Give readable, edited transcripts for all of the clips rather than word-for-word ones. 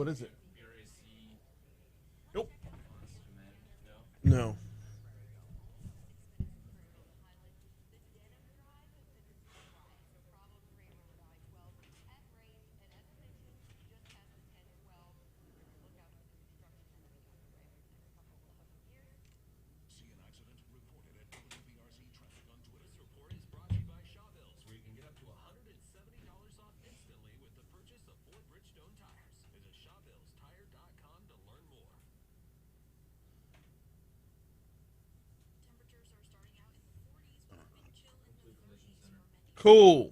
What is it? Nope. No. Cool.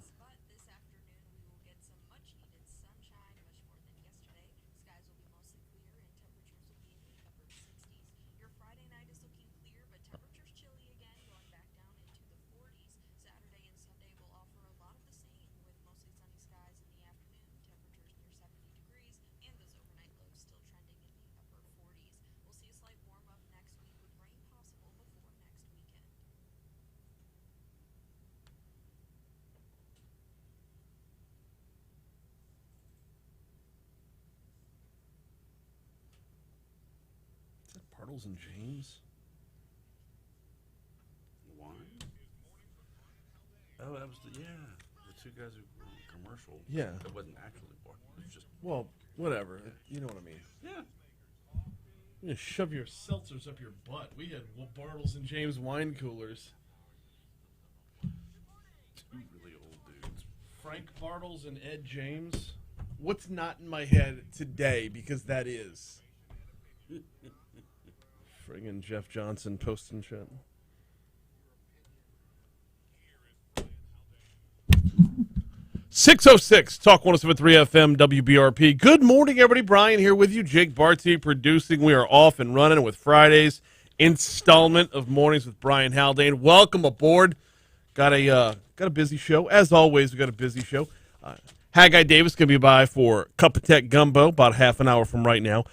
Bartles and James? Why? Oh, that was the two guys who were in the commercial. Yeah. That wasn't actually Bartles. It was just Well, whatever. You know what I mean. yeah. You shove your seltzers up your butt. We had Bartles and James wine coolers. Two really old dudes. Frank Bartles and Ed James. What's not in my head today? Because that is. Friggin' Jeff Johnson posting shit. .606 Talk 107.3 FM WBRP. Good morning, everybody. Brian here with you. Jake Barty producing. We are off and running with Friday's installment of Mornings with Brian Haldane. Welcome aboard. Got a busy show. As always, we got a busy show. Haggai Davis going to be by for Cup of Tech Gumbo about half an hour from right now.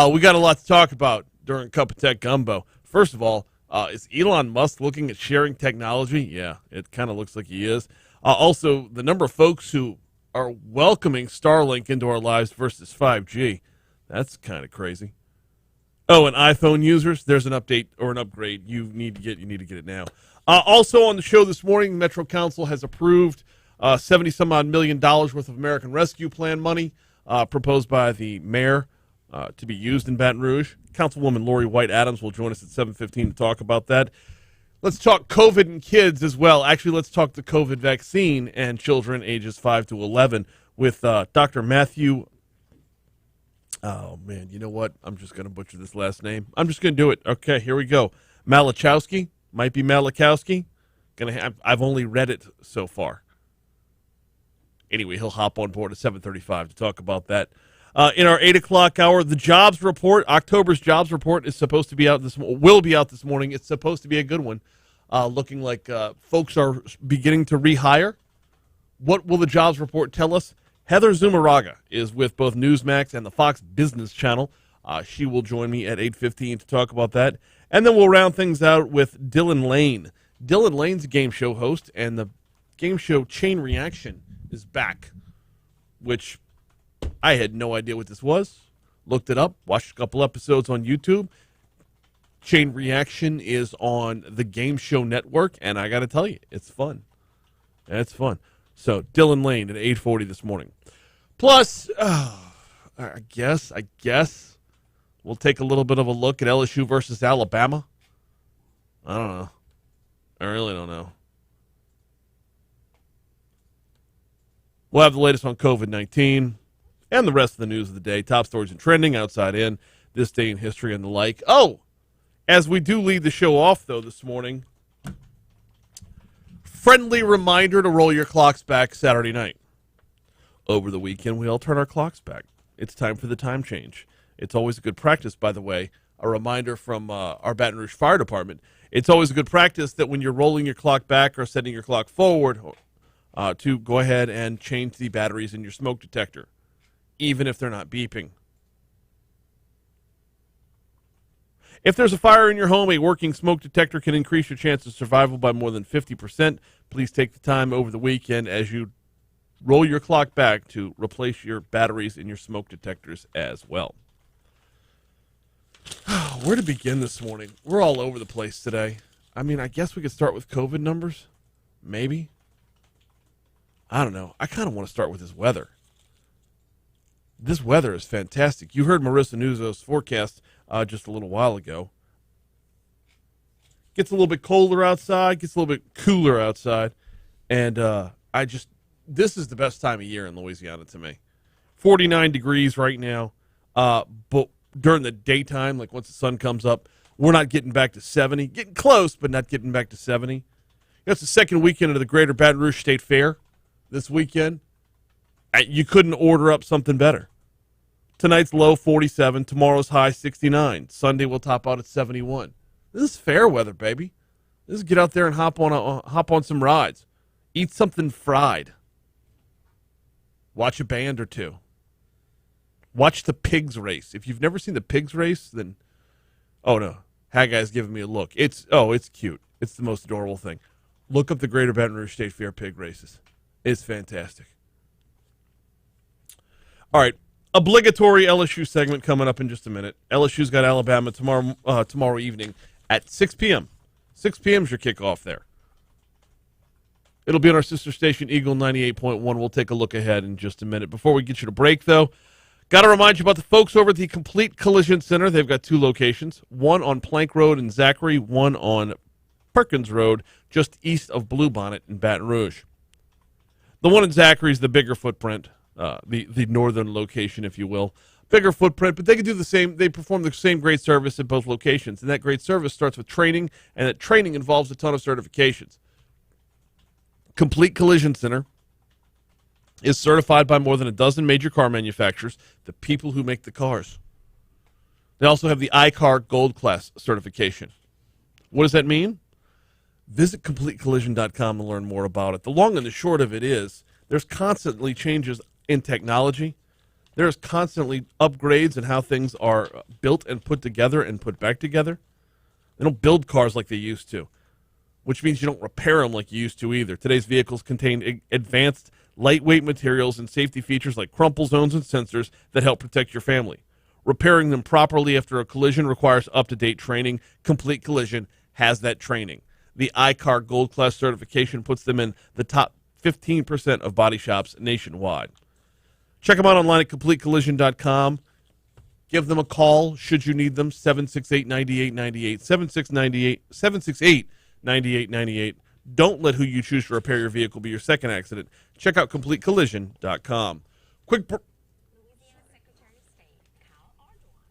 We got a lot to talk about during Cup of Tech Gumbo. First of all, is Elon Musk looking at sharing technology? Yeah, it kind of looks like he is. Also, the number of folks who are welcoming Starlink into our lives versus 5G. That's kind of crazy. Oh, and iPhone users, there's an update or an upgrade you need to get it now. Also on the show this morning, Metro Council has approved $70-some-odd million worth of American Rescue Plan money proposed by the mayor to be used in Baton Rouge. Councilwoman Laurie White-Adams will join us at 7:15 to talk about that. Let's talk COVID and kids as well. Actually, let's talk the COVID vaccine and children ages 5 to 11 with Dr. Matthew. Oh, man, you know what? I'm just going to butcher this last name. I'm just going to do it. Okay, here we go. Malachowski. Might be Malachowski. I've only read it so far. Anyway, he'll hop on board at 7:35 to talk about that. In our 8 o'clock hour, the jobs report, October's jobs report is supposed to be out will be out this morning. It's supposed to be a good one. Looking like folks are beginning to rehire. What will the jobs report tell us? Heather Zumarraga is with both Newsmax and the Fox Business Channel. She will join me at 8:15 to talk about that. And then we'll round things out with Dylan Lane. Dylan Lane's a game show host, and the game show Chain Reaction is back, which I had no idea what this was. Looked it up, watched a couple episodes on YouTube. Chain Reaction is on the Game Show Network, and I got to tell you, it's fun. It's fun. So, Dylan Lane at 8:40 this morning. Plus, I guess we'll take a little bit of a look at LSU versus Alabama. I don't know. I really don't know. We'll have the latest on COVID-19 and the rest of the news of the day. Top stories and trending, outside in, this day in history, and the like. Oh, as we do lead the show off, though, this morning, friendly reminder to roll your clocks back Saturday night. Over the weekend, we all turn our clocks back. It's time for the time change. It's always a good practice, by the way. A reminder from our Baton Rouge Fire Department. It's always a good practice that when you're rolling your clock back or setting your clock forward, to go ahead and change the batteries in your smoke detector, even if they're not beeping. If there's a fire in your home, a working smoke detector can increase your chance of survival by more than 50%. Please take the time over the weekend as you roll your clock back to replace your batteries in your smoke detectors as well. Where to begin this morning? We're all over the place today. I mean, I guess we could start with COVID numbers. Maybe. I don't know. I kind of want to start with this weather. This weather is fantastic. You heard Marissa Nuzzo's forecast just a little while ago. Gets a little bit colder outside, gets a little bit cooler outside, and this is the best time of year in Louisiana to me. 49 degrees right now, but during the daytime, like once the sun comes up, we're not getting back to 70. Getting close, but not getting back to 70. It's the second weekend of the Greater Baton Rouge State Fair this weekend. You couldn't order up something better. Tonight's low 47, tomorrow's high 69. Sunday will top out at 71. This is fair weather, baby. This is get out there and hop on some rides. Eat something fried. Watch a band or two. Watch the pigs race. If you've never seen the pigs race, then oh no, Haggai's giving me a look. It's cute. It's the most adorable thing. Look up the Greater Baton Rouge State Fair pig races. It's fantastic. All right, obligatory LSU segment coming up in just a minute. LSU's got Alabama tomorrow evening at 6 p.m. 6 p.m. is your kickoff there. It'll be on our sister station, Eagle 98.1. We'll take a look ahead in just a minute. Before we get you to break, though, got to remind you about the folks over at the Complete Collision Center. They've got two locations, one on Plank Road in Zachary, one on Perkins Road, just east of Bluebonnet in Baton Rouge. The one in Zachary is the bigger footprint, the northern location, if you will. Bigger footprint, but they can do the same. They perform the same great service at both locations, and that great service starts with training, and that training involves a ton of certifications. Complete Collision Center is certified by more than a dozen major car manufacturers, the people who make the cars. They also have the iCar Gold Class certification. What does that mean? Visit CompleteCollision.com to learn more about it. The long and the short of it is there's constantly changes in technology. There's constantly upgrades in how things are built and put together and put back together. They don't build cars like they used to, which means you don't repair them like you used to either. Today's vehicles contain advanced, lightweight materials and safety features like crumple zones and sensors that help protect your family. Repairing them properly after a collision requires up-to-date training. Complete Collision has that training. The iCar Gold Class certification puts them in the top 15% of body shops nationwide. Check them out online at CompleteCollision.com. Give them a call should you need them, 768-9898, 768-9898. Don't let who you choose to repair your vehicle be your second accident. Check out CompleteCollision.com. Quick Louisiana Secretary of State Cal Ardoin.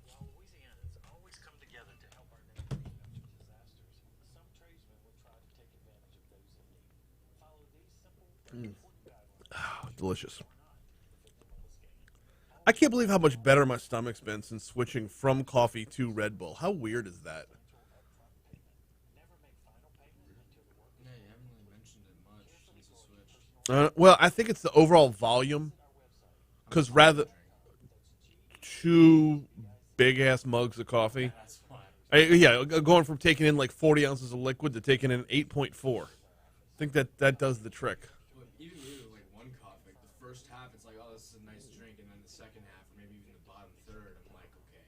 Well, Louisianans always come together to help our neighbors in disasters. Some tradesmen will try to take advantage of those in need. Follow these simple but important guidelines. delicious. I can't believe how much better my stomach's been since switching from coffee to Red Bull. How weird is that? Yeah, you haven't really mentioned it much since you switched. Well, I think it's the overall volume. Because rather... 2 big-ass mugs of coffee. That's why. Going from taking in like 40 ounces of liquid to taking in 8.4. I think that does the trick. Even with like one coffee, like the first half, it's like, oh, this is a nice drink, and then the second half, or maybe even the bottom third, I'm like, okay,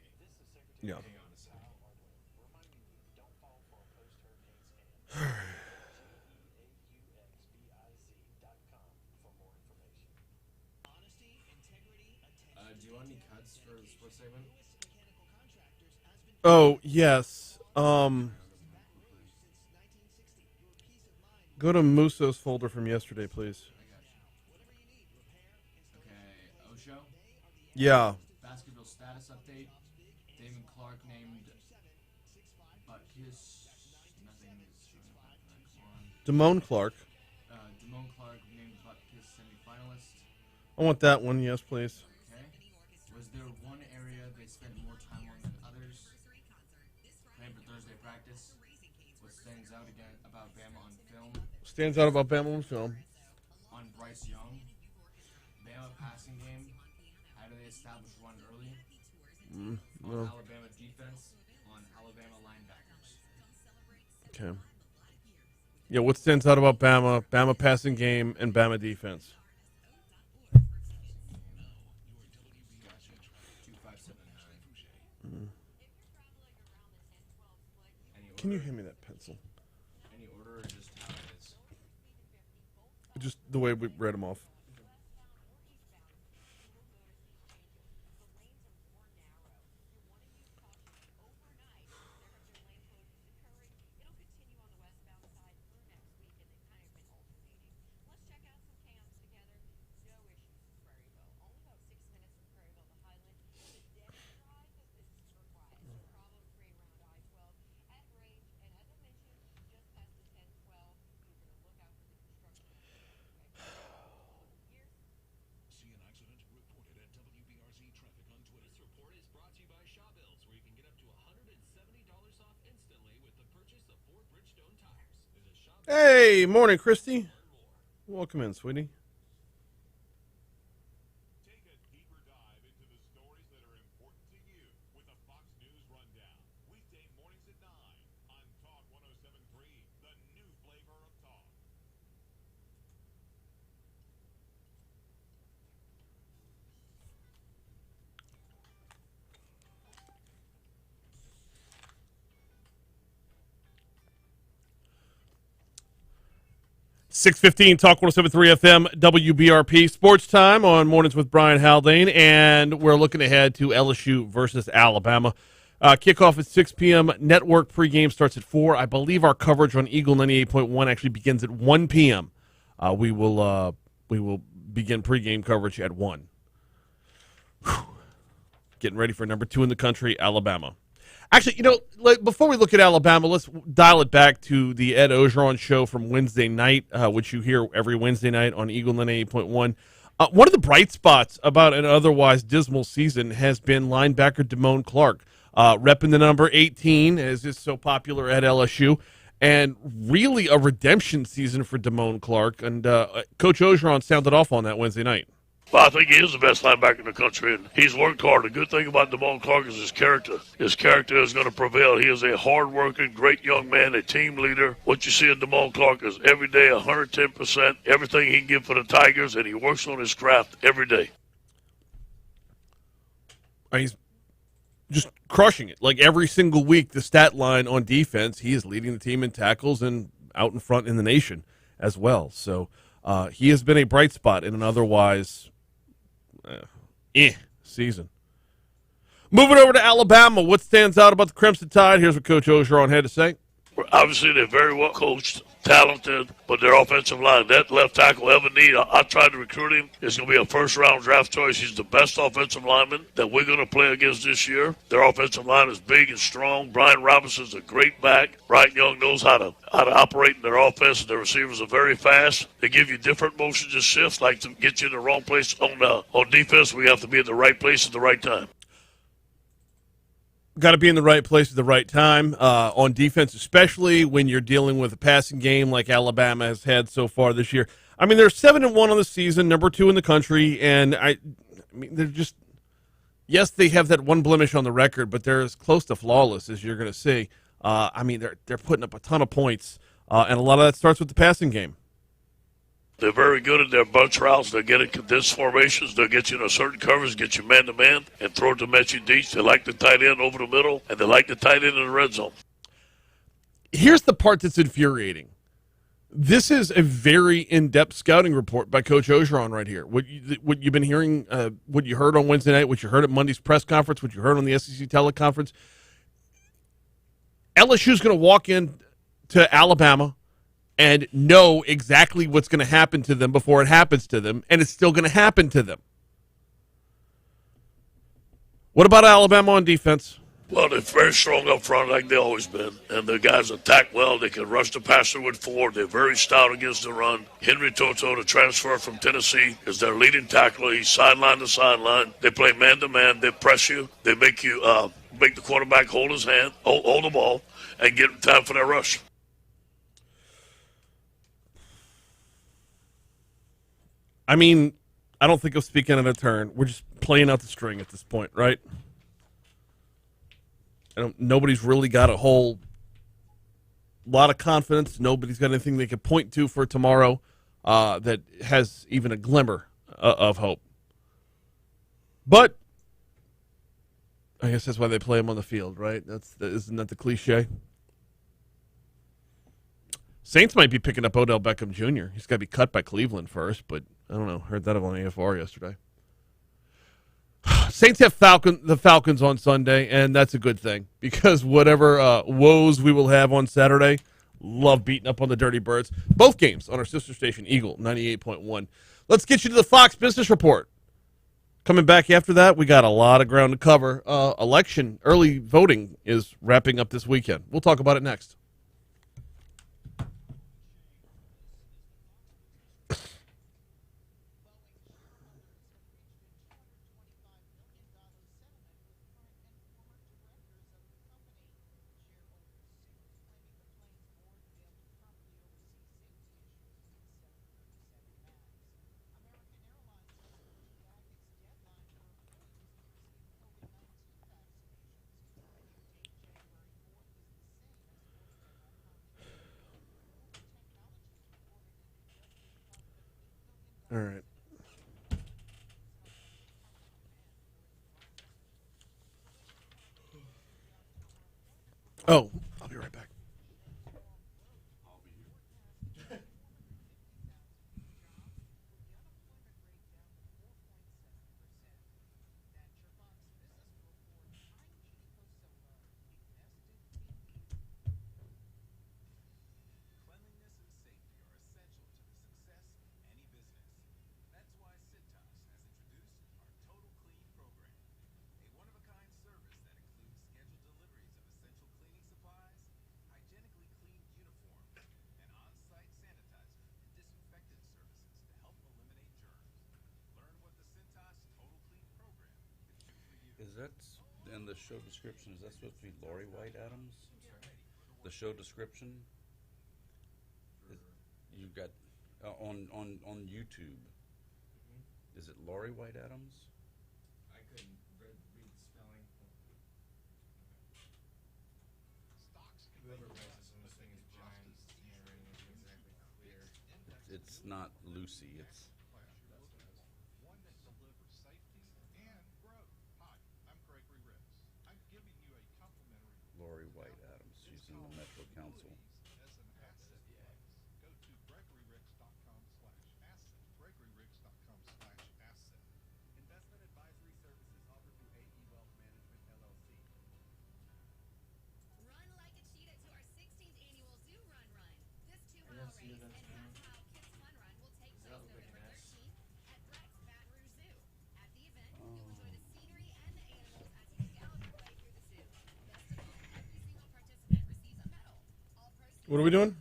Yeah. hang on a second. Don't fall for a post-hurricane scam. Wbrc.com for more information. Honesty, integrity, attention. Do you want any cuts for the sports segment? Oh, yes. Go to Muso's folder from yesterday, please. I got you. Okay, Osho, Yeah. basketball status update. Damon Clark named Butkus. Nothing is showing up. Come on. Damon Clark. Damon Clark named Butkus semifinalist. I want that one, yes, please. Okay. Was there one area they spent more time on than others? Playing for Thursday practice. What stands out again about Bama on film? Stands out about Bama on film. On Bryce Young. Bama passing game. How do they establish run early? On No. Alabama defense. On Alabama linebackers. Okay. Yeah, what stands out about Bama? Bama passing game and Bama defense. Can you hand me that pencil? Any order or just how it is? Just the way we read them off. See an accident? Report it at Wbrc Traffic on Twitter. This report is brought to you by Wbrz, where you can get up to $170 off instantly with the purchase of 4 Bridgestone tires. Visit Wbrz. Hey, morning, Christy. Welcome in, sweetie. Take a deeper dive into the stories that are important to you with the Fox News Rundown. Weekday mornings at 9 on Talk 107.3, the new flavor of talk. .615 Talk 107.3 FM WBRP Sports Time on Mornings with Brian Haldane, and we're looking ahead to LSU versus Alabama. Kickoff at 6 p.m. Network pregame starts at 4. I believe our coverage on Eagle 98.1 actually begins at 1 p.m. We will begin pregame coverage at 1. Whew. Getting ready for number 2 in the country, Alabama. Actually, before we look at Alabama, let's dial it back to the Ed Ogeron show from Wednesday night, which you hear every Wednesday night on Eagle 98.1. One of the bright spots about an otherwise dismal season has been linebacker Damon Clark, repping the number 18, as is so popular at LSU, and really a redemption season for Damon Clark. And Coach Ogeron sounded off on that Wednesday night. Well, I think he is the best linebacker in the country, and he's worked hard. The good thing about Damon Clark is his character. His character is going to prevail. He is a hard-working, great young man, a team leader. What you see in Damon Clark is every day 110%, everything he can give for the Tigers, and he works on his craft every day. He's just crushing it. Like every single week, the stat line on defense, he is leading the team in tackles and out in front in the nation as well. So he has been a bright spot in an otherwise season. Moving over to Alabama, what stands out about the Crimson Tide? Here's what Coach Ogeron had to say. Obviously, they're very well coached, talented, but their offensive line, that left tackle, Evan Neal, I tried to recruit him. It's going to be a first-round draft choice. He's the best offensive lineman that we're going to play against this year. Their offensive line is big and strong. Brian Robinson's a great back. Brian Young knows how to operate in their offense, and their receivers are very fast. They give you different motions and shifts, like to get you in the wrong place on defense. We have to be in the right place at the right time. Got to be in the right place at the right time on defense, especially when you're dealing with a passing game like Alabama has had so far this year. I mean, they're 7-1 on the season, number 2 in the country, and I mean, they're just, yes, they have that one blemish on the record, but they're as close to flawless as you're going to see. I mean, they're putting up a ton of points, and a lot of that starts with the passing game. They're very good at their bunch routes. They get in condensed formations. They'll get you in a certain coverage, get you man-to-man, and throw it to Metchy Deach. They like the tight end over the middle, and they like the tight end in the red zone. Here's the part that's infuriating. This is a very in-depth scouting report by Coach Ogeron right here. What you've been hearing, what you heard on Wednesday night, what you heard at Monday's press conference, what you heard on the SEC teleconference. LSU's going to walk in to Alabama and know exactly what's going to happen to them before it happens to them, and it's still going to happen to them. What about Alabama on defense? Well, they're very strong up front like they always been, and the guys attack well. They can rush the passer with 4. They're very stout against the run. Henry Toto, the transfer from Tennessee, is their leading tackler. He's sideline to sideline. They play man-to-man. They press you. They make you make the quarterback hold his hand, hold the ball, and get time for their rush. I mean, I don't think I'm speaking out of turn. We're just playing out the string at this point, right? Nobody's really got a whole lot of confidence. Nobody's got anything they can point to for tomorrow that has even a glimmer of hope. But I guess that's why they play them on the field, right? Isn't that the cliche? Saints might be picking up Odell Beckham Jr. He's got to be cut by Cleveland first, but I don't know. Heard that on AFR yesterday. Saints have the Falcons on Sunday, and that's a good thing because whatever woes we will have on Saturday, love beating up on the Dirty Birds. Both games on our sister station, Eagle 98.1. Let's get you to the Fox Business Report. Coming back after that, we got a lot of ground to cover. Election, early voting is wrapping up this weekend. We'll talk about it next. All right. Oh, I'll be right back. Cleanliness and safety are essential to the success of any business. That's why Cintas has introduced our Total Clean program, a one-of-a-kind service that includes scheduled deliveries of essential cleaning supplies, hygienically cleaned uniforms, and on-site sanitizer and disinfectant services to help eliminate germs. Learn what the Cintas Total Clean program can do for you. Is that in the show description? Is that supposed to be Laurie White Adams? The show description? You've got on YouTube. Is it Laurie White Adams? I couldn't read the spelling. Whoever writes this thing is Brian. Handwriting isn't exactly clear. It's not Lucy. It's One that delivers safety and growth. Hi, I'm Gregory Ricks. I'm giving you a complimentary Laurie White Adams. She's in the Metro Council. as an asset price. Go to GregoryRicks.com/asset. GregoryRicks.com/asset. Investment advisory services offered through AE Wealth Management, LLC. Run like a cheetah to our 16th annual Zoo Run Run. This 2-mile see race events and now. half-mile Kids Fun Run will take Is that place like an November S? 13th at Wbrc's Baton Rouge Zoo. At the event, you'll enjoy the scenery and the animals as you gallop your way through the zoo. Best of all, every single participant receives a medal. All proceeds What are we doing?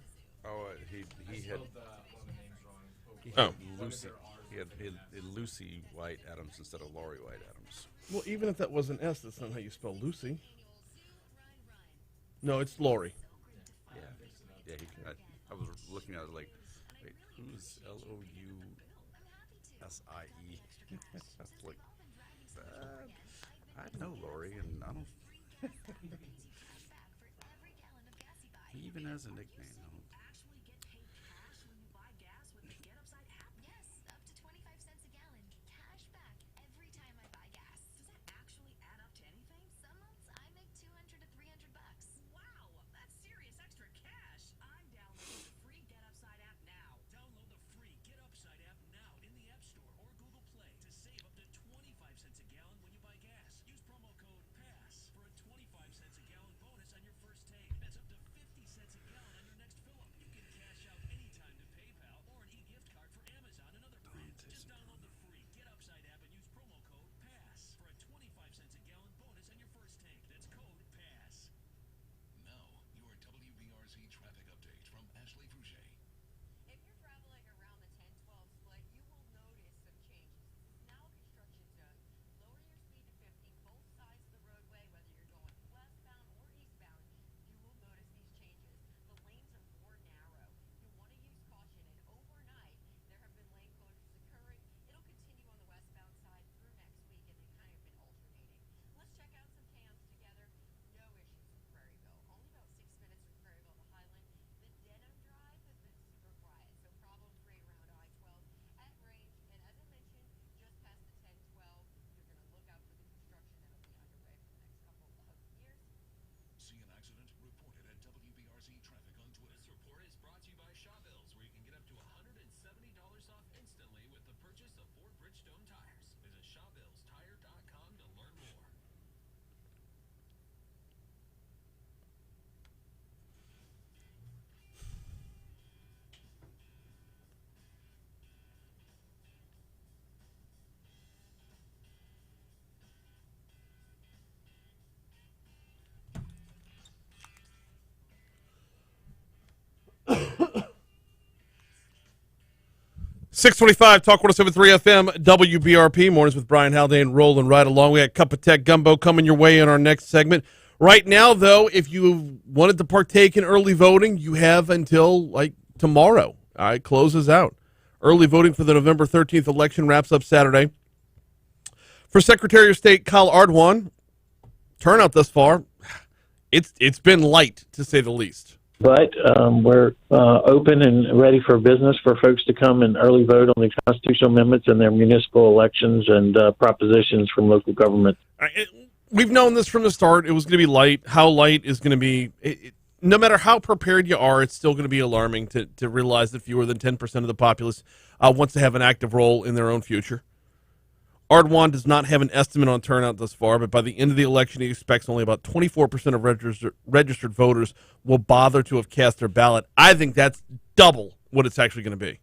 Oh, he had Spelled one of the names wrong. Oh. Lucy. He had Lucy White Adams instead of Laurie White Adams. Well, even if that was an S, that's not how you spell Lucy. annual Zoo Run Run. No, it's Lori. Yeah, yeah. I was looking at it like, wait, who's LOUSIE? I was like, I know Laurie, and I don't. He even has a nickname. I don't- Actually get paid cash when you buy gas with the Get Upside app? Yes, up to 25 cents a gallon. Cash back every time I buy gas. Does that actually add up to anything? Some months I make $200 to $300. Wow, that's serious extra cash. I'm downloading the free Get Upside app now. Download the free Get Upside app now in the App Store or Google Play to save up to 25 cents a gallon when you buy gas. Use promo code PASS for a 25 cents a gallon bonus on your first tank. That's up to 50 cents a gallon on your next Bridgestone tires. Visit ShawBillsTire.com to learn more. .625 Talk 107.3 FM WBRP mornings with Brian Haldane rolling right along. We got Cup of Tech Gumbo coming your way in our next segment. Right now, though, if you wanted to partake in early voting, you have until like tomorrow. It closes out. Early voting for the November 13th election wraps up Saturday. For Secretary of State Kyle Ardoin, turnout thus far, it's been light to say the least. But we're open and ready for business for folks to come and early vote on the constitutional amendments and their municipal elections and propositions from local government. We've known this from the start. It was going to be light. How light is going to be, no matter how prepared you are, it's still going to be alarming to realize that fewer than 10% of the populace wants to have an active role in their own future. Ardoin does not have an estimate on turnout thus far, but by the end of the election, he expects only about 24% of registered voters will bother to have cast their ballot. I think that's double what it's actually going to be.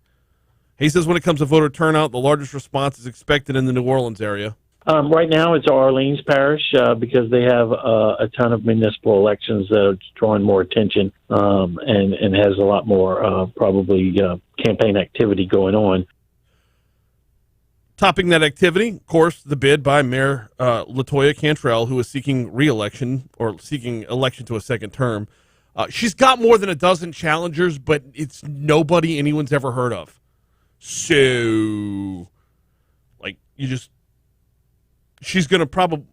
He says when it comes to voter turnout, the largest response is expected in the New Orleans area. Right now, it's Orleans Parish because they have a ton of municipal elections that are drawing more attention and has a lot more probably campaign activity going on. Topping that activity, of course, the bid by Mayor Latoya Cantrell, who is seeking re-election or seeking election to a second term. She's got more than a dozen challengers, but it's nobody anyone's ever heard of. So, she's going to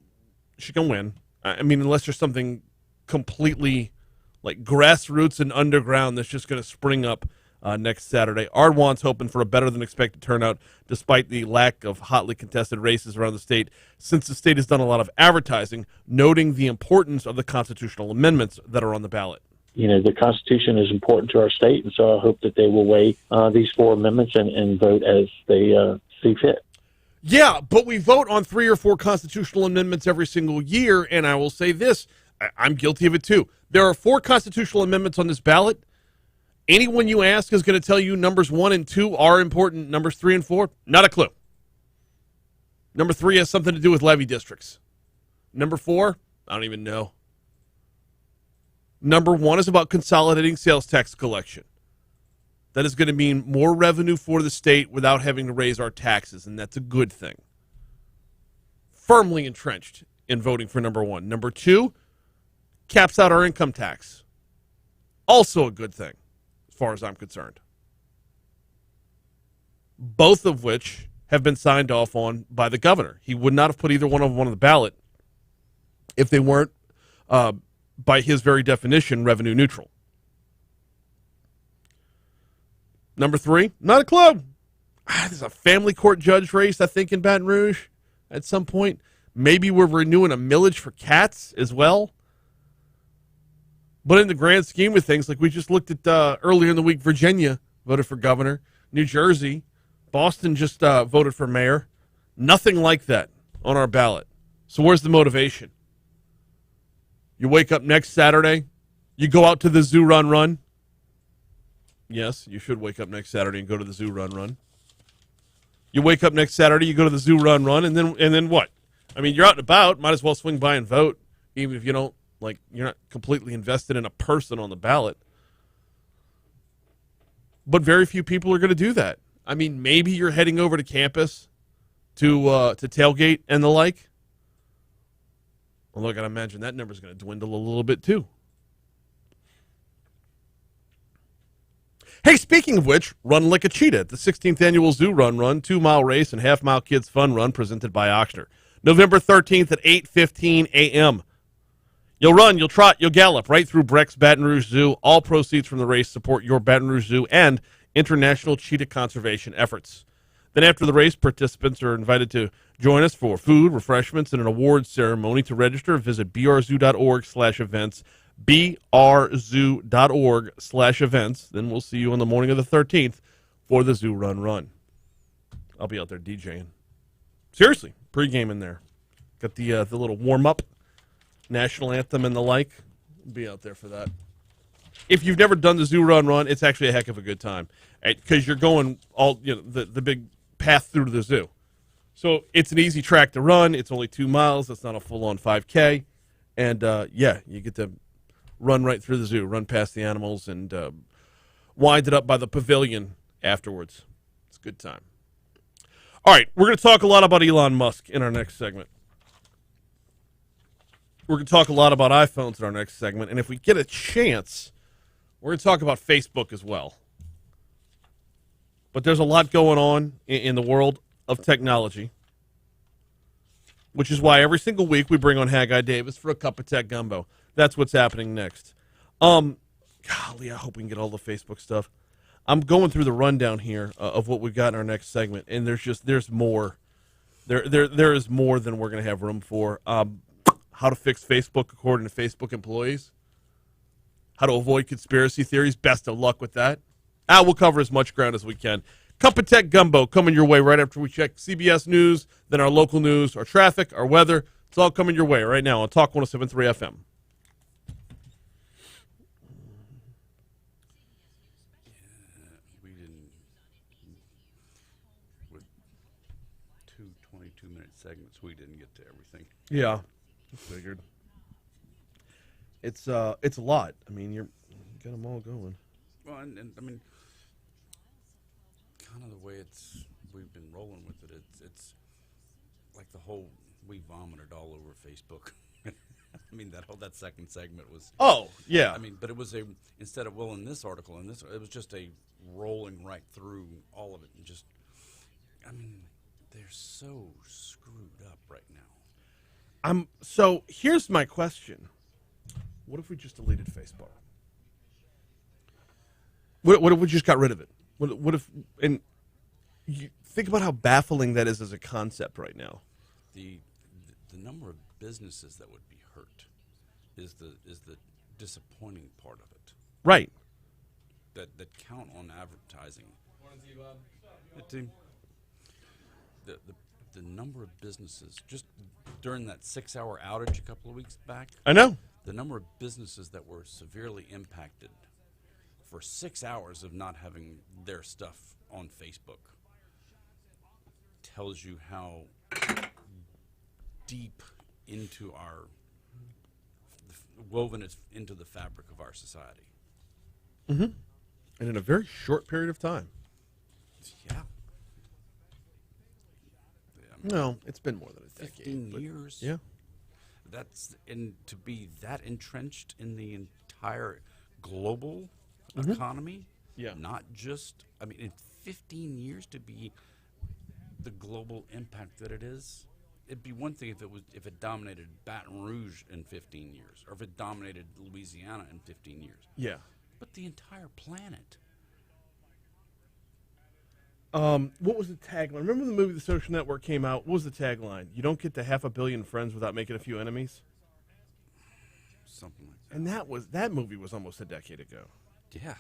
win. I mean, unless there's something completely like grassroots and underground that's just going to spring up next Saturday. Ardoin's hoping for a better-than-expected turnout despite the lack of hotly contested races around the state, since the state has done a lot of advertising, noting the importance of the constitutional amendments that are on the ballot. You know, the Constitution is important to our state, and so I hope that they will weigh these four amendments and vote as they see fit. Yeah, but we vote on 3 or 4 constitutional amendments every single year, and I will say this, I'm guilty of it too. There are 4 constitutional amendments on this ballot. Anyone you ask is going to tell you numbers 1 and 2 are important. Numbers 3 and 4, not a clue. Number 3 has something to do with levy districts. Number 4, I don't even know. Number 1 is about consolidating sales tax collection. That is going to mean more revenue for the state without having to raise our taxes, and that's a good thing. Firmly entrenched in voting for number 1. Number 2, caps out our income tax. Also a good thing, as far as I'm concerned. Both of which have been signed off on by the governor. He would not have put either one of them on the ballot if they weren't, by his very definition, revenue neutral. Number 3, not a clue. There's a family court judge race, I think, in Baton Rouge at some point. Maybe we're renewing a millage for cats as well. But in the grand scheme of things, like we just looked at earlier in the week, Virginia voted for governor. New Jersey, Boston just voted for mayor. Nothing like that on our ballot. So where's the motivation? You wake up next Saturday, you go out to the zoo run. Yes, you should wake up next Saturday and go to the zoo run. You wake up next Saturday, you go to the zoo run, and then what? I mean, you're out and about, might as well swing by and vote, even if you don't, like, you're not completely invested in a person on the ballot. But very few people are going to do that. I mean, maybe you're heading over to campus to tailgate and the like. Although I got to imagine that number's going to dwindle a little bit too. Hey, speaking of which, run like a cheetah at the 16th annual Zoo Run, 2-mile race and half-mile kids fun run presented by Ochsner. November 13th at 8:15 a.m. You'll run, you'll trot, you'll gallop right through Wbrc's Baton Rouge Zoo. All proceeds from the race support your Baton Rouge Zoo and international cheetah conservation efforts. Then after the race, participants are invited to join us for food, refreshments, and an awards ceremony. To register, visit brzu.org/events, brzu.org/events. Then we'll see you on the morning of the 13th for the Zoo Run. I'll be out there DJing. Seriously, pregame in there. Got the little warm up, national anthem and the like. Be out there for that. If you've never done the zoo run, it's actually a heck of a good time because you're going all the big path through to the zoo. So it's an easy track to run. It's only 2 miles. It's not a full-on 5K. And, you get to run right through the zoo, run past the animals, and wind it up by the pavilion afterwards. It's a good time. All right, we're going to talk a lot about Elon Musk in our next segment. We're going to talk a lot about iPhones in our next segment. And if we get a chance, we're going to talk about Facebook as well. But there's a lot going on in the world of technology, which is why every single week we bring on Haggai Davis for a cup of tech gumbo. That's what's happening next. Golly, I hope we can get all the Facebook stuff. I'm going through the rundown here of what we've got in our next segment, and there's more. There is more than we're going to have room for. How to fix Facebook according to Facebook employees. How to avoid conspiracy theories. Best of luck with that. We'll cover as much ground as we can. Cup of Tech Gumbo coming your way right after we check CBS News, then our local news, our traffic, our weather. It's all coming your way right now on Talk 107.3 FM. We didn't, with 2 22-minute segments, we didn't get to everything. Yeah, I figured. It's a lot. I mean, you got them all going. Well, and I mean, kind of the way we've been rolling with it. It's like the whole we vomited all over Facebook. I mean, that second segment was. Oh yeah. I mean, but it was instead of in this article and it was just a rolling right through all of it and just. I mean, they're so screwed up right now. So here's my question: what if we just deleted Facebook? What if we just got rid of it? What if, and you think about how baffling that is as a concept right now. The number of businesses that would be hurt is the disappointing part of it. Right. That count on advertising. The number of businesses just during that 6-hour outage a couple of weeks back. I know. The number of businesses that were severely impacted for 6 hours of not having their stuff on Facebook tells you how deep into woven it's into the fabric of our society. Mm-hmm. And in a very short period of time. Yeah. No, it's been more than a decade. 15 years. Yeah. To be that entrenched in the entire global economy. Yeah. Not just, I mean, in 15 years to be the global impact that it is. It'd be one thing if it dominated Baton Rouge in 15 years, or if it dominated Louisiana in 15 years. Yeah. But the entire planet. What was the tagline? Remember the movie The Social Network came out? What was the tagline? You don't get to 500 million friends without making a few enemies? Something like that. And that movie was almost a decade ago. Yeah.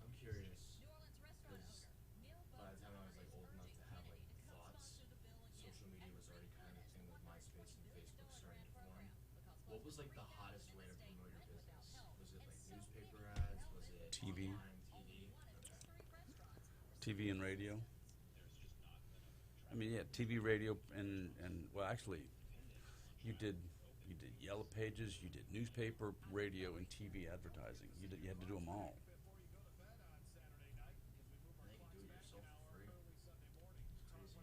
I'm curious, because by the time I was old enough to have thoughts, social media was already kind of a thing with MySpace and Facebook starting to form. What was the hottest way to promote your business? Was it newspaper ads? Was it TV? online TV? TV and radio. I mean, yeah, TV, radio, and well, actually, you did Yellow Pages, you did newspaper, radio, and TV advertising. You had to do them all. And they can do it yourself for free. It's crazy.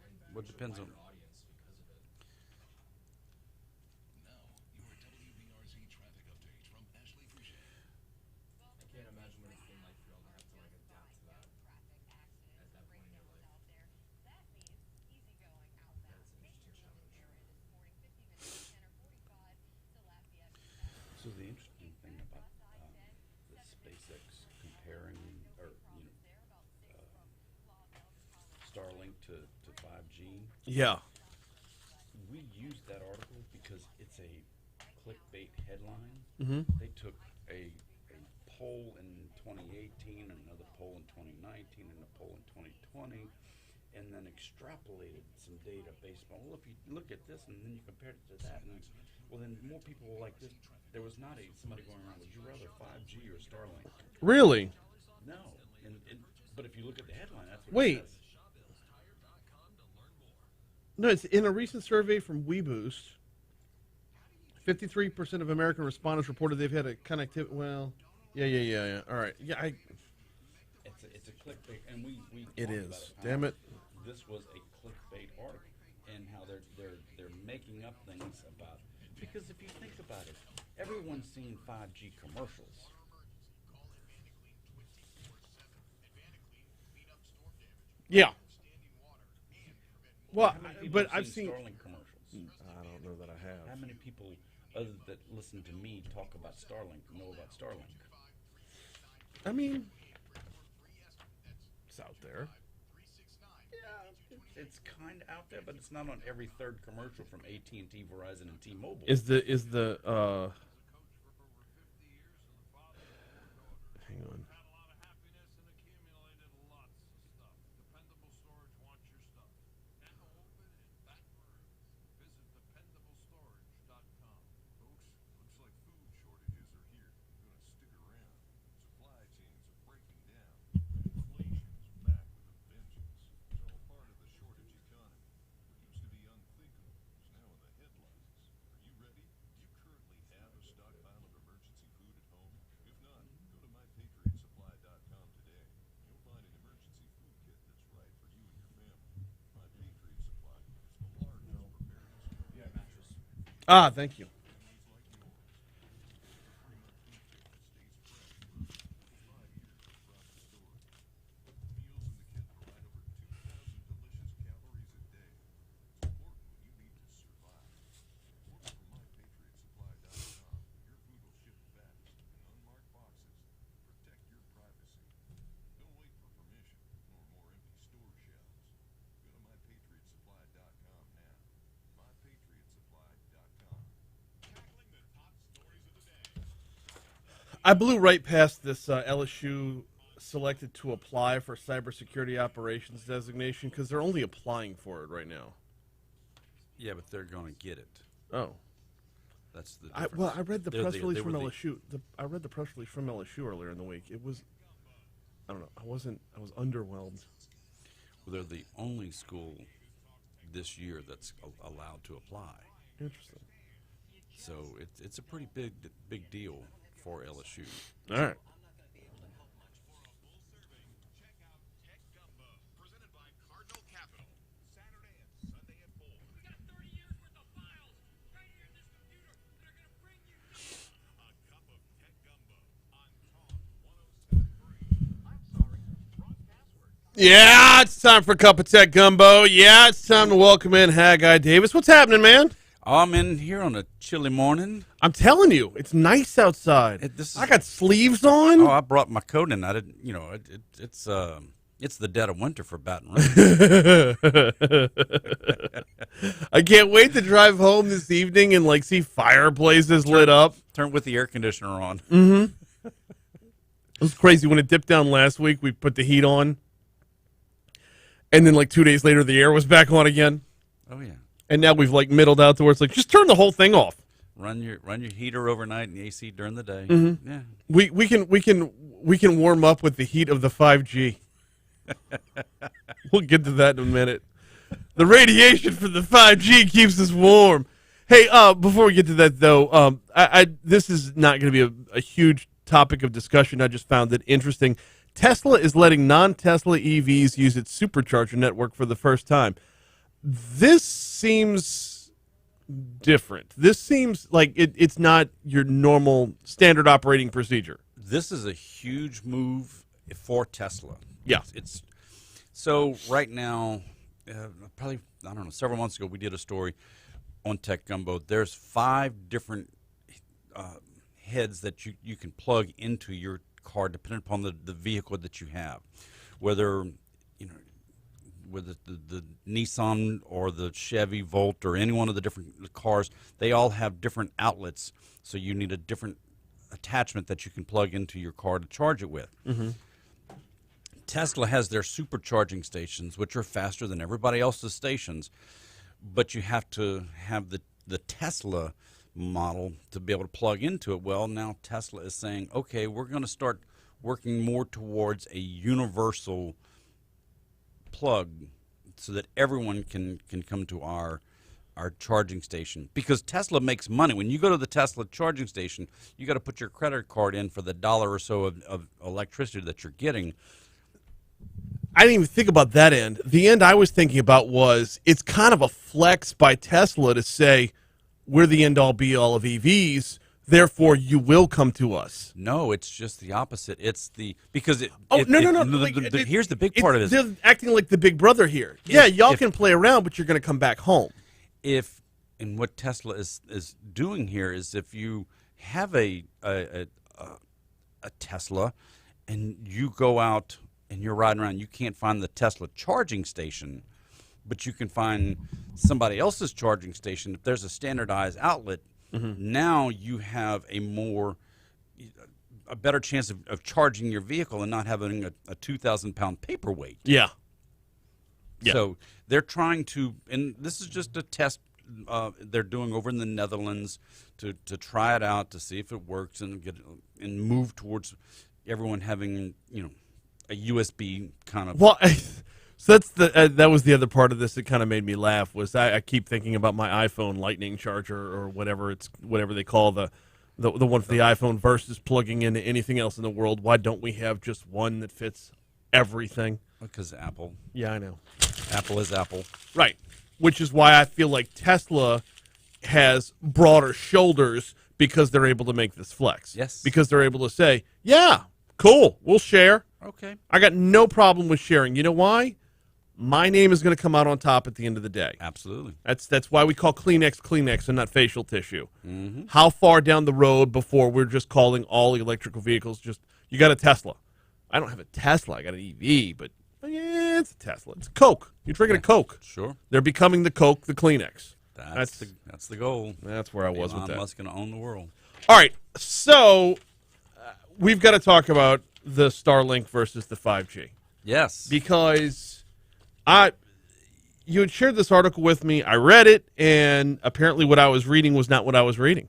And What depends on. audience because of it. I can't imagine what it's been like for y'all to have to adapt to that at that point in your life. That's an interesting challenge. So the interesting thing about the SpaceX comparing, or Starlink to 5G. Yeah. We used that article because it's a clickbait headline. Mm-hmm. They took a poll in 2018, another poll in 2019, and a poll in 2020, and then extrapolated some data based on, well, if you look at this and then you compare it to that, and well, then more people will like this. There was not somebody going around, would you rather 5G or Starlink? Really? No. But if you look at the headline, that's what Wait. it says. No, it's in a recent survey from Wbrz. 53% of American respondents reported they've had a connectivity. Well, yeah. All right. Yeah, It's a clickbait, and we It talked is. about how Damn it. This was a clickbait article, and how they're making up things about, because if you think about it, everyone's seen 5G commercials. Yeah. Well, How many people but have I've seen. Starlink commercials. I don't know that I How have. many people, other that listen to me talk about Starlink, know about Starlink? I mean, it's out there. Yeah, it's kind of out there, but it's not on every third commercial from AT&T, Verizon, and T-Mobile. Is the hang on. Ah, thank you. I blew right past this LSU selected to apply for cybersecurity operations designation because they're only applying for it right now. Yeah, but they're going to get it. Oh. That's the difference. I read the press release from were the- LSU. I read the press release from LSU earlier in the week. It was, I don't know. I was underwhelmed. Well, they're the only school this year that's allowed to apply. Interesting. So it's a pretty big deal for LSU. All right. Check out Tech Gumbo, presented by Cardinal Capital. Saturday and Sunday at 4. We got 30 years worth of files right here in this computer that are going to bring you A cup of Tech Gumbo on Talk 1073. I'm sorry, wrong password. Yeah, it's time for a cup of tech gumbo. Yeah, it's time to welcome in Haggai Davis. What's happening, man? I'm in here on a chilly morning. I'm telling you, it's nice outside. I got sleeves on. Oh, I brought my coat in. I didn't, it's the dead of winter for Baton Rouge. I can't wait to drive home this evening and see fireplaces lit up. Turn with the air conditioner on. Mm-hmm. It was crazy when it dipped down last week. We put the heat on, and then 2 days later, the air was back on again. Oh yeah. And now we've middled out to where it's just turn the whole thing off. Run your heater overnight and the AC during the day. Mm-hmm. Yeah. We can warm up with the heat of the 5G. We'll get to that in a minute. The radiation from the 5G keeps us warm. Hey, before we get to that though, this is not going to be a huge topic of discussion. I just found it interesting. Tesla is letting non-Tesla EVs use its supercharger network for the first time. This seems different. This seems like it's not your normal standard operating procedure. This is a huge move for Tesla. Yeah. It's so right now, probably, I don't know, several months ago, we did a story on Tech Gumbo. There's 5 different heads that you can plug into your car depending upon the vehicle that you have. Whether, with the Nissan or the Chevy Volt or any one of the different cars, they all have different outlets. So you need a different attachment that you can plug into your car to charge it with. Tesla has their supercharging stations, which are faster than everybody else's stations, but you have to have the Tesla model to be able to plug into it. Well, now Tesla is saying, okay, we're going to start working more towards a universal plug so that everyone can come to our charging station, because Tesla makes money. When you go to the Tesla charging station, you got to put your credit card in for the dollar or so of electricity that you're getting. I didn't even think about that end. The end I was thinking about was it's kind of a flex by Tesla to say we're the end all be all of EVs, therefore you will come to us. No, it's just the opposite. It's because it. Oh, no. Here's the big part of this. They're acting like the big brother here. Y'all can play around, but you're going to come back home. And what Tesla is doing here is, if you have a Tesla and you go out and you're riding around, you can't find the Tesla charging station, but you can find somebody else's charging station. If there's a standardized outlet, now you have a better chance of charging your vehicle and not having a 2,000-pound paperweight. Yeah. So they're trying to, and this is just a test they're doing over in the Netherlands to try it out, to see if it works, and move towards everyone having, a USB kind of. Well, so that's that was the other part of this that kind of made me laugh. Was I keep thinking about my iPhone Lightning charger, or whatever they call the one for the iPhone, versus plugging into anything else in the world. Why don't we have just one that fits everything? Because Apple. Yeah, I know. Apple is Apple. Right. Which is why I feel like Tesla has broader shoulders, because they're able to make this flex. Yes. Because they're able to say, yeah, cool, we'll share. Okay. I got no problem with sharing. You know why? My name is going to come out on top at the end of the day. Absolutely. That's why we call Kleenex and not facial tissue. How far down the road before we're just calling all electrical vehicles just, you got a Tesla? I don't have a Tesla. I got an EV, but yeah, it's a Tesla. It's Coke. You're drinking a Coke. Sure. They're becoming the Coke, the Kleenex. That's the goal. That's where I was with that. Elon Musk going to own the world. All right, so we've got to talk about the Starlink versus the 5G. Yes. Because you had shared this article with me. I read it, and apparently what I was reading was not what I was reading.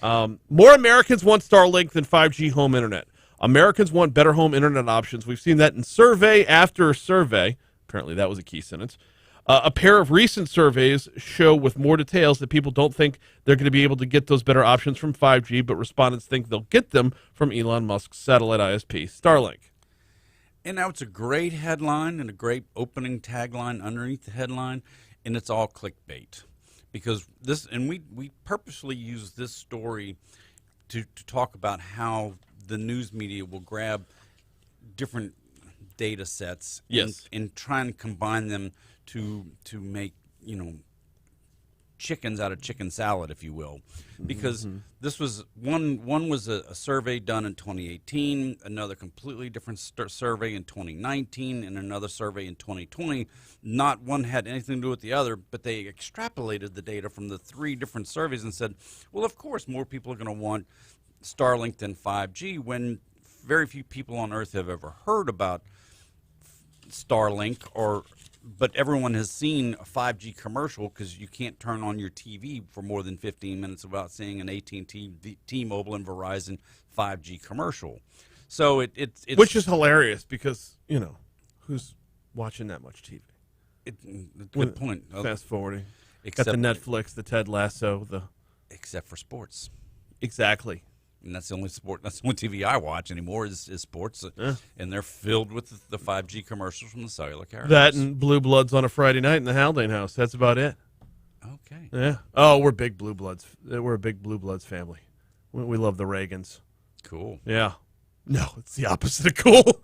More Americans want Starlink than 5G home internet. Americans want better home internet options. We've seen that in survey after survey. Apparently that was a key sentence. A pair of recent surveys show with more details that people don't think they're going to be able to get those better options from 5G, but respondents think they'll get them from Elon Musk's satellite ISP, Starlink. And now it's a great headline and a great opening tagline underneath the headline, and it's all clickbait. Because this, and we purposely use this story to talk about how the news media will grab different data sets and try and combine them to make, chickens out of chicken salad, if you will. Because this was one was a survey done in 2018, another completely different survey in 2019, and another survey in 2020. Not one had anything to do with the other, but they extrapolated the data from the three different surveys and said, well, of course more people are going to want Starlink than 5G, when very few people on Earth have ever heard about Starlink, but everyone has seen a 5G commercial, because you can't turn on your TV for more than 15 minutes without seeing an AT&T, T-Mobile, and Verizon 5G commercial. So it's which is hilarious, because who's watching that much TV? Good point. Fast forwarding. Got the Netflix, the Ted Lasso, except for sports. Exactly. And that's the only sport. That's the only TV I watch anymore is sports, and they're filled with the 5G commercials from the cellular carriers. That and Blue Bloods on a Friday night in the Haldane house. That's about it. Okay. Yeah. Oh, we're big Blue Bloods. We're a big Blue Bloods family. We love the Reagans. Cool. Yeah. No, it's the opposite of cool.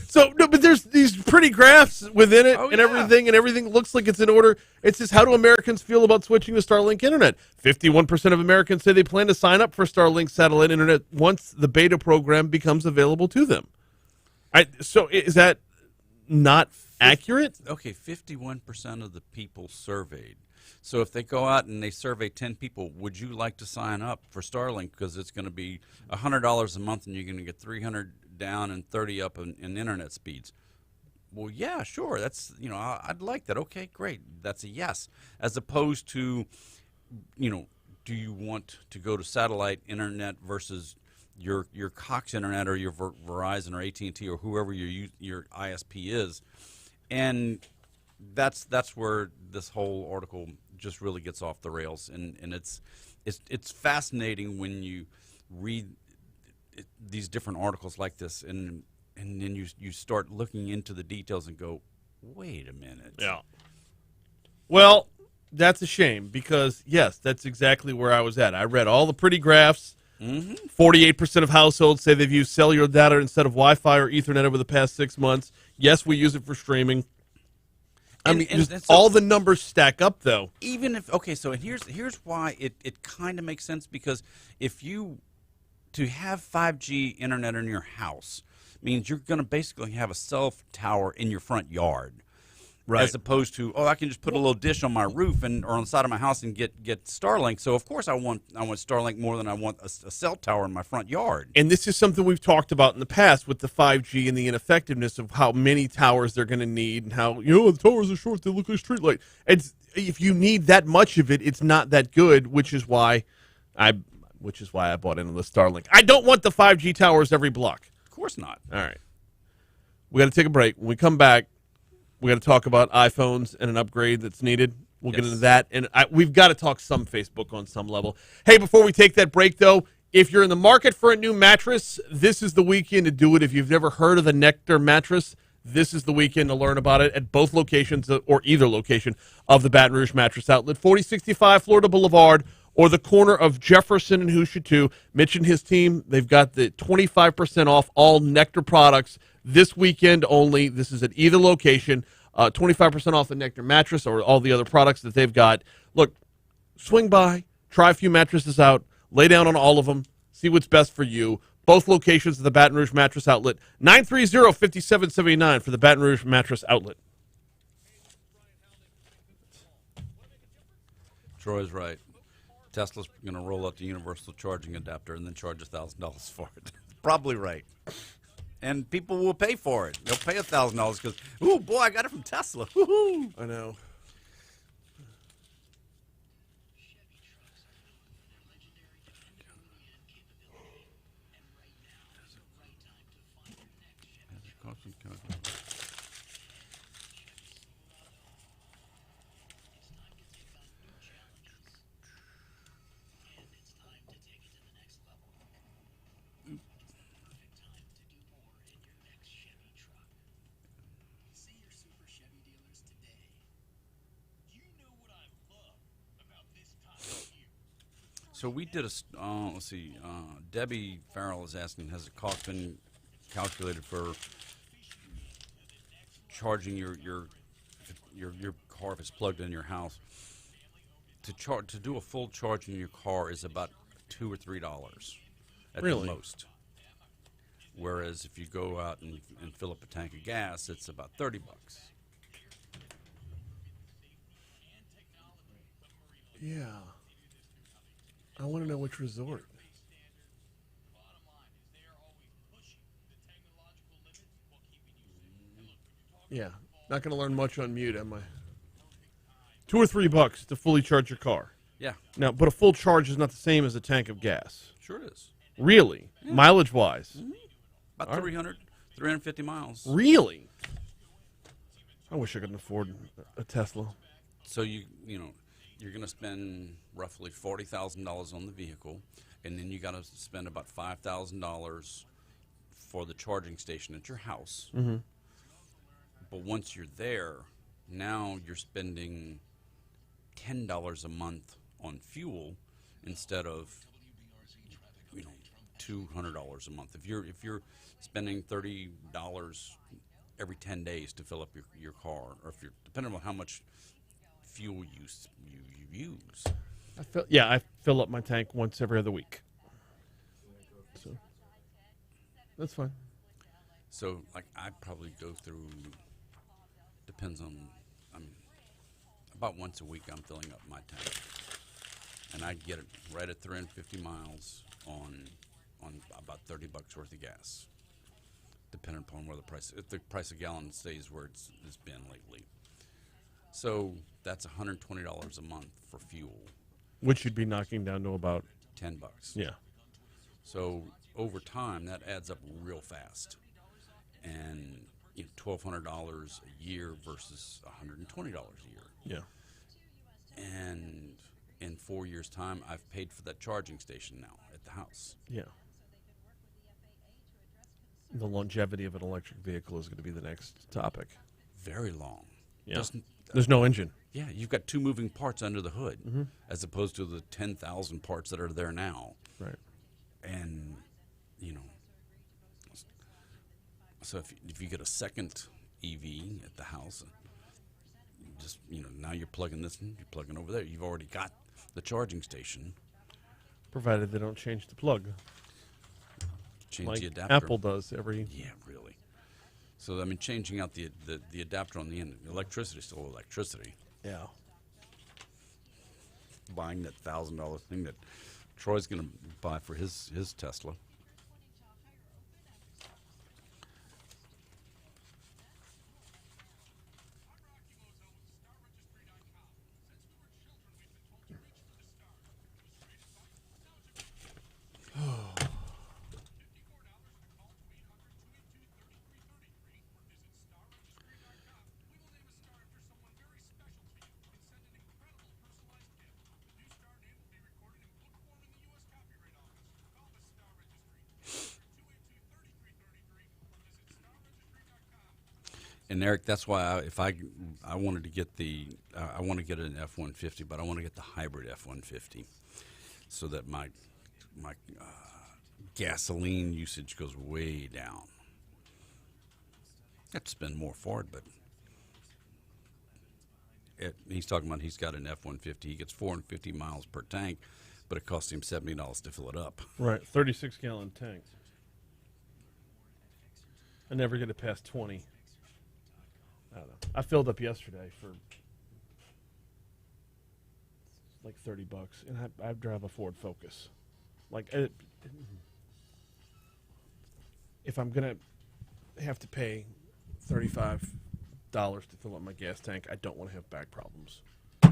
So, no, but there's these pretty graphs within it and everything looks like it's in order. It says, how do Americans feel about switching to Starlink Internet? 51% of Americans say they plan to sign up for Starlink satellite internet once the beta program becomes available to them. So is that not accurate? Okay, 51% of the people surveyed. So if they go out and they survey 10 people, would you like to sign up for Starlink because it's going to be $100 a month and you're going to get 300 down and 30 up in internet speeds? Well, yeah, sure. That's, I'd like that. Okay, great. That's a yes. As opposed to, do you want to go to satellite internet versus your Cox internet or your Verizon or AT&T or whoever your ISP is? And that's where this whole article just really gets off the rails, and it's fascinating when you read these different articles like this, and then you start looking into the details and go, wait a minute. Yeah. Well, that's a shame because, yes, that's exactly where I was at. I read all the pretty graphs. 48% of households say they've used cellular data instead of Wi-Fi or Ethernet over the past 6 months. Yes, we use it for streaming. All the numbers stack up, though. Even if so here's why it kind of makes sense, because to have 5G internet in your house means you're going to basically have a cell tower in your front yard. Right. As opposed to, I can just put a little dish on my roof or on the side of my house and get Starlink. So of course I want Starlink more than I want a cell tower in my front yard. And this is something we've talked about in the past with the 5G and the ineffectiveness of how many towers they're going to need and how the towers are short, they look like a streetlight. If you need that much of it, it's not that good, which is why I bought into the Starlink. I don't want the 5G towers every block. Of course not. All right. We got to take a break. When we come back, we got to talk about iPhones and an upgrade that's needed. We'll get into that. And we've got to talk some Facebook on some level. Hey, before we take that break, though, if you're in the market for a new mattress, this is the weekend to do it. If you've never heard of the Nectar mattress, this is the weekend to learn about it at both locations or either location of the Baton Rouge Mattress Outlet, 4065 Florida Boulevard, or the corner of Jefferson and Hoosier 2. Mitch and his team, they've got the 25% off all Nectar products this weekend only. This is at either location. 25% off the Nectar mattress or all the other products that they've got. Look, swing by, try a few mattresses out, lay down on all of them, see what's best for you. Both locations of the Baton Rouge Mattress Outlet, 930-5779 for the Baton Rouge Mattress Outlet. Troy's right. Tesla's going to roll out the universal charging adapter and then charge $1,000 for it. Probably right. And people will pay for it. They'll pay $1,000 because, ooh, boy, I got it from Tesla. Woo-hoo. I know. So we did let's see, Debbie Farrell is asking, has the cost been calculated for charging your car if it's plugged in your house? To do a full charge in your car is about $2 or $3 at the most. Whereas if you go out and fill up a tank of gas, it's about $30. Yeah. I want to know which resort. Yeah. Not going to learn much on mute, am I? $2 or $3 to fully charge your car. Yeah. Now, but a full charge is not the same as a tank of gas. Sure it is. Really? Yeah. Mileage-wise? Mm-hmm. About 350 miles. Really? I wish I could afford a Tesla. So you're going to spend roughly $40,000 on the vehicle, and then you got to spend about $5,000 for the charging station at your house. Mm-hmm. But once you're there, now you're spending $10 a month on fuel instead of $200 a month. If you're spending $30 every 10 days to fill up your car, or if you're depending on how much fuel you use. I fill up my tank once every other week. So that's fine. So, like, I probably go through, depends on, I mean, about once a week I'm filling up my tank. And I get it right at 350 miles on about $30 worth of gas, depending upon where if the price of gallon stays where it's been lately. So that's $120 a month for fuel. Which you'd be knocking down to about $10. Yeah. So over time, that adds up real fast. And $1,200 a year versus $120 a year. Yeah. And in 4 years' time, I've paid for that charging station now at the house. Yeah. The longevity of an electric vehicle is going to be the next topic. Very long. Yeah. There's no engine. Yeah, you've got two moving parts under the hood, as opposed to the 10,000 parts that are there now. Right. And, so if you get a second EV at the house, just, now you're plugging this in, you're plugging over there. You've already got the charging station. Provided they don't change the plug. Change like the adapter. Apple does every... Yeah, really. So, I mean, changing out the adapter on the end, electricity is still electricity. Yeah. Buying that $1,000 thing that Troy's going to buy for his Tesla. And Eric, that's why I wanted to get I want to get an F-150, but I want to get the hybrid F-150, so that my gasoline usage goes way down. I have to spend more for it, but he's talking about he's got an F-150. He gets 450 miles per tank, but it costs him $70 to fill it up. Right, 36-gallon tanks. I never get it past 20. I don't know. I filled up yesterday for like $30, and I drive a Ford Focus. Like, if I'm gonna have to pay $35 to fill up my gas tank, I don't want to have back problems. I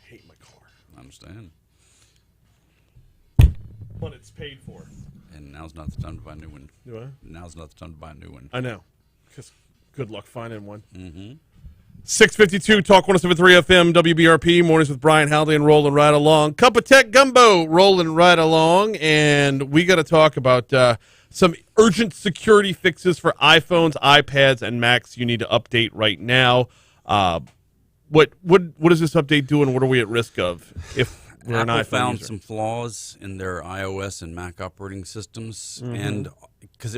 hate my car. I understand. But it's paid for. And now's not the time to buy a new one. Do I? Now's not the time to buy a new one. I know. Because good luck finding one. Mm-hmm. 652 Talk 107.3 FM WBRP mornings with Brian Haldane rolling right along. Cup of Tech Gumbo rolling right along, and we got to talk about some urgent security fixes for iPhones, iPads, and Macs you need to update right now. What does this update do, and what are we at risk of if we're an Apple iPhone found user? some flaws in their iOS and Mac operating systems, and because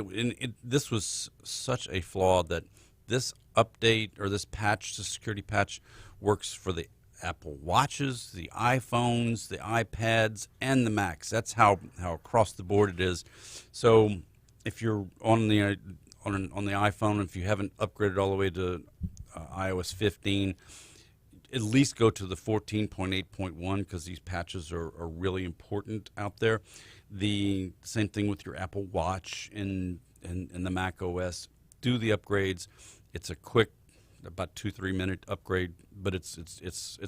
this was such a flaw that this update or this patch, the security patch, works for the Apple Watches, the iPhones, the iPads, and the Macs. That's how across the board it is. So if you're on the iPhone, if you haven't upgraded all the way to iOS 15, at least go to the 14.8.1 because these patches are really important out there. The same thing with your Apple Watch and the Mac OS. Do the upgrades. It's a quick, about 2-3 minute upgrade, but it's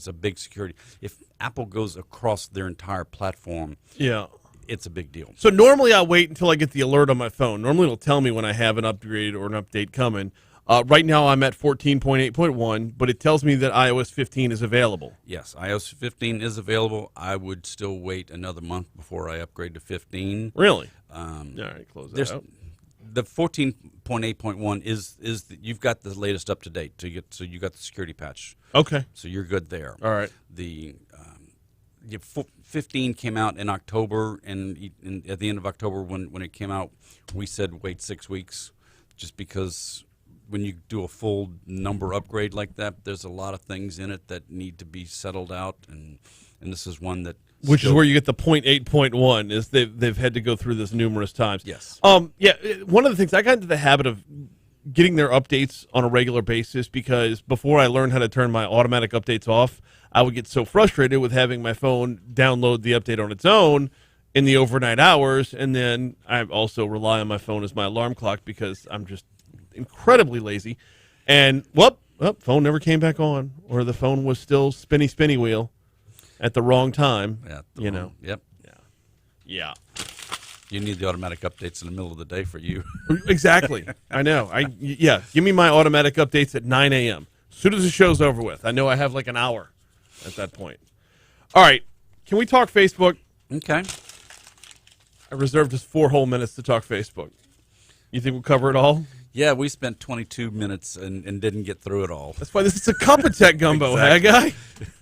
a big security. If Apple goes across their entire platform, Yeah. it's a big deal. So normally I wait until I get the alert on my phone. Normally it'll tell me when I have an upgrade or an update coming. Right now I'm at 14.8.1, but it tells me that iOS 15 is available. Yes, iOS 15 is available. I would still wait another month before I upgrade to 15. Really? All right, close that out. The 14.8.1 is you've got the latest up to date. So you got the security patch. Okay. So you're good there. All right. The 15 came out in October, and at the end of October when it came out, we said wait 6 weeks, just because when you do a full number upgrade like that, there's a lot of things in it that need to be settled out, and this is one that Which is still- where you get the 0.8.1 is they've had to go through this numerous times. Yes. Yeah, one of the things I got into the habit of getting their updates on a regular basis because before I learned how to turn my automatic updates off, I would get so frustrated with having my phone download the update on its own in the overnight hours, and then I also rely on my phone as my alarm clock because I'm just incredibly lazy. And phone never came back on, or the phone was still spinny wheel at the wrong time. Yeah, you know. Yep. Yeah. You need the automatic updates in the middle of the day for you. Exactly. I know. Give me my automatic updates at 9 a.m. As soon as the show's over with. I know I have like an hour at that point. All right. Can we talk Facebook? Okay. I reserved just 4 whole minutes to talk Facebook. You think we'll cover it all? Yeah, we spent 22 minutes and didn't get through it all. That's why this is a cup of tech gumbo, hey, Exactly.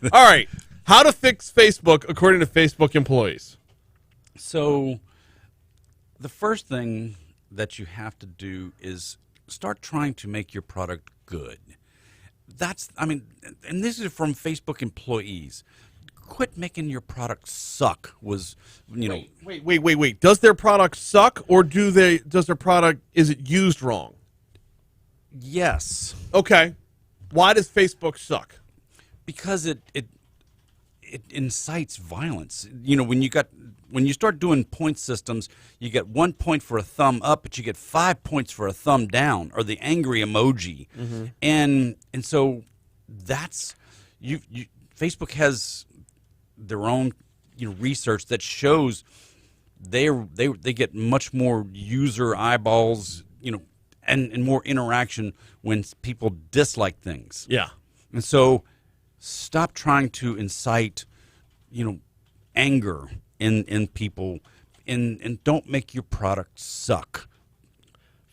guy? All right. How to fix Facebook according to Facebook employees. So the first thing that you have to do is start trying to make your product good. And this is from Facebook employees. Quit making your product suck was, Wait. Does their product suck, or is it used wrong? Yes. Okay. Why does Facebook suck? Because it incites violence. When you start doing point systems, you get 1 point for a thumb up, but you get 5 points for a thumb down, or the angry emoji. Mm-hmm. And so that's Facebook has their own research that shows they get much more user eyeballs, and more interaction when people dislike things. Yeah. And so stop trying to incite, anger in people, and don't make your product suck.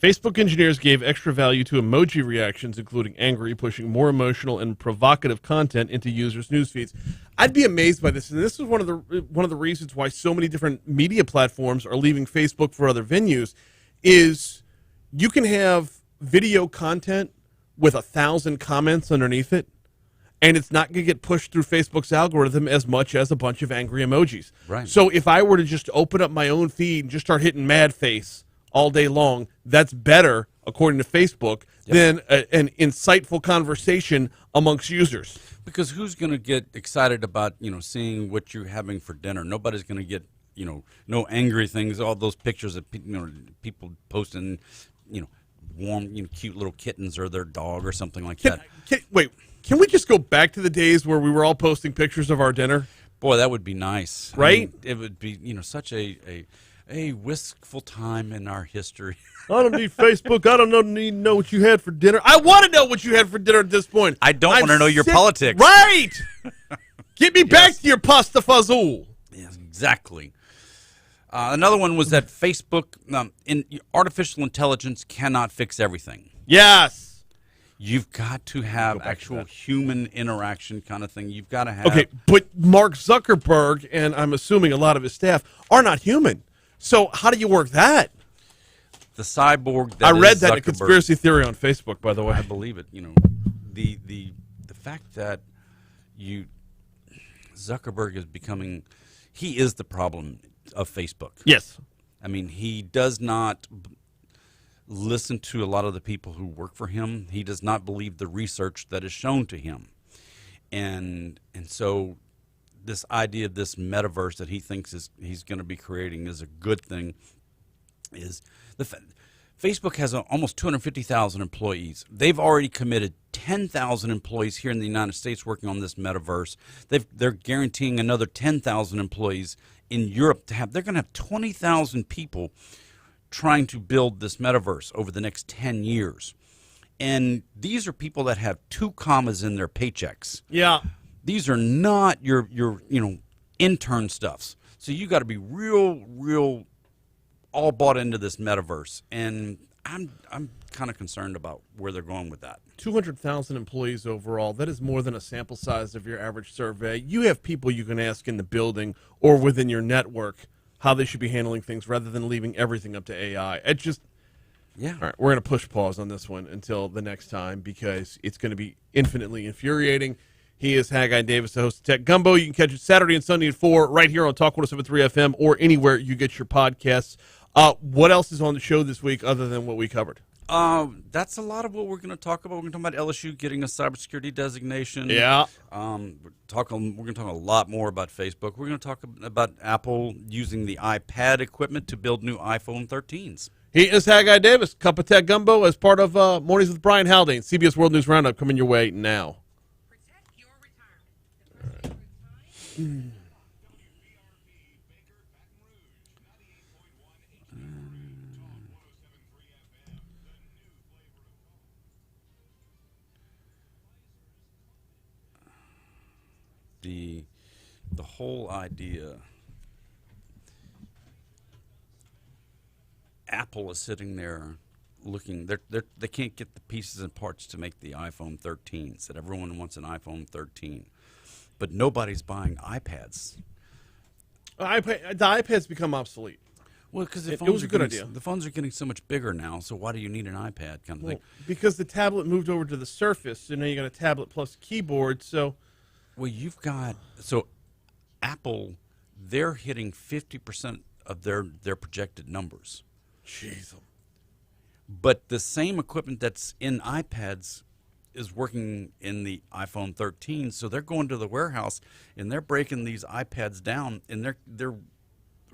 Facebook engineers gave extra value to emoji reactions, including angry, pushing more emotional and provocative content into users' news feeds. I'd be amazed by this, and this is one of the reasons why so many different media platforms are leaving Facebook for other venues. Is you can have video content with 1,000 comments underneath it, and it's not going to get pushed through Facebook's algorithm as much as a bunch of angry emojis. Right. So if I were to just open up my own feed and just start hitting mad face all day long, that's better, according to Facebook, than an insightful conversation amongst users. Because who's going to get excited about, seeing what you're having for dinner? Nobody's going to get, no angry things, all those pictures of people posting, warm, cute little kittens or their dog or something like that. Can we just go back to the days where we were all posting pictures of our dinner? Boy, that would be nice. Right? It would be, such a wistful time in our history. I don't need Facebook. I don't need to know what you had for dinner. I want to know what you had for dinner at this point. I don't want to know your politics. Right. Get me back to your pasta fazool. Yes, exactly. Another one was that Facebook, artificial intelligence cannot fix everything. Yes. You've got to have actual human interaction kind of thing. You've got to have. Okay, but Mark Zuckerberg, and I'm assuming a lot of his staff, are not human. So how do you work that? The cyborg. I read that in a Zuckerberg, conspiracy theory on Facebook, by the way. I believe it. The fact that Zuckerberg is becoming, he is the problem of Facebook. Yes. I mean, he does not listen to a lot of the people who work for him. He does not believe the research that is shown to him. And so this idea of this metaverse that he thinks he's going to be creating is a good thing. Is Facebook has almost 250,000 employees. They've already committed 10,000 employees here in the United States working on this metaverse. They're guaranteeing another 10,000 employees in Europe to have. They're going to have 20,000 people trying to build this metaverse over the next 10 years. And these are people that have 2 commas in their paychecks. Yeah. These are not your intern stuffs. So you got to be real all bought into this metaverse. And I'm kind of concerned about where they're going with that. 200,000 employees overall. That is more than a sample size of your average survey. You have people you can ask in the building or within your network how they should be handling things rather than leaving everything up to AI. It just, yeah. All right, we're going to push pause on this one until the next time because it's going to be infinitely infuriating. He is Haggai Davis, the host of Tech Gumbo. You can catch it Saturday and Sunday at 4 right here on Talk 107.3 FM or anywhere you get your podcasts. What else is on the show this week other than what we covered? That's a lot of what we're going to talk about. We're going to talk about LSU getting a cybersecurity designation. Yeah. We're going to talk a lot more about Facebook. We're going to talk about Apple using the iPad equipment to build new iPhone 13s. He is Haggai Davis, Cup of Tech Gumbo, as part of Mornings with Brian Haldane, CBS World News Roundup, coming your way now. Protect your retirement. The perfect time. The whole idea, Apple is sitting there looking. They can't get the pieces and parts to make the iPhone 13s. That everyone wants an iPhone 13, but nobody's buying iPads. The iPad's become obsolete. Well, because it was a good idea. The phones are getting so much bigger now. So why do you need an iPad? Kind of thing. Because the tablet moved over to the Surface, so now you got a tablet plus keyboard. So, well, you've got Apple. They're hitting 50% of their projected numbers. jeez. But the same equipment that's in iPads is working in the iPhone 13. So they're going to the warehouse and they're breaking these iPads down and they're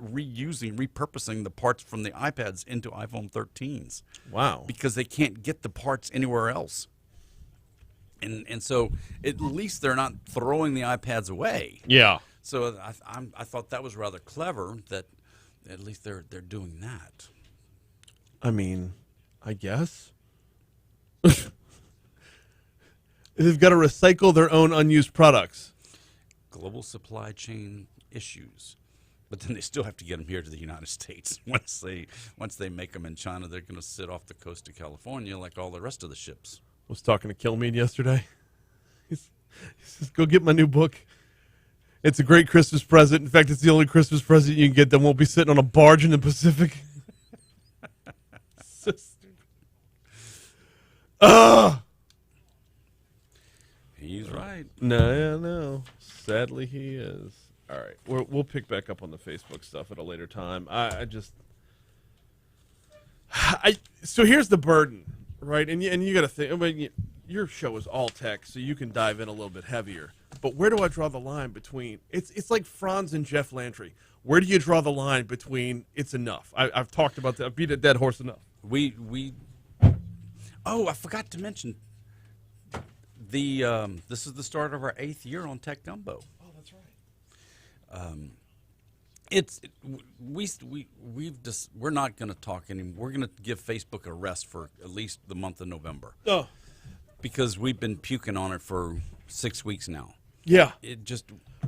repurposing the parts from the iPads into iPhone 13s. Wow. Because they can't get the parts anywhere else. And so at least they're not throwing the iPads away. Yeah. So I thought that was rather clever that at least they're doing that. I mean, I guess. They've got to recycle their own unused products. Global supply chain issues. But then they still have to get them here to the United States. Once they make them in China, they're going to sit off the coast of California like all the rest of the ships. I was talking to Kilmeade yesterday. He says, go get my new book. It's a great Christmas present. In fact, it's the only Christmas present you can get that won't be sitting on a barge in the Pacific. So stupid. He's right. No. Sadly, he is. All right. We'll pick back up on the Facebook stuff at a later time. So here's the burden, right? And you got to think. I mean, your show is all tech, so you can dive in a little bit heavier. But where do I draw the line between? It's like Franz and Jeff Landry. Where do you draw the line between it's enough? I've talked about that. I've beat a dead horse enough. I forgot to mention this is the start of our 8th year on Tech Gumbo. Oh, that's right. We're not going to talk anymore. We're going to give Facebook a rest for at least the month of November. Oh, because we've been puking on it for 6 weeks now. Yeah.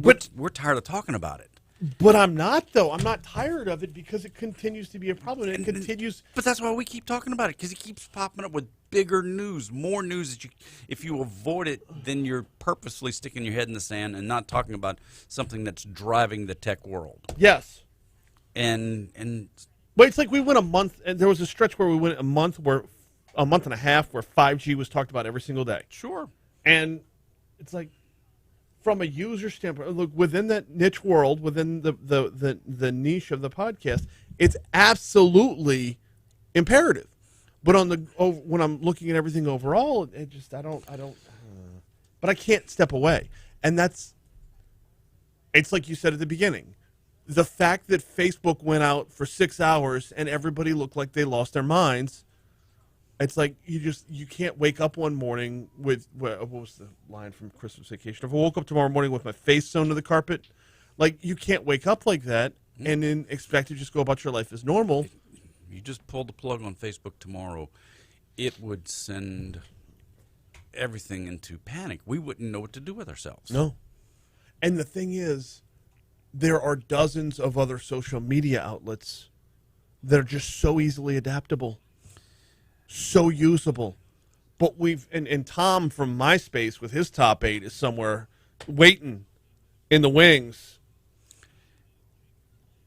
We're tired of talking about it. But I'm not, though. I'm not tired of it because it continues to be a problem. And it continues. But that's why we keep talking about it, because it keeps popping up with bigger news, more news that if you avoid it, then you're purposely sticking your head in the sand and not talking about something that's driving the tech world. Yes. But it's like we went a month, and there was a stretch where we went a month and a half where 5G was talked about every single day. Sure. And it's like, from a user standpoint, look, within that niche world, within the niche of the podcast, it's absolutely imperative. But when I'm looking at everything overall, it just I don't. But I can't step away, and it's like you said at the beginning, the fact that Facebook went out for 6 hours and everybody looked like they lost their minds. It's like you can't wake up one morning with what was the line from Christmas Vacation? If I woke up tomorrow morning with my face sewn to the carpet, like you can't wake up like that and then expect to just go about your life as normal. You just pulled the plug on Facebook tomorrow, it would send everything into panic. We wouldn't know what to do with ourselves. No. And the thing is, there are dozens of other social media outlets that are just so easily adaptable. So usable. But and Tom from MySpace with his top 8 is somewhere waiting in the wings.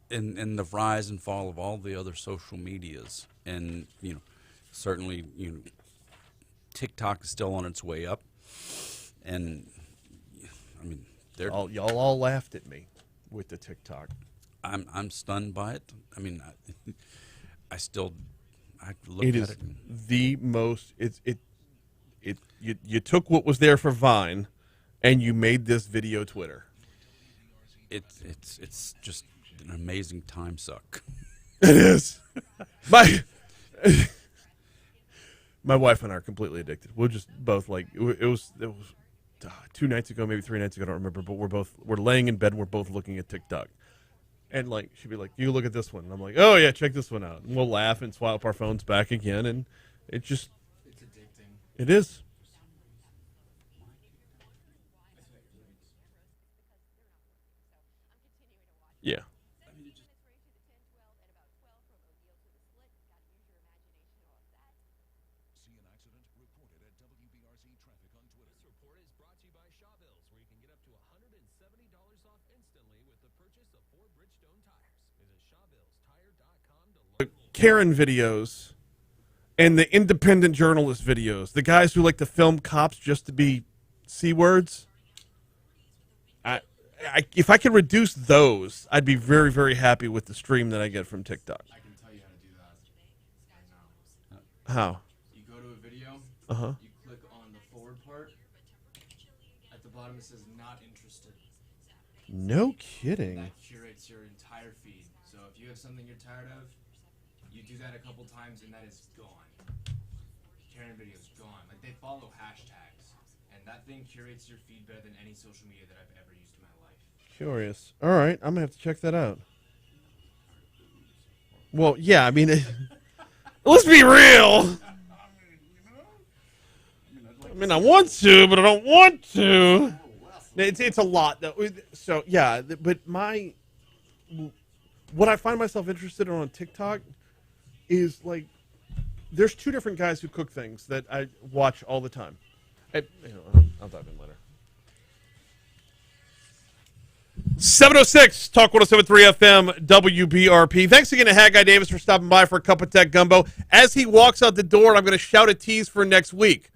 And the rise and fall of all the other social medias. And, certainly, TikTok is still on its way up. And mean, they're. Y'all all laughed at me with the TikTok. I'm stunned by it. I mean, I look It at is it. And the most. You took what was there for Vine, and you made this video Twitter. it's just an amazing time suck. It is. My wife and I are completely addicted. We're just both like it was 2 nights ago, maybe 3 nights ago, I don't remember. But we're laying in bed and we're both looking at TikTok, and like she'd be like, "You look at this one," and I'm like, "Oh yeah, check this one out." And we'll laugh and swap our phones back again, and it's addicting. it is. Yeah. See an accident? Report it at Wbrc Traffic on Twitter. This report is brought to you by Wbrz, where you can get up to $170 off instantly with the purchase of 4 Bridgestone tires. Visit ShawBillsTire.com to learn more. Karen videos and the independent journalist videos, the guys who like to film cops just to be C words. If I could reduce those, I'd be very, very happy with the stream that I get from TikTok. I can tell you how to do that right now. How? You go to a video, you click on the forward part. At the bottom it says not interested. No kidding. That curates your entire feed. So if you have something you're tired of, you do that a couple times and that is gone. Karen video's gone. Like, they follow hashtags, and that thing curates your feed better than any social media that I've ever used in my life. Curious. All right, I'm gonna have to check that out. Well, yeah, I mean, let's be real. I mean, I want to, but I don't want to. It's a lot, though. So yeah, but what I find myself interested in on TikTok is like, there's 2 different guys who cook things that I watch all the time. I'll dive in later. 706 Talk 107.3 FM WBRP. Thanks again to Hat Guy Davis for stopping by for a cup of tech gumbo. As he walks out the door, I'm going to shout a tease for next week.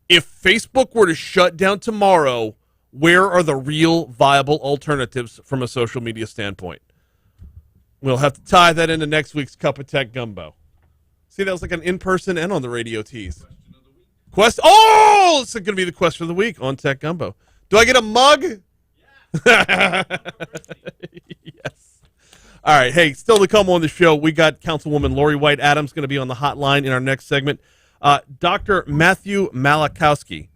If Facebook were to shut down tomorrow, where are the real viable alternatives from a social media standpoint? We'll have to tie that into next week's cup of tech gumbo. See, that was like an in-person and on the radio tease. Oh, it's going to be the question of the week on Tech Gumbo. Do I get a mug? Yes. All right. Hey, still to come on the show, we got Councilwoman Laurie White Adams going to be on the hotline in our next segment. Dr. Matthew Malachowski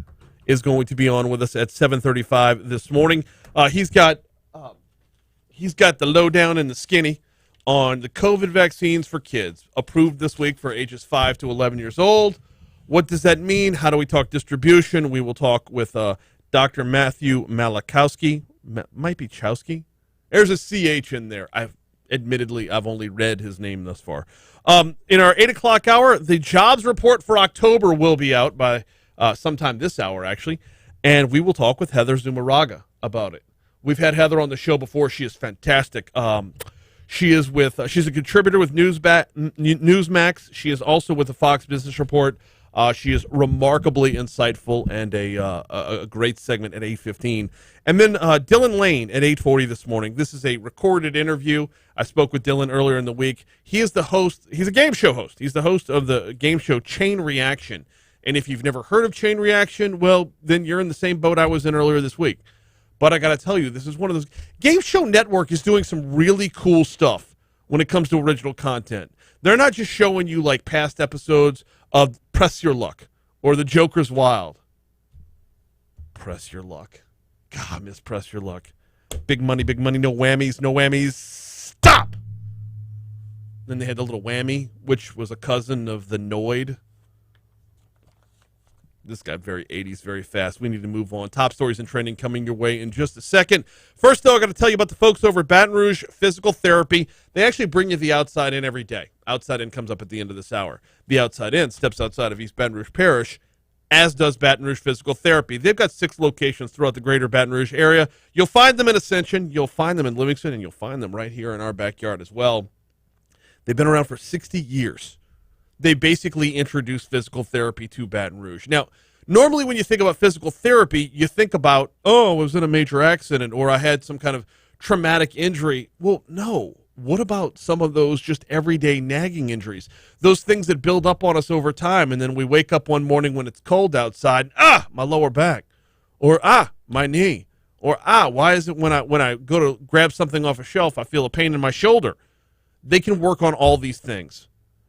is going to be on with us at 7:35 this morning. He's got the lowdown and the skinny on the COVID vaccines for kids, approved this week for ages 5 to 11 years old. What does that mean? How do we talk distribution? We will talk with Dr. Matthew Malachowski. Might be Chowski. There's a CH in there. I've only read his name thus far. In our 8 o'clock hour, the jobs report for October will be out by sometime this hour, actually, and we will talk with Heather Zumarraga about it. We've had Heather on the show before. She is fantastic. She's a contributor with Newsmax. She is also with the Fox Business Report. She is remarkably insightful and a great segment at 8:15. And then Dylan Lane at 8:40 this morning. This is a recorded interview. I spoke with Dylan earlier in the week. He is the host. He's a game show host. He's the host of the game show Chain Reaction. And if you've never heard of Chain Reaction, well, then you're in the same boat I was in earlier this week. But I got to tell you, this is one of those. Game Show Network is doing some really cool stuff when it comes to original content. They're not just showing you like past episodes of Press Your Luck or The Joker's Wild. Press Your Luck. God, I miss Press Your Luck. Big money, no whammies, no whammies. Stop! Then they had the little whammy, which was a cousin of the Noid. This got very 80s very fast. We need to move on. Top stories and trending coming your way in just a second. First, though, I got to tell you about the folks over at Baton Rouge Physical Therapy. They actually bring you the outside in every day. Outside in comes up at the end of this hour. The outside in steps outside of East Baton Rouge Parish, as does Baton Rouge Physical Therapy. They've got 6 locations throughout the greater Baton Rouge area. You'll find them in Ascension, you'll find them in Livingston, and you'll find them right here in our backyard as well. They've been around for 60 years. They basically introduced physical therapy to Baton Rouge. Now, Normally, when you think about physical therapy, you think about, oh, I was in a major accident or I had some kind of traumatic injury. Well, no. What about some of those just everyday nagging injuries? Those things that build up on us over time, and then we wake up one morning when it's cold outside, my lower back, or my knee, or why is it when I go to grab something off a shelf, I feel a pain in my shoulder? They can work on all these things.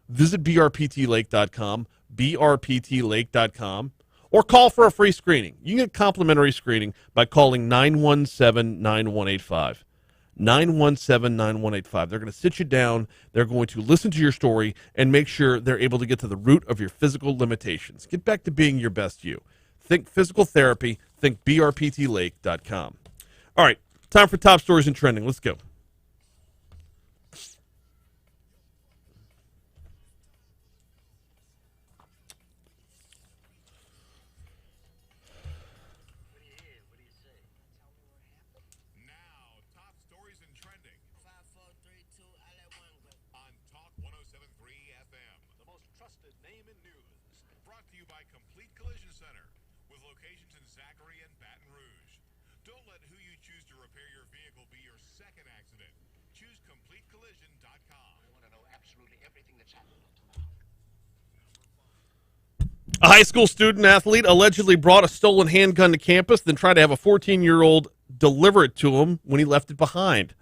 Visit brptlake.com, brptlake.com, or call for a free screening. You can get complimentary screening by calling 917-9185. 917-9185. They're going to sit you down. They're going to listen to your story and make sure they're able to get to the root of your physical limitations. Get back to being your best you. Think physical therapy. Think brptlake.com. All right, time for top stories and trending. Let's go. Now, top stories and trending. 5, 4, 3, 2, I let one go. On Talk 107.3 FM. The most trusted name in news. Brought to you by Complete Collision Center, with locations in Zachary and Baton Rouge. Don't let who you choose to repair your vehicle be your second accident. Choose CompleteCollision.com. I want to know absolutely everything that's happened up to now. A high school student athlete allegedly brought a stolen handgun to campus, then tried to have a 14-year-old deliver it to him when he left it behind.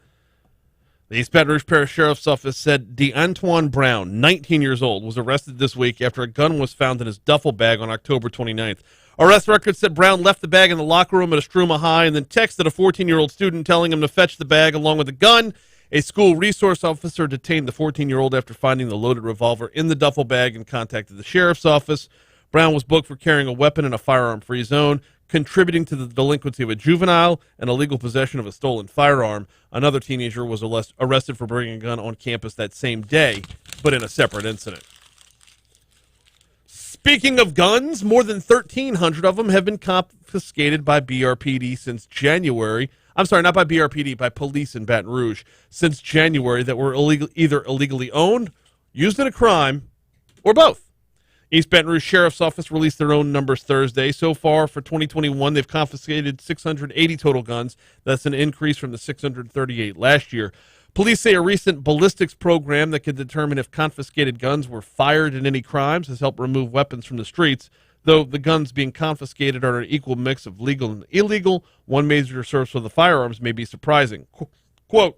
The East Baton Rouge Parish Sheriff's Office said DeAntoine Brown, 19 years old, was arrested this week after a gun was found in his duffel bag on October 29th. Arrest records said Brown left the bag in the locker room at Estruma High and then texted a 14-year-old student telling him to fetch the bag along with the gun. A school resource officer detained the 14-year-old after finding the loaded revolver in the duffel bag and contacted the sheriff's office. Brown was booked for carrying a weapon in a firearm-free zone, contributing to the delinquency of a juvenile, and illegal possession of a stolen firearm. Another teenager was arrested for bringing a gun on campus that same day, but in a separate incident. Speaking of guns, more than 1,300 of them have been confiscated by BRPD since January. I'm sorry, not by BRPD, by police in Baton Rouge since January that were either illegally owned, used in a crime, or both. East Baton Rouge Sheriff's Office released their own numbers Thursday. So far, for 2021, they've confiscated 680 total guns. That's an increase from the 638 last year. Police say a recent ballistics program that can determine if confiscated guns were fired in any crimes has helped remove weapons from the streets. Though the guns being confiscated are an equal mix of legal and illegal, one major source for the firearms may be surprising. Quote,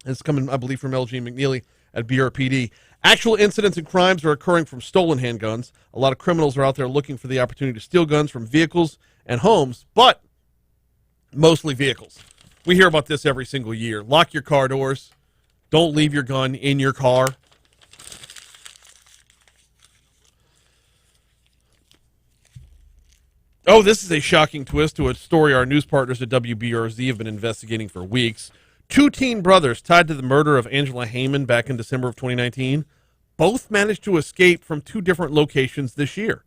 it's coming, I believe, from LG McNeely at BRPD. Actual incidents and crimes are occurring from stolen handguns. A lot of criminals are out there looking for the opportunity to steal guns from vehicles and homes, but mostly vehicles. We hear about this every single year. Lock your car doors. Don't leave your gun in your car. Oh, this is a shocking twist to a story our news partners at Wbrz have been investigating for weeks. Two teen brothers tied to the murder of Angela Heyman back in December of 2019 both managed to escape from two different locations this year.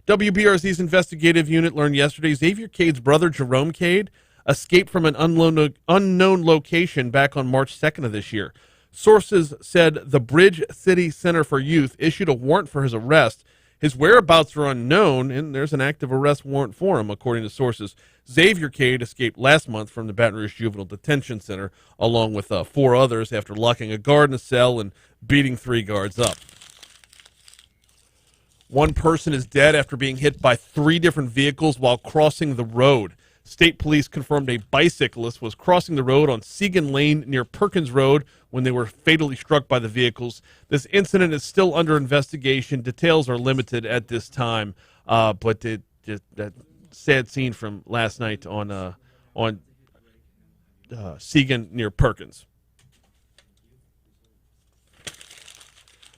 WBRZ's investigative unit learned yesterday Xavier Cade's brother, Jerome Cade, escaped from an unknown location back on March 2nd of this year. Sources said the Bridge City Center for Youth issued a warrant for his arrest. His whereabouts are unknown, and there's an active arrest warrant for him, according to sources. Xavier Cade escaped last month from the Baton Rouge Juvenile Detention Center, along with 4 others, after locking a guard in a cell and beating 3 guards up. One person is dead after being hit by 3 different vehicles while crossing the road. State police confirmed a bicyclist was crossing the road on Segan Lane near Perkins Road when they were fatally struck by the vehicles. This incident is still under investigation. Details are limited at this time, but that sad scene from last night on Segan near Perkins.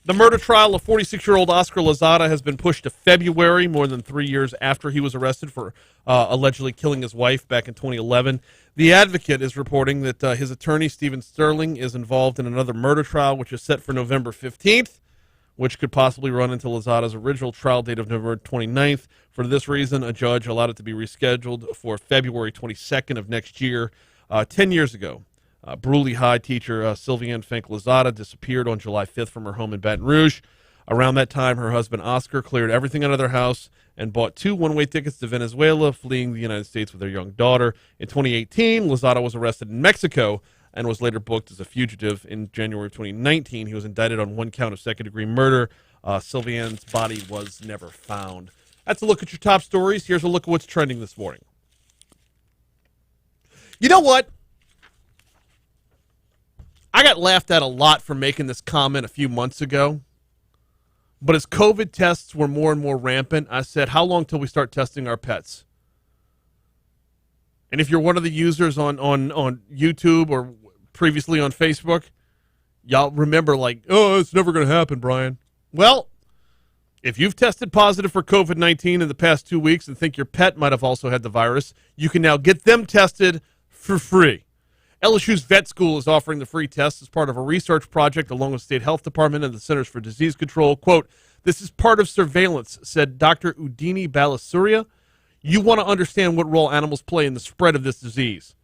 The murder trial of 46-year-old Oscar Lozada has been pushed to February, more than 3 years after he was arrested for allegedly killing his wife back in 2011. The Advocate is reporting that his attorney, Stephen Sterling, is involved in another murder trial, which is set for November 15th, which could possibly run into Lozada's original trial date of November 29th. For this reason, a judge allowed it to be rescheduled for February 22nd of next year. 10 years ago, Bruley High teacher Sylviane Fink Lozada disappeared on July 5th from her home in Baton Rouge. Around that time, her husband Oscar cleared everything out of their house and bought 2 one-way tickets to Venezuela, fleeing the United States with their young daughter. In 2018, Lozada was arrested in Mexico and was later booked as a fugitive. In January of 2019, he was indicted on 1 count of second-degree murder. Sylvian's body was never found. That's a look at your top stories. Here's a look at what's trending this morning. You know what? I got laughed at a lot for making this comment a few months ago. But as COVID tests were more and more rampant, I said, how long till we start testing our pets? And if you're one of the users on YouTube or previously on Facebook, y'all remember like, oh, it's never going to happen, Brian. Well, if you've tested positive for COVID-19 in the past 2 weeks and think your pet might have also had the virus, you can now get them tested for free. LSU's vet school is offering the free test as part of a research project along with the State Health Department and the Centers for Disease Control. Quote, this is part of surveillance, said Dr. Udini Balasuria. You want to understand what role animals play in the spread of this disease.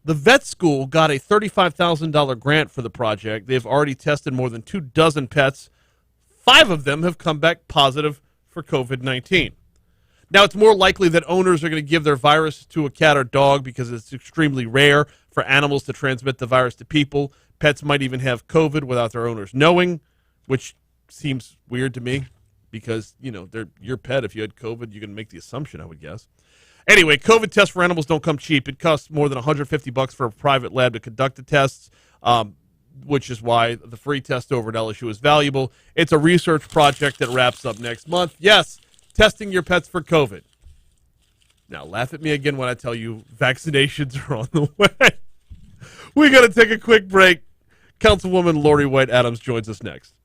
The vet school got a $35,000 grant for the project. They've already tested more than 24 pets. 5 of them have come back positive for COVID-19. Now, it's more likely that owners are going to give their virus to a cat or dog because it's extremely rare for animals to transmit the virus to people. Pets might even have COVID without their owners knowing, which seems weird to me because, you know, they're your pet. If you had COVID, you can make the assumption, I would guess. Anyway, COVID tests for animals don't come cheap. It costs more than $150 for a private lab to conduct the tests, which is why the free test over at LSU is valuable. It's a research project that wraps up next month. Yes, testing your pets for COVID. Now, laugh at me again when I tell you vaccinations are on the way. We got to take a quick break. Councilwoman Laurie White Adams joins us next.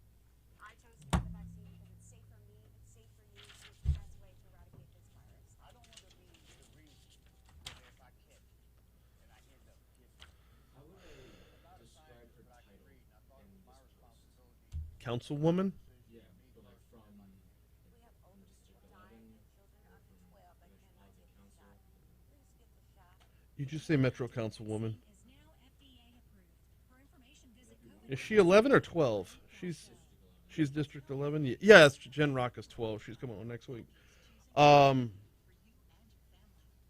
I chose to get the vaccine because it's safe for me, it's safe for you, it's the best way to eradicate this virus. I don't want to be the reason that if I catch it and I end up getting it. How would I describe her title I thought it was my responsibility. Councilwoman? Yeah, but like from We have older people dying and children under 12 that cannot get the shot. Please get the shot. You just say Metro Councilwoman. Is now FDA approved. For information, visit Is she 11 or 12? She's District 11. Yeah, it's Jen Rocca's 12. She's coming on next week.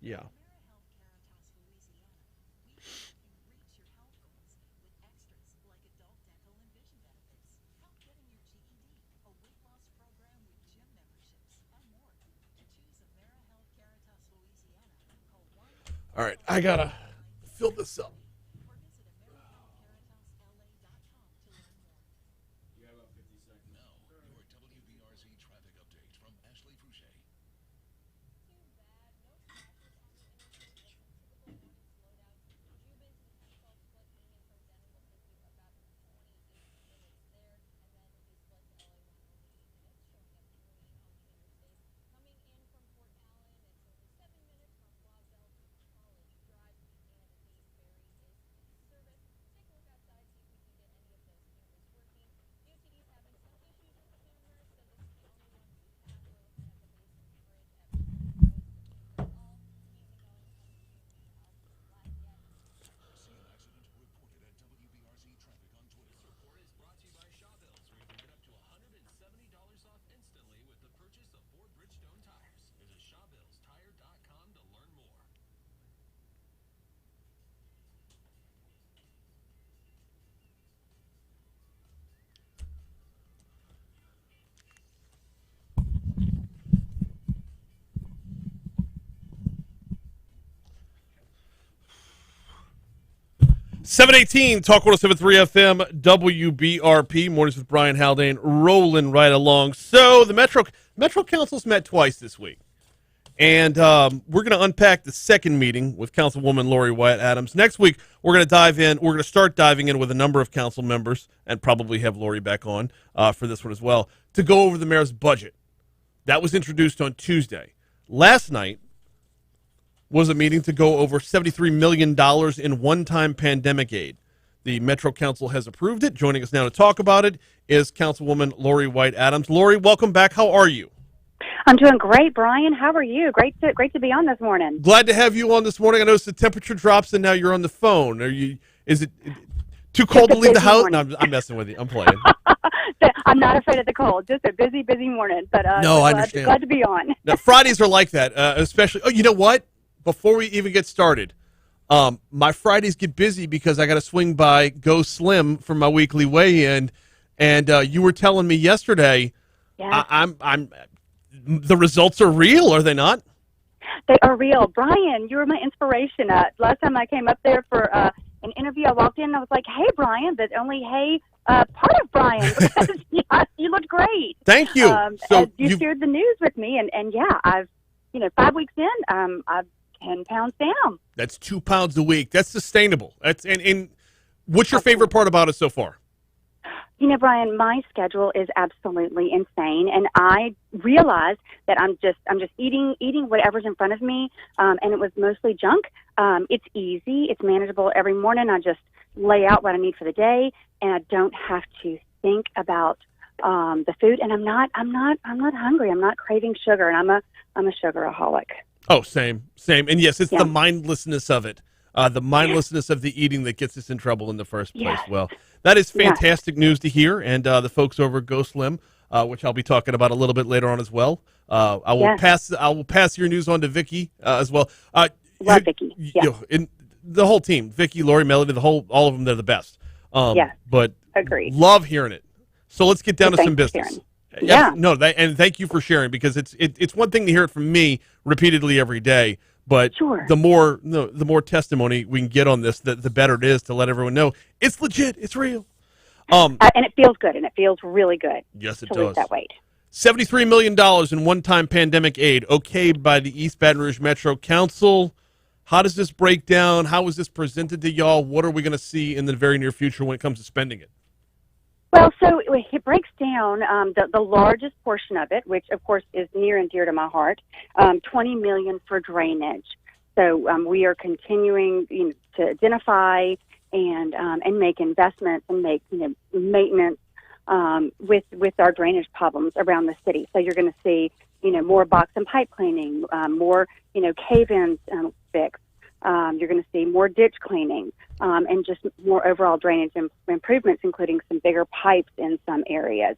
Yeah. All right, I gotta fill this up. you have about 50 seconds. Now, your WBRZ traffic update from Ashley Fouché. See an accident? Report it at WBRZ Traffic on Twitter. This report is brought to you by Wbrz, where you can get up to $170 off instantly with the purchase of 4 Bridgestone tires. Visit ShawBillsTire.com to learn more. $718, Talk 107.3 FM, WBRP, Mornings with Brian Haldane, rolling right along. So the Metro Council's met twice this week. And we're going to unpack the second meeting with Councilwoman Laurie White Adams. Next week, we're going to start diving in with a number of council members, and probably have Laurie back on for this one as well, to go over the mayor's budget. That was introduced on Tuesday. Last night was a meeting to go over $73 million in one-time pandemic aid. The Metro Council has approved it. Joining us now to talk about it is Councilwoman Laurie White Adams. Laurie, welcome back. How are you? I'm doing great, Brian. How are you? Great to be on this morning. Glad to have you on this morning. I noticed the temperature drops and now you're on the phone. Is it too cold to leave the house? No, I'm messing with you. I'm playing. So I'm not afraid of the cold. Just a busy, busy morning. But No, I understand. Glad to be on. Now, Fridays are like that, especially. Oh, you know what? Before we even get started, my Fridays get busy because I got to swing by Go Slim for my weekly weigh-in, and you were telling me yesterday. Yeah. I'm. The results are real, are they not? They are real. Brian, you were my inspiration. Last time I came up there for an interview, I walked in and I was like, "Hey, Brian," but only "Hey" part of Brian because you looked great. Thank you. So you shared the news with me, and yeah, I've 5 weeks in, I've 10 pounds down. That's 2 pounds a week. That's sustainable. That's and what's your favorite part about it so far? Brian, my schedule is absolutely insane, and I realized that I'm just eating whatever's in front of me, and it was mostly junk. It's easy, it's manageable. Every morning, I just lay out what I need for the day, and I don't have to think about the food. And I'm not hungry. I'm not craving sugar, and I'm a sugaraholic. Oh, same. And yes, it's the mindlessness of it. The mindlessness of the eating that gets us in trouble in the first place. Yes. Well, that is fantastic news to hear, and the folks over at Go Slim, which I'll be talking about a little bit later on as well. I will pass your news on to Vicky as well. Love Vicky. In the whole team, Vicky, Laurie, Melody, all of them, they're the best. But agreed. Love hearing it. So let's get down to some business. Yeah. No, and thank you for sharing, because it's one thing to hear it from me repeatedly every day. But the more testimony we can get on this, the better it is to let everyone know it's legit, it's real. And it feels good, and it feels really good. Yes, it to does. lose that weight. $73 million in one-time pandemic aid, okayed by the East Baton Rouge Metro Council. How does this break down? How is this presented to y'all? What are we going to see in the very near future when it comes to spending it? Well, so it breaks down the largest portion of it, which of course is near and dear to my heart, $20 million for drainage. So we are continuing to identify and make investments and make maintenance with our drainage problems around the city. So you're going to see more box and pipe cleaning, more cave-ins fixed. You're going to see more ditch cleaning and just more overall drainage improvements, including some bigger pipes in some areas.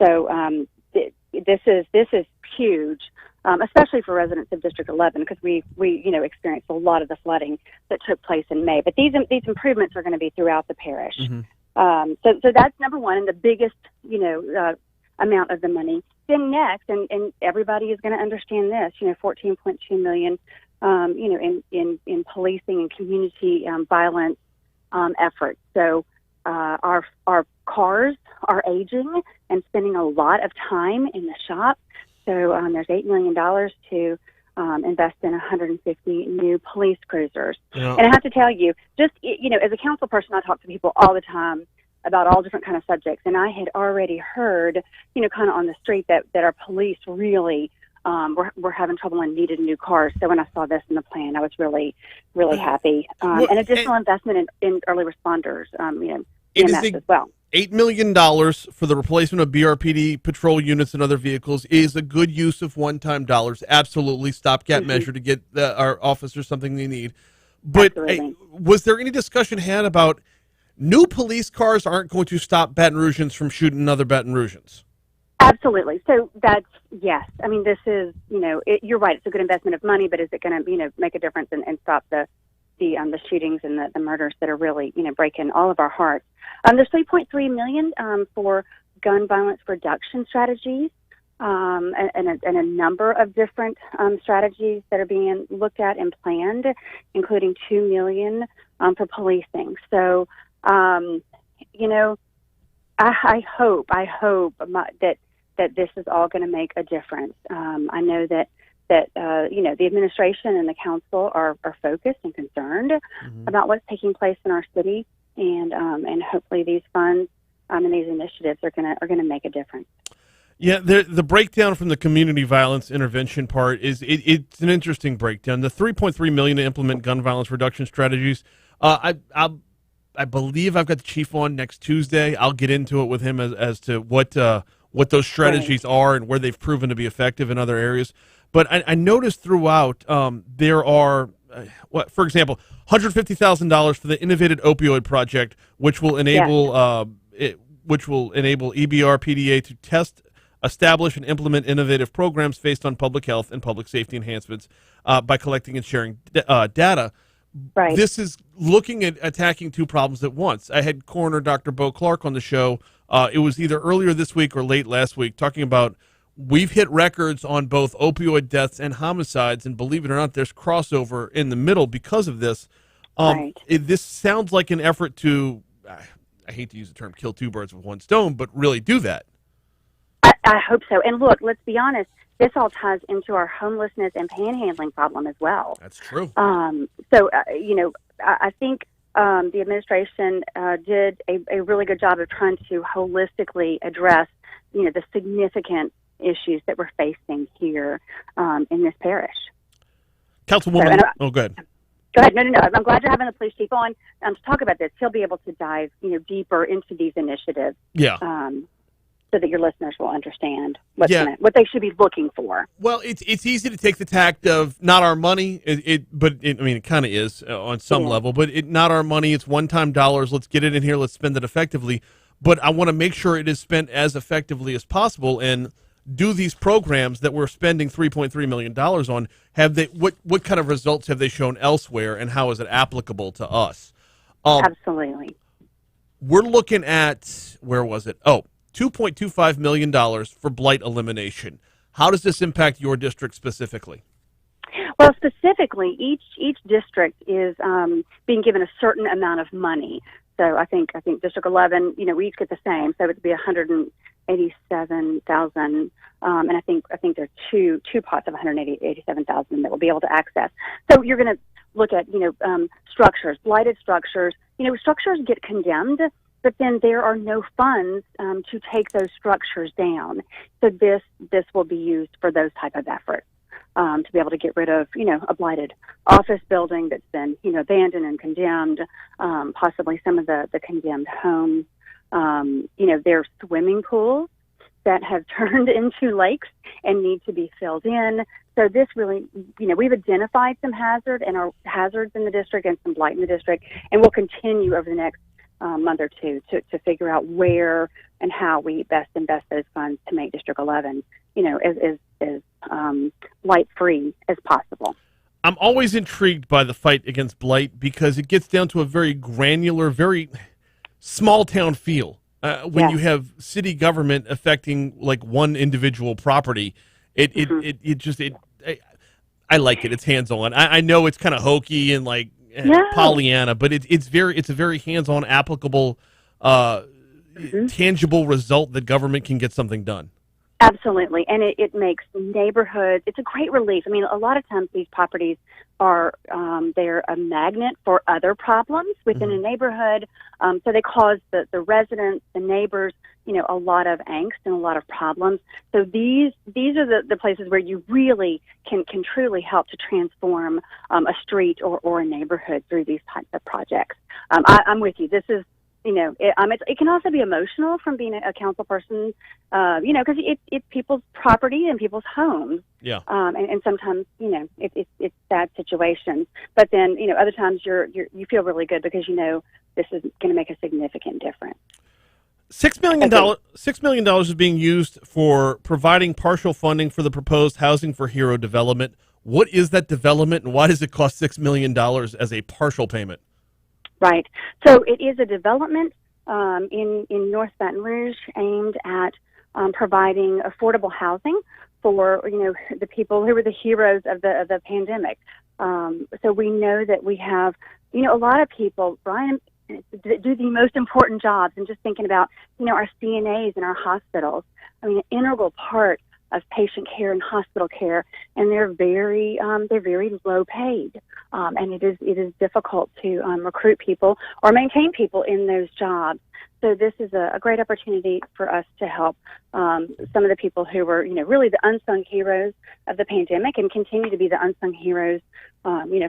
So this is huge, especially for residents of District 11, because we experienced a lot of the flooding that took place in May. But these improvements are going to be throughout the parish. Mm-hmm. So that's number one, and the biggest amount of the money. Then next, and everybody is going to understand this, $14.2 million. In policing and community violence efforts. So our cars are aging and spending a lot of time in the shop. So there's $8 million to invest in 150 new police cruisers. Yeah. And I have to tell you, just as a council person, I talk to people all the time about all different kind of subjects, and I had already heard, kind of on the street that our police really we're having trouble and needed new cars. So when I saw this in the plan, I was really, really happy. And additional investment in early responders, EMS as well. $8 million for the replacement of BRPD patrol units and other vehicles is a good use of one-time dollars. Absolutely, stopgap measure to get our officers something they need. But was there any discussion had about new police cars aren't going to stop Baton Rougeans from shooting other Baton Rougeans? Absolutely. So that's, yes. I mean, this is, you're right. It's a good investment of money, but is it going to, make a difference and stop the shootings and the murders that are really, breaking all of our hearts? There's $3.3 million for gun violence reduction strategies and a number of different strategies that are being looked at and planned, including $2 million for policing. So, I hope that this is all going to make a difference. I know that the administration and the council are focused and concerned about what's taking place in our city, and hopefully these funds and these initiatives are going to make a difference. Yeah, the breakdown from the community violence intervention part it's an interesting breakdown. The $3.3 million to implement gun violence reduction strategies. I believe I've got the chief on next Tuesday. I'll get into it with him as to what those strategies are and where they've proven to be effective in other areas. But I noticed throughout there are, for example, $150,000 for the Innovative Opioid Project, which will enable which will enable EBR-PDA to test, establish, and implement innovative programs based on public health and public safety enhancements by collecting and sharing data. Right. This is looking at attacking two problems at once. I had Coroner Dr. Bo Clark on the show. It was either earlier this week or late last week, talking about we've hit records on both opioid deaths and homicides, and believe it or not, there's crossover in the middle because of this. Right. This sounds like an effort to, I hate to use the term kill two birds with one stone, but really do that. I hope so. And look, let's be honest, this all ties into our homelessness and panhandling problem as well. That's true. I think the administration did a really good job of trying to holistically address, the significant issues that we're facing here in this parish. Councilwoman, go ahead. Go ahead. No. I'm glad you're having the police chief on to talk about this. He'll be able to dive, deeper into these initiatives. Yeah. So that your listeners will understand what they should be looking for. Well, it's easy to take the tact of not our money, but it kind of is on some level, but not our money. It's one-time dollars. Let's get it in here. Let's spend it effectively. But I want to make sure it is spent as effectively as possible, and do these programs that we're spending $3.3 million on, what kind of results have they shown elsewhere, and how is it applicable to us? Absolutely. We're looking at, where was it? $2.25 million for blight elimination. How does this impact your district specifically? Well, specifically, each district is being given a certain amount of money. So I think District 11, we each get the same. So it'd be $187,000, and I think there are two pots of $187,000 that we'll be able to access. So you're going to look at structures, blighted structures. Structures get condemned, but then there are no funds to take those structures down. So this will be used for those type of efforts, to be able to get rid of, a blighted office building that's been, abandoned and condemned, possibly some of the condemned homes. There's swimming pools that have turned into lakes and need to be filled in. So this really, we've identified some hazards in the district and some blight in the district, and we'll continue over the next month or two to figure out where and how we best invest those funds to make District 11, as blight-free as possible. I'm always intrigued by the fight against blight because it gets down to a very granular, very small-town feel. When you have city government affecting like one individual property, I like it. It's hands-on. I know it's kind of hokey and like Pollyanna, but it's a very hands-on, applicable, tangible result that government can get something done. Absolutely, and it makes neighborhoods. It's a great relief. I mean, a lot of times these properties are they're a magnet for other problems within a neighborhood. So they cause the residents, the neighbors, a lot of angst and a lot of problems. So these are the places where you really can truly help to transform a street or a neighborhood through these types of projects. I'm with you. This is. It can also be emotional from being a council person, because it's people's property and people's homes. Yeah. And sometimes, it's sad situations. But then, other times you feel really good because this is going to make a significant difference. $6 million is being used for providing partial funding for the proposed Housing for Hero development. What is that development, and why does it cost $6 million as a partial payment? Right. So it is a development in North Baton Rouge aimed at providing affordable housing for the people who were the heroes of the pandemic. So we know that we have a lot of people, Brian, do the most important jobs, and just thinking about our CNAs in our hospitals. I mean, an integral part of patient care and hospital care, and they're very low paid, and it is difficult to recruit people or maintain people in those jobs. So this is a great opportunity for us to help some of the people who were really the unsung heroes of the pandemic and continue to be the unsung heroes,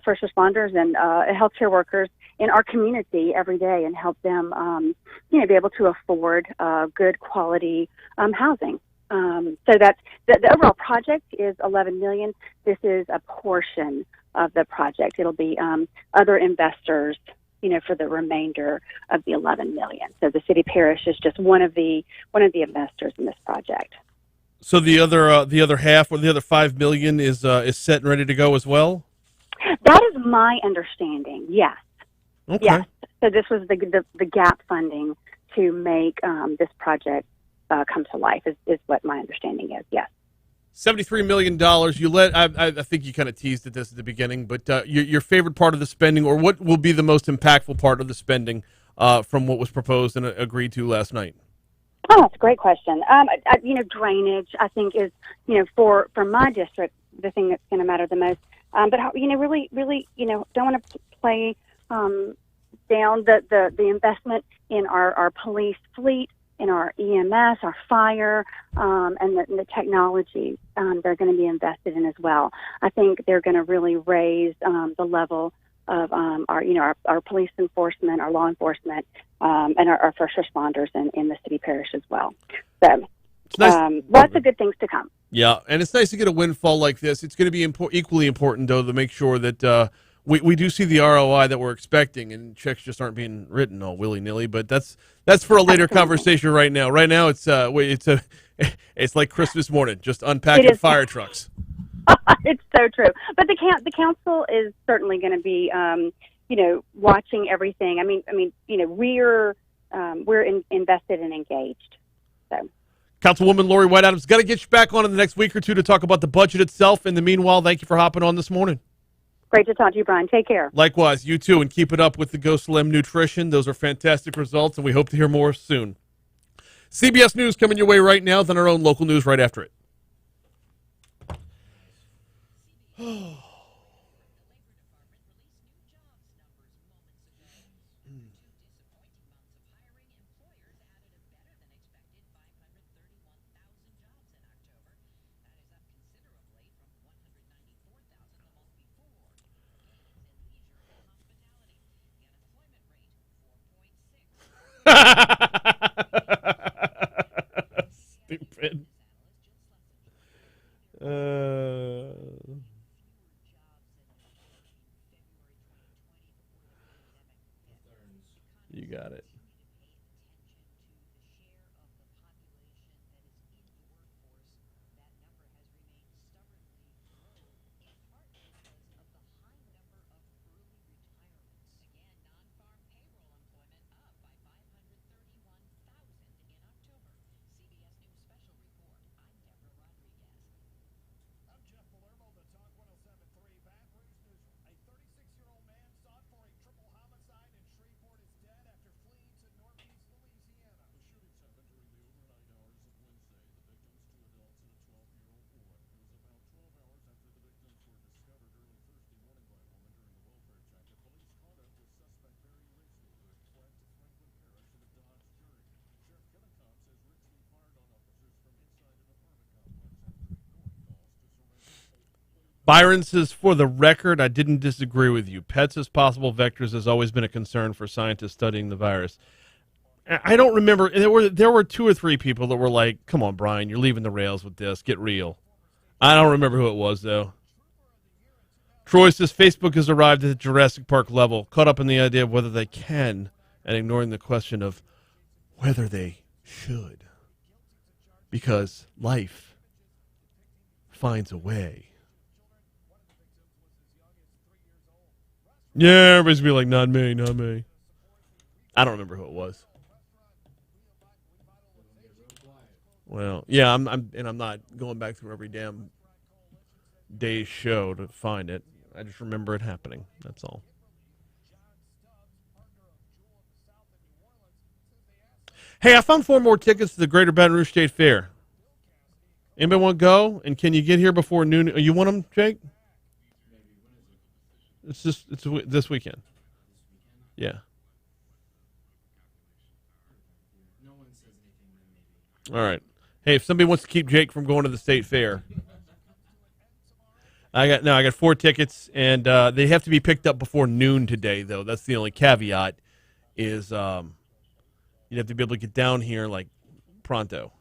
first responders and healthcare workers in our community every day, and help them be able to afford good quality housing. So that's the overall project is $11 million. This is a portion of the project. It'll be other investors for the remainder of the 11 million. So the city parish is just one of the investors in this project. So the other half, or the other $5 million, is set and ready to go as well. That is my understanding. Yes. Okay. Yes. So this was the gap funding to make this project come to life. Is what my understanding is. Yes. $73 million. I think you kind of teased at this at the beginning, but your favorite part of the spending, or what will be the most impactful part of the spending from what was proposed and agreed to last night? Oh, that's a great question. Drainage, I think, is, for my district, the thing that's going to matter the most. But, really, don't want to play down the investment in our police fleet, in our EMS, our fire, and the technology they're going to be invested in as well. I think they're going to really raise the level of our police enforcement, our law enforcement, and our first responders in the city parish as well. So, nice. Lots of good things to come. Yeah, and it's nice to get a windfall like this. It's going to be equally important, though, to make sure that we do see the ROI that we're expecting, and checks just aren't being written all willy-nilly. But that's for a later conversation right now. Right now, it's like Christmas morning, just unpacking fire trucks. It's so true. But the council is certainly going to be, watching everything. I mean, we're invested and engaged. So. Councilwoman Laurie White Adams, got to get you back on in the next week or two to talk about the budget itself. In the meanwhile, thank you for hopping on this morning. Great to talk to you, Brian. Take care. Likewise, you too, and keep it up with the Go Slim Nutrition. Those are fantastic results, and we hope to hear more soon. CBS News coming your way right now, then our own local news right after it. Stupid. You got it. Byron says, for the record, I didn't disagree with you. Pets as possible vectors has always been a concern for scientists studying the virus. I don't remember. There were 2 or 3 people that were like, come on, Brian, you're leaving the rails with this. Get real. I don't remember who it was, though. Troy says, Facebook has arrived at the Jurassic Park level, caught up in the idea of whether they can, and ignoring the question of whether they should. Because life finds a way. Yeah, everybody's gonna be like, not me, not me. I don't remember who it was. Well, yeah, I'm not going back through every damn day's show to find it. I just remember it happening. That's all. Hey, I found 4 more tickets to the Greater Baton Rouge State Fair. Anybody want to go? And can you get here before noon? You want them, Jake? It's this weekend. Yeah. All right. Hey, if somebody wants to keep Jake from going to the state fair, I got 4 tickets, and they have to be picked up before noon today, though. That's the only caveat. Is you'd have to be able to get down here like pronto.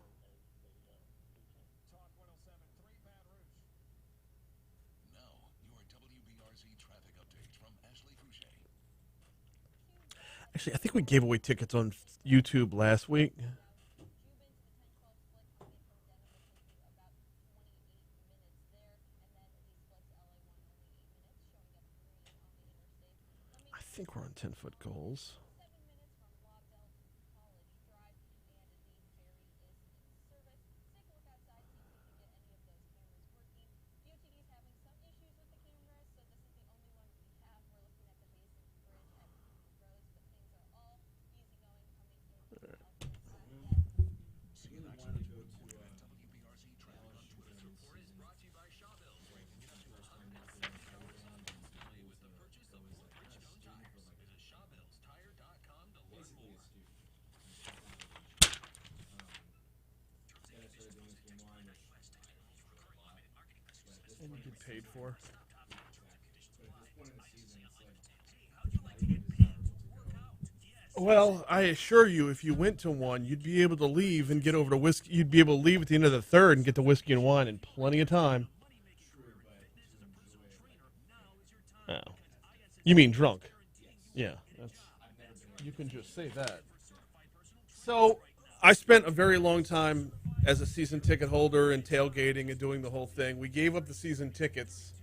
Actually, I think we gave away tickets on YouTube last week. I think we're on 10-foot goals. And you get paid for. Well, I assure you, if you went to one, you'd be able to leave and get over to whiskey. You'd be able to leave at the end of the third and get to whiskey and wine in plenty of time. Oh. You mean drunk? Yeah. You can just say that. So, I spent a very long time as a season ticket holder and tailgating and doing the whole thing. We gave up the season tickets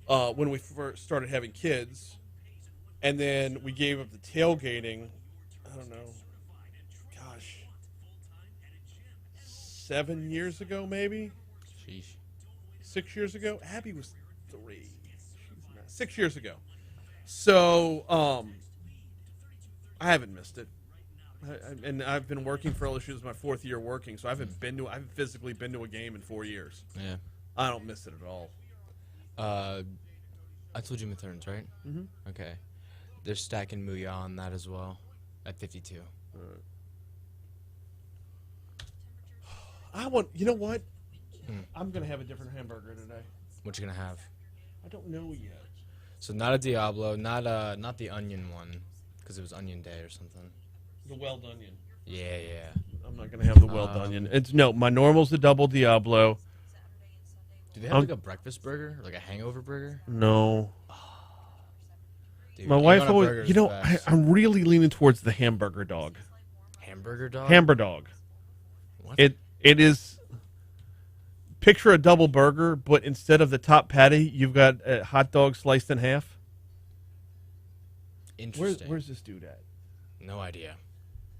when we first started having kids. And then we gave up the tailgating, I don't know, gosh, 7 years ago maybe? Sheesh. 6 years ago? Abby was 3. She's not. 6 years ago. So, I haven't missed it. And I've been working for LSU. This is my 4th year working, so I haven't physically been to a game in 4 years. Yeah. I don't miss it at all. I told you Matherns, right? Mm-hmm. Okay. They're stacking Muya on that as well at 52. You know what? I'm going to have a different hamburger today. What you gonna have? I don't know yet. So not a Diablo, not the onion one, because it was Onion Day or something. The welled onion. Yeah. I'm not going to have the welled onion. My normal's the double Diablo. Do they have like a breakfast burger, like a hangover burger? No. Dude, My wife Atlanta always, burger's best. I'm really leaning towards the hamburger dog. Hamburger dog? Hamburger dog. What? It is. Picture a double burger, but instead of the top patty, you've got a hot dog sliced in half. Interesting. Where's this dude at? No idea.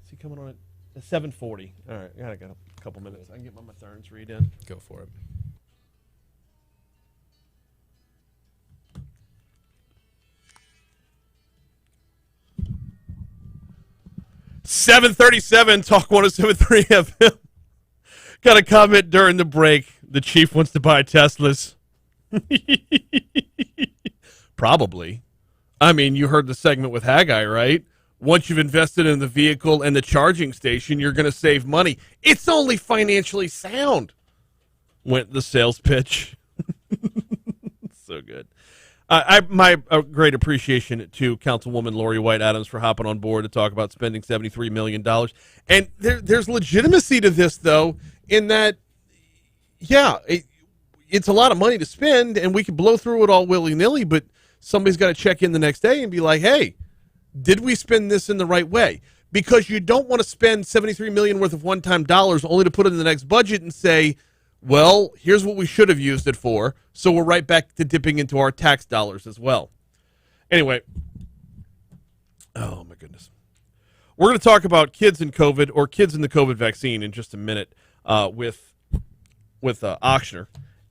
Is he coming on at 7:40? All right, I got a couple minutes. I can get my Matherns read in. Go for it. 7:37, Talk 107.3 FM. Got a comment during the break. The chief wants to buy Teslas. Probably. I mean, you heard the segment with Haggai, right? Once you've invested in the vehicle and the charging station, you're going to save money. It's only financially sound, went the sales pitch. So good. My great appreciation to Councilwoman Laurie White Adams for hopping on board to talk about spending $73 million. And there's legitimacy to this, though, in that, yeah, it's a lot of money to spend, and we can blow through it all willy-nilly, but somebody's got to check in the next day and be like, hey, did we spend this in the right way? Because you don't want to spend $73 million worth of one-time dollars only to put it in the next budget and say, well, here's what we should have used it for, so we're right back to dipping into our tax dollars as well. Anyway, oh my goodness. We're going to talk about kids in COVID, or kids in the COVID vaccine, in just a minute with Auctioner.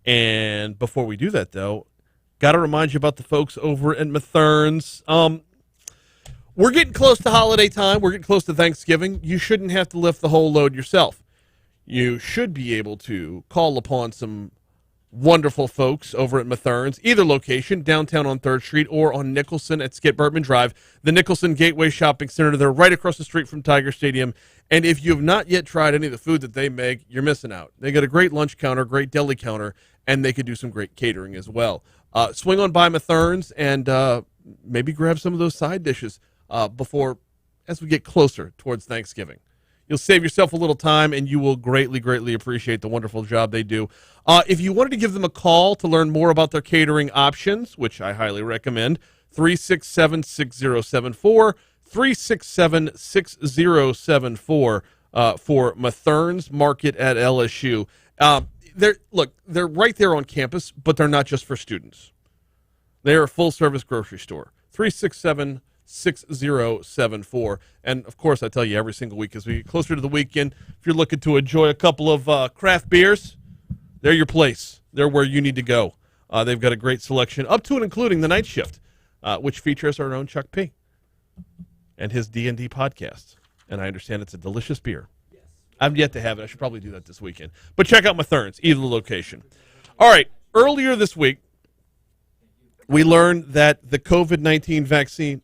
And before we do that, though, got to remind you about the folks over at Matherns. We're getting close to holiday time. We're getting close to Thanksgiving. You shouldn't have to lift the whole load yourself. You should be able to call upon some wonderful folks over at Matherns, either location, downtown on 3rd Street or on Nicholson at Skip Burtman Drive, the Nicholson Gateway Shopping Center. They're right across the street from Tiger Stadium. And if you have not yet tried any of the food that they make, you're missing out. They got a great lunch counter, great deli counter, and they could do some great catering as well. Swing on by Matherns and maybe grab some of those side dishes as we get closer towards Thanksgiving. You'll save yourself a little time, and you will greatly, greatly appreciate the wonderful job they do. If you wanted to give them a call to learn more about their catering options, which I highly recommend, 367-6074, 367-6074 for Mathern's Market at LSU. They're right there on campus, but they're not just for students. They're a full-service grocery store. 367-6074. And, of course, I tell you every single week as we get closer to the weekend, if you're looking to enjoy a couple of craft beers, they're your place. They're where you need to go. They've got a great selection, up to and including the night shift, which features our own Chuck P. and his D&D podcast. And I understand it's a delicious beer. I've yet to have it. I should probably do that this weekend. But check out Mathern's, either location. All right, earlier this week, we learned that the COVID-19 vaccine.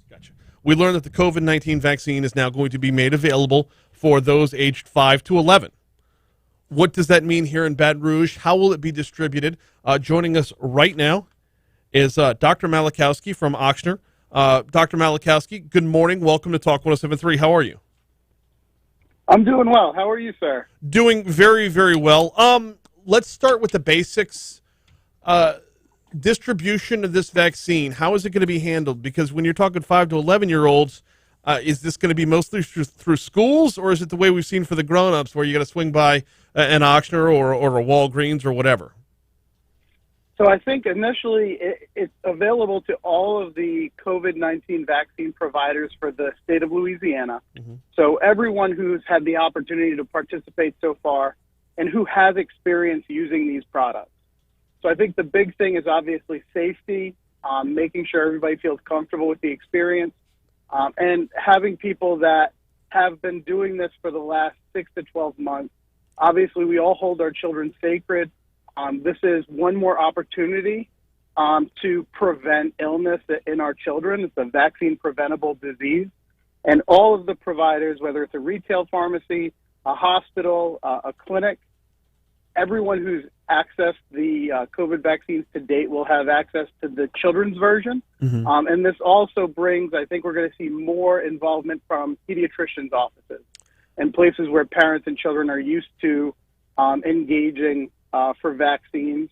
Gotcha. We learned that the COVID-19 vaccine is now going to be made available for those aged 5 to 11. What does that mean here in Baton Rouge? How will it be distributed? Joining us right now is Dr. Malachowski from Ochsner. Dr. Malachowski, good morning. Welcome to Talk 107.3. How are you? I'm doing well. How are you, sir? Doing very, very well. Let's start with the basics. Distribution of this vaccine, how is it going to be handled? Because when you're talking 5 to 11-year-olds, is this going to be mostly through schools, or is it the way we've seen for the grown-ups where you got to swing by an Ochsner or a Walgreens or whatever? So I think initially it's available to all of the COVID-19 vaccine providers for the state of Louisiana. Mm-hmm. So everyone who's had the opportunity to participate so far and who has experience using these products. So I think the big thing is obviously safety, making sure everybody feels comfortable with the experience, and having people that have been doing this for the last 6 to 12 months. Obviously, we all hold our children sacred. This is one more opportunity to prevent illness in our children. It's a vaccine-preventable disease. And all of the providers, whether it's a retail pharmacy, a hospital, a clinic, everyone who's accessed the COVID vaccines to date will have access to the children's version. Mm-hmm. And this also brings, I think we're going to see more involvement from pediatricians' offices and places where parents and children are used to engaging for vaccines.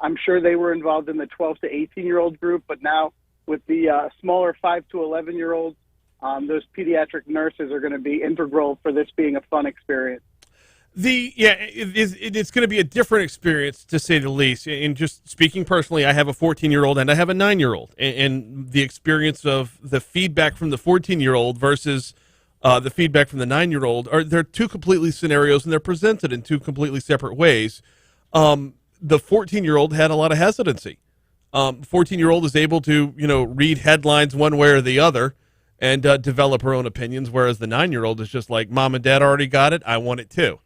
I'm sure they were involved in the 12 to 18-year-old group, but now with the smaller 5 to 11-year-olds, those pediatric nurses are going to be integral for this being a fun experience. It's going to be a different experience, to say the least. And just speaking personally, I have a 14-year-old and I have a 9-year-old. And the experience of the feedback from the 14-year-old versus the feedback from the 9-year-old, they're two completely scenarios, and they're presented in two completely separate ways. The 14-year-old had a lot of hesitancy. 14-year-old is able to, read headlines one way or the other and develop her own opinions, whereas the 9-year-old is just like, Mom and Dad already got it, I want it too.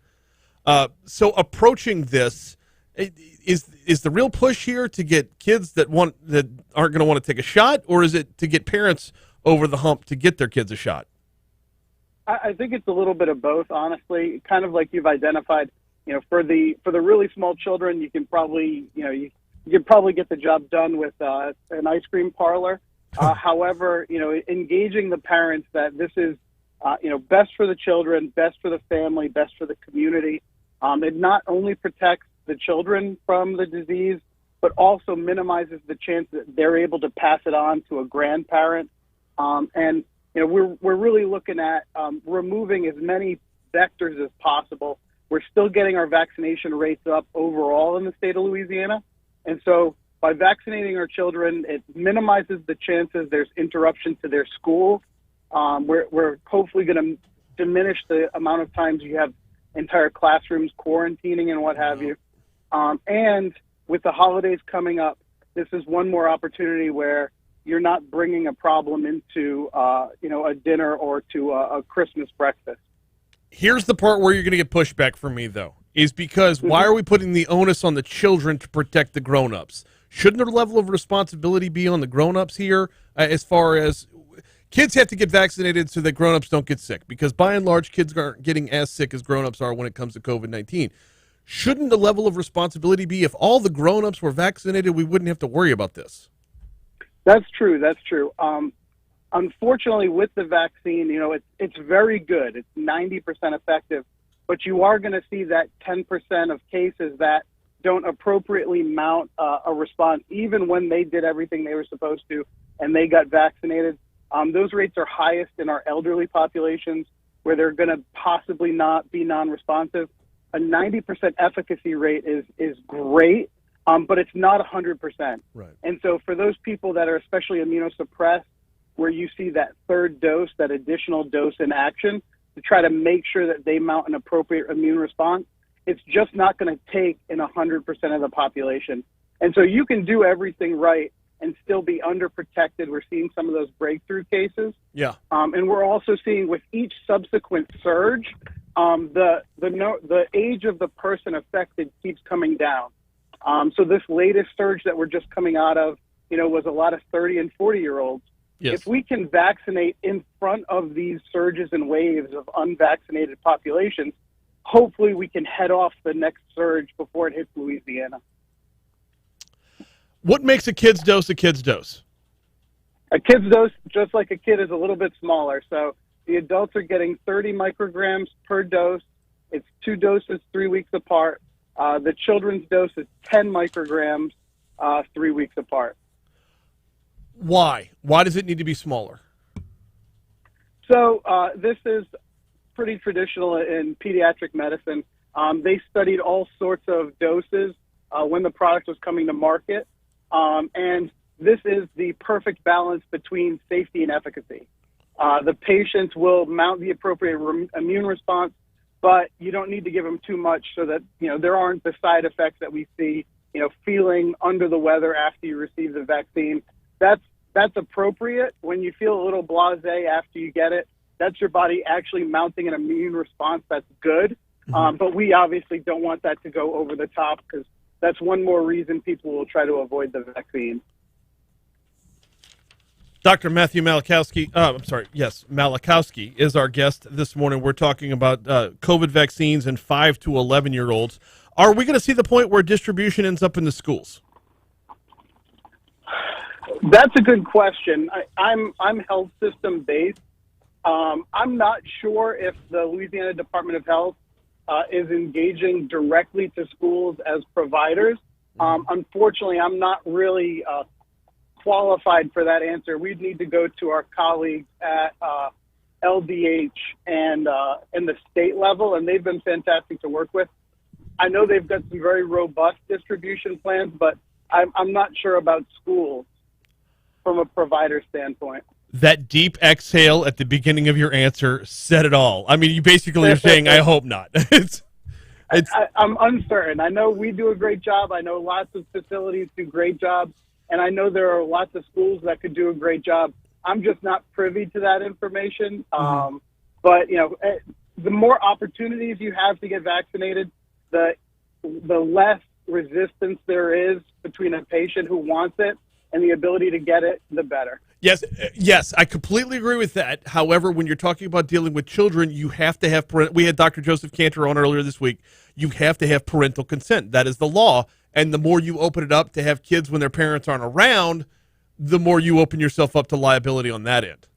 So approaching this, is the real push here to get kids that aren't going to want to take a shot, or is it to get parents over the hump to get their kids a shot? I think it's a little bit of both, honestly. Kind of like you've identified, for the really small children, you can probably you can probably get the job done with an ice cream parlor. However, engaging the parents that this is best for the children, best for the family, best for the community. It not only protects the children from the disease, but also minimizes the chance that they're able to pass it on to a grandparent. And we're really looking at removing as many vectors as possible. We're still getting our vaccination rates up overall in the state of Louisiana. And so by vaccinating our children, it minimizes the chances there's interruption to their school. We're hopefully going to diminish the amount of times you have entire classrooms quarantining and what have you. And with the holidays coming up, this is one more opportunity where you're not bringing a problem into, a dinner or to a Christmas breakfast. Here's the part where you're going to get pushback from me, though, is because why are we putting the onus on the children to protect the grown-ups? Shouldn't the level of responsibility be on the grown-ups here as far as kids have to get vaccinated so that grown-ups don't get sick? Because by and large, kids aren't getting as sick as grown-ups are when it comes to COVID-19. Shouldn't the level of responsibility be if all the grown-ups were vaccinated, we wouldn't have to worry about this? That's true. That's true. Unfortunately, with the vaccine, it's very good. It's 90% effective, but you are going to see that 10% of cases that don't appropriately mount a response, even when they did everything they were supposed to and they got vaccinated. Those rates are highest in our elderly populations where they're going to possibly not be non-responsive. A 90% efficacy rate is great, but it's not 100%. Right. And so for those people that are especially immunosuppressed, where you see that third dose, that additional dose in action, to try to make sure that they mount an appropriate immune response, it's just not going to take in 100% of the population. And so you can do everything right and still be underprotected. We're seeing some of those breakthrough cases. Yeah. And we're also seeing with each subsequent surge, the age of the person affected keeps coming down. So this latest surge that we're just coming out of, was a lot of 30 and 40-year-olds. Yes. If we can vaccinate in front of these surges and waves of unvaccinated populations, hopefully we can head off the next surge before it hits Louisiana. What makes a kid's dose a kid's dose? A kid's dose, just like a kid, is a little bit smaller. So the adults are getting 30 micrograms per dose. It's 2 doses 3 weeks apart. The children's dose is 10 micrograms 3 weeks apart. Why? Why does it need to be smaller? So this is pretty traditional in pediatric medicine. They studied all sorts of doses when the product was coming to market. And this is the perfect balance between safety and efficacy. The patients will mount the appropriate immune response, but you don't need to give them too much so that, there aren't the side effects that we see, feeling under the weather after you receive the vaccine. That's appropriate. When you feel a little blasé after you get it, that's your body actually mounting an immune response that's good. But we obviously don't want that to go over the top, because that's one more reason people will try to avoid the vaccine. Dr. Matthew Malachowski, Malachowski is our guest this morning. We're talking about COVID vaccines in 5 to 11-year-olds. Are we going to see the point where distribution ends up in the schools? That's a good question. I'm health system based. I'm not sure if the Louisiana Department of Health is engaging directly to schools as providers. Unfortunately, I'm not really qualified for that answer. We'd need to go to our colleagues at LDH and the state level, and they've been fantastic to work with. I know they've got some very robust distribution plans, but I'm not sure about schools from a provider standpoint. That deep exhale at the beginning of your answer said it all. I mean, you basically are saying, I hope not. I'm uncertain. I know we do a great job. I know lots of facilities do great jobs, and I know there are lots of schools that could do a great job. I'm just not privy to that information. But, the more opportunities you have to get vaccinated, the less resistance there is between a patient who wants it and the ability to get it, the better. Yes, I completely agree with that. However, when you're talking about dealing with children, you have to have we had Dr. Joseph Cantor on earlier this week. You have to have parental consent. That is the law. And the more you open it up to have kids when their parents aren't around, the more you open yourself up to liability on that end.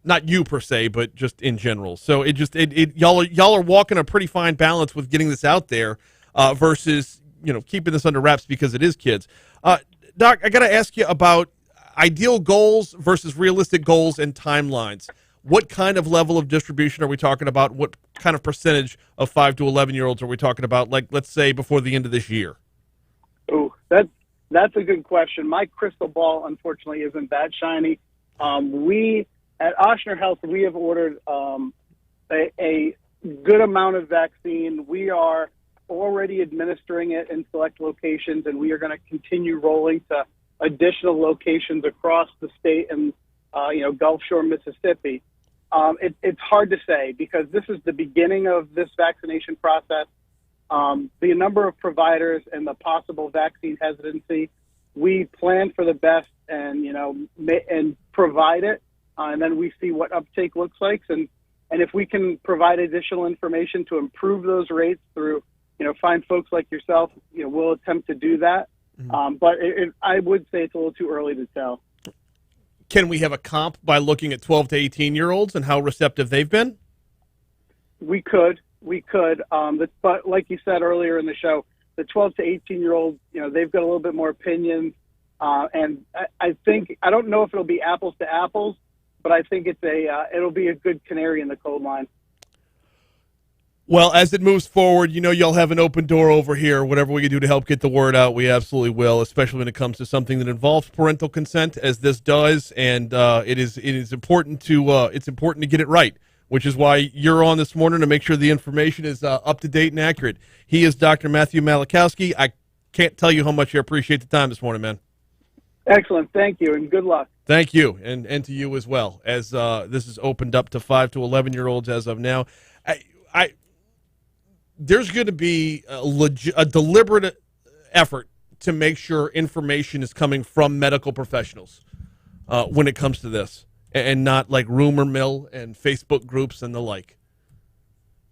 Not you per se, but just in general. So y'all are walking a pretty fine balance with getting this out there versus keeping this under wraps because it is kids. Doc, I got to ask you about ideal goals versus realistic goals and timelines. What kind of level of distribution are we talking about? What kind of percentage of 5 to 11-year-olds are we talking about, like, let's say, before the end of this year? Oh, that's a good question. My crystal ball, unfortunately, isn't that shiny. We, at Ochsner Health, we have ordered a good amount of vaccine. We are already administering it in select locations, and we are going to continue rolling to additional locations across the state and Gulf Shore, Mississippi. It's hard to say because this is the beginning of this vaccination process. The number of providers and the possible vaccine hesitancy, we plan for the best and provide it, and then we see what uptake looks like, and if we can provide additional information to improve those rates through find folks like yourself, we'll attempt to do that. But I would say it's a little too early to tell. Can we have a comp by looking at 12 to 18-year-olds and how receptive they've been? We could. But like you said earlier in the show, the 12 to 18-year-olds, they've got a little bit more opinions. And I think, I don't know if it'll be apples to apples, but I think it'll be a good canary in the coal mine. Well, as it moves forward, y'all have an open door over here. Whatever we can do to help get the word out, we absolutely will, especially when it comes to something that involves parental consent, as this does. And it is important to get it right, which is why you're on this morning, to make sure the information is up to date and accurate. He is Dr. Matthew Malachowski. I can't tell you how much I appreciate the time this morning, man. Excellent. Thank you, and good luck. Thank you, and to you as well, as this is opened up to 5 to 11-year-olds as of now. There's going to be a deliberate effort to make sure information is coming from medical professionals when it comes to this, and not like rumor mill and Facebook groups and the like.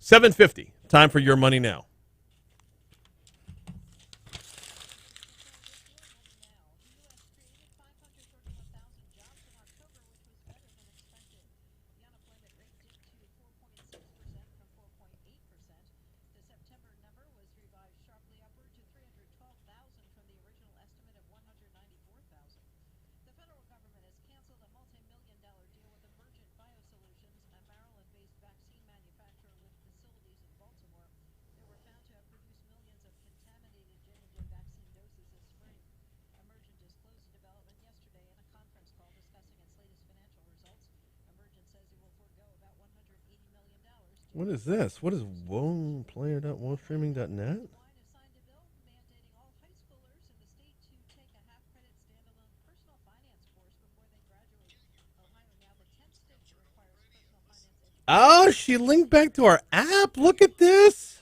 7:50, time for Your Money Now. What is this? What is Wplayer.wonstreaming.net? Oh, she linked back to our app. Look at this.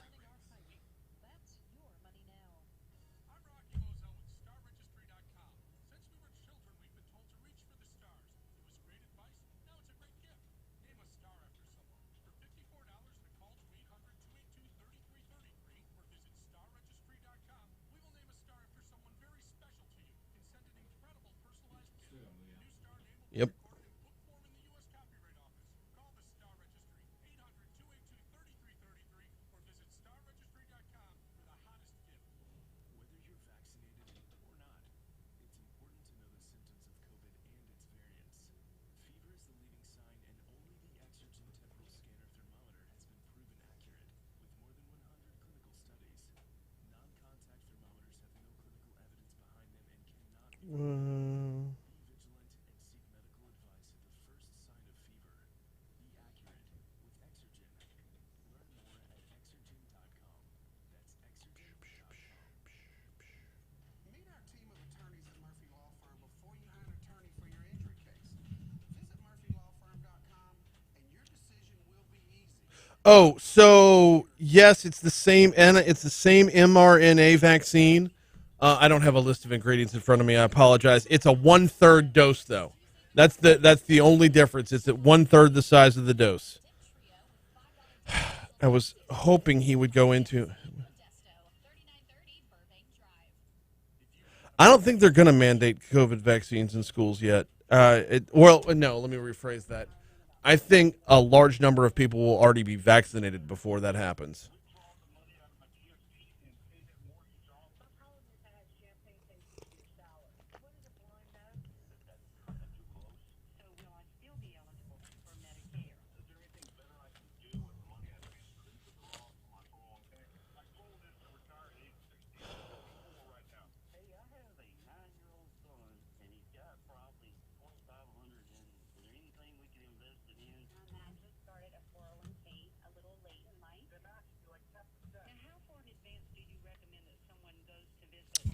Yep. Oh, so yes, it's the same mRNA vaccine. I don't have a list of ingredients in front of me. I apologize. It's a 1/3 dose, though. That's the only difference. It's at 1/3 the size of the dose. I was hoping he would go into. I don't think they're going to mandate COVID vaccines in schools yet. No, let me rephrase that. I think a large number of people will already be vaccinated before that happens.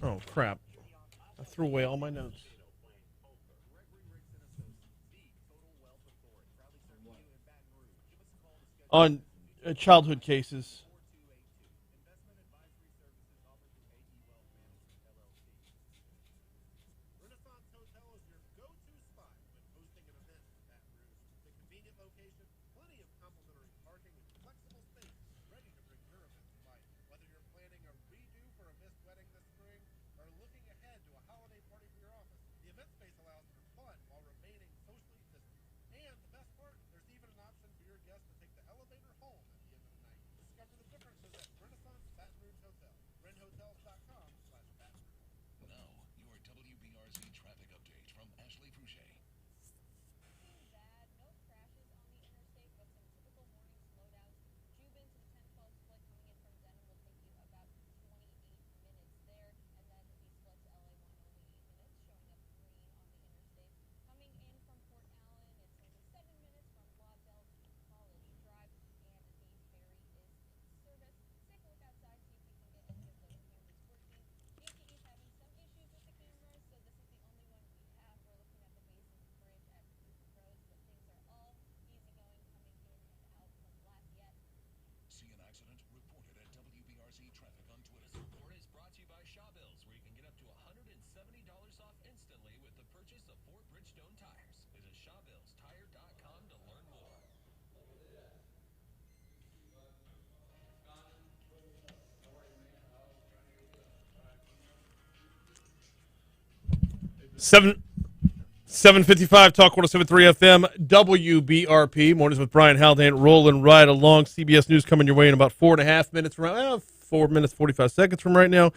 Oh, crap. I threw away all my notes. On childhood cases. off instantly with the purchase of 4 Bridgestone tires. Visit ShawbillsTire.com to learn more. 755 Talk 107.3 FM, WBRP. Mornings with Brian Haldane, rolling right along. CBS News coming your way in about 4.5 minutes from 4 minutes, 45 seconds from right now.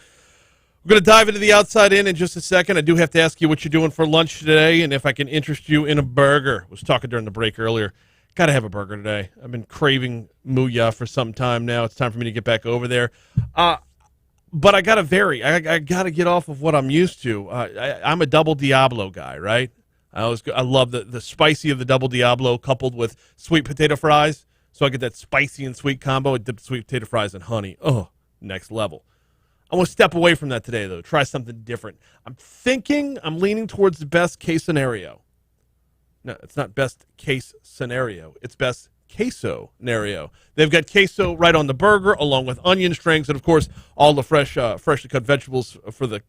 We're going to dive into the outside in just a second. I do have to ask you what you're doing for lunch today and if I can interest you in a burger. I was talking during the break earlier. Got to have a burger today. I've been craving Mooyah for some time now. It's time for me to get back over there. But I got to vary. I got to get off of what I'm used to. I'm a double Diablo guy, right? I love the spicy of the double Diablo coupled with sweet potato fries. So I get that spicy and sweet combo. I dip sweet potato fries in honey. Oh, next level. I want to step away from that today, though. Try something different. I'm leaning towards the best case scenario. No, it's not best case scenario. It's best queso scenario. They've got queso right on the burger, along with onion strings, and, of course, all the freshly cut vegetables for the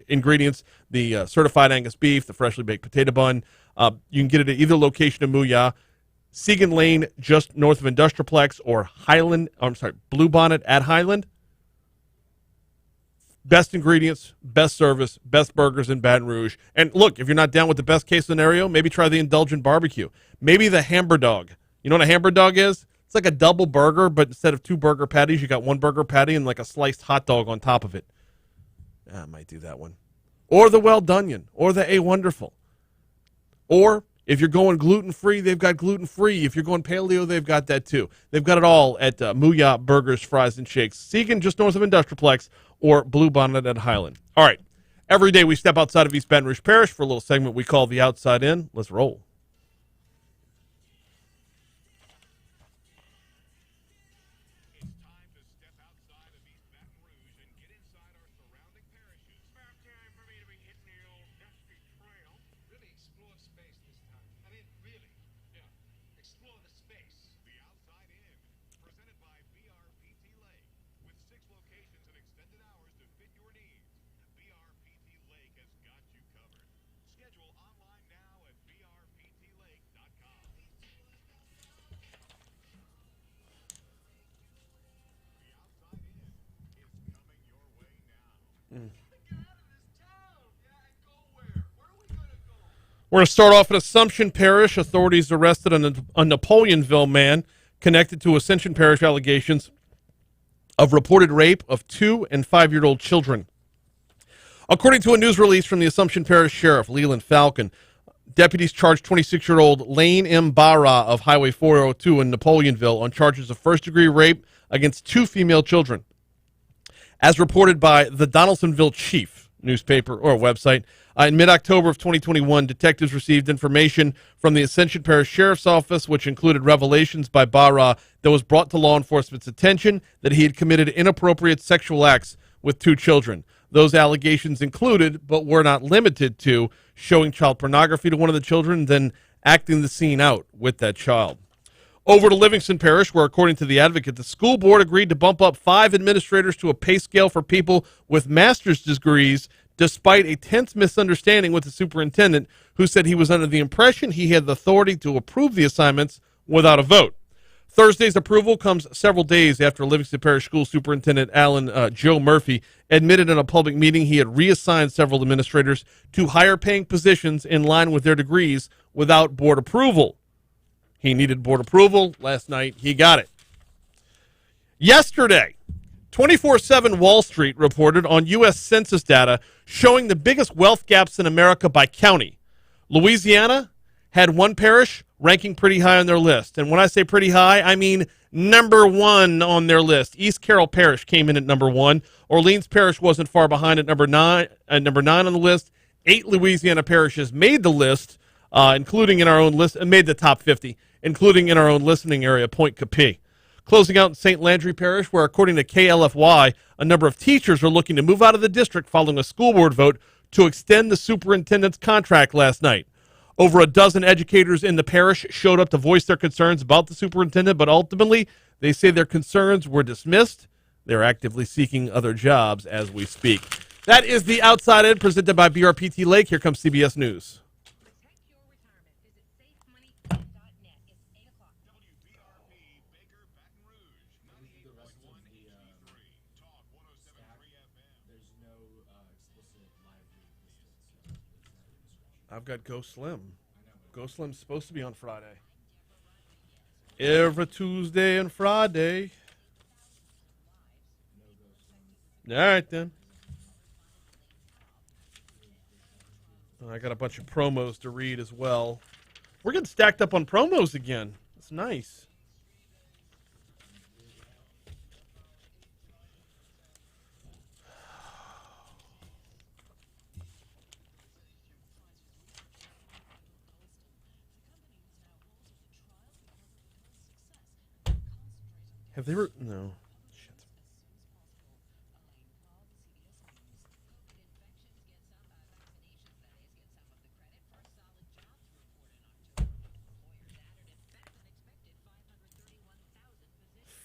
ingredients, the certified Angus beef, the freshly baked potato bun. You can get it at either location of Mooyah, Segan Lane, just north of Industrialplex, or Blue Bonnet at Highland. Best ingredients, best service, best burgers in Baton Rouge. And look, if you're not down with the best case scenario, maybe try the indulgent barbecue. Maybe the hamburger dog. You know what a hamburger dog is? It's like a double burger, but instead of 2 burger patties, you got 1 burger patty and like a sliced hot dog on top of it. I might do that one. Or the Well Dunion, or the A Wonderful. Or if you're going gluten-free, they've got gluten-free. If you're going paleo, they've got that too. They've got it all at Mooyah Burgers, Fries, and Shakes. Segan, just north of Industrialplex, or Blue Bonnet at Highland. All right. Every day we step outside of East Baton Rouge Parish for a little segment we call The Outside In. Let's roll. It's time to step outside of East Baton Rouge and get inside our surrounding parishes. About time for me to be hitting the old dusty trail. Really explore space this time. I mean, really. Yeah. Explore the space. The Outside In, presented by Wbrc Lake. With 6 locations and extended hours to fit your needs, Wbrc Lake has got you covered. Schedule online now at wbrclake.com. We're going to start off at Assumption Parish. Authorities arrested a Napoleonville man connected to Ascension Parish allegations of reported rape of 2- and 5-year-old children. According to a news release from the Assumption Parish Sheriff, Leland Falcon, deputies charged 26-year-old Lane M. Barra of Highway 402 in Napoleonville on charges of first-degree rape against 2 female children. As reported by the Donaldsonville Chief newspaper or website, in mid-October of 2021, detectives received information from the Ascension Parish Sheriff's Office, which included revelations by Barra that was brought to law enforcement's attention that he had committed inappropriate sexual acts with 2 children. Those allegations included, but were not limited to, showing child pornography to one of the children, then acting the scene out with that child. Over to Livingston Parish, where, according to the Advocate, the school board agreed to bump up 5 administrators to a pay scale for people with master's degrees, despite a tense misunderstanding with the superintendent, who said he was under the impression he had the authority to approve the assignments without a vote. Thursday's approval comes several days after Livingston Parish School Superintendent Joe Murphy admitted in a public meeting he had reassigned several administrators to higher-paying positions in line with their degrees without board approval. He needed board approval. Last night, he got it. Yesterday, 24/7 Wall Street reported on U.S. Census data showing the biggest wealth gaps in America by county. Louisiana had one parish ranking pretty high on their list. And when I say pretty high, I mean number 1 on their list. East Carroll Parish came in at number 1. Orleans Parish wasn't far behind at number 9 on the list. 8 Louisiana parishes made the list, including in our own list, made the top 50, including in our own listening area, Point Capee. Closing out in St. Landry Parish, where, according to KLFY, a number of teachers are looking to move out of the district following a school board vote to extend the superintendent's contract last night. Over a dozen educators in the parish showed up to voice their concerns about the superintendent, but ultimately they say their concerns were dismissed. They're actively seeking other jobs as we speak. That is the Outside In presented by BRPT Lake. Here comes CBS News. Protect your retirement. Visit safemoney.net. It's 8 o'clock. WBRP, Baker, Baton Rouge, The rest of 98.1 the HD3, Talk 107.3 FM. there's no explicit live date listed, so it's not your discretion. I've got Go Slim. I know, but Go Slim's supposed to be on Friday. Every Tuesday and Friday. no ghost on. All right, then. I got a bunch of promos to read as well. We're getting stacked up on promos again. It's nice. Have they ever... No. Shit.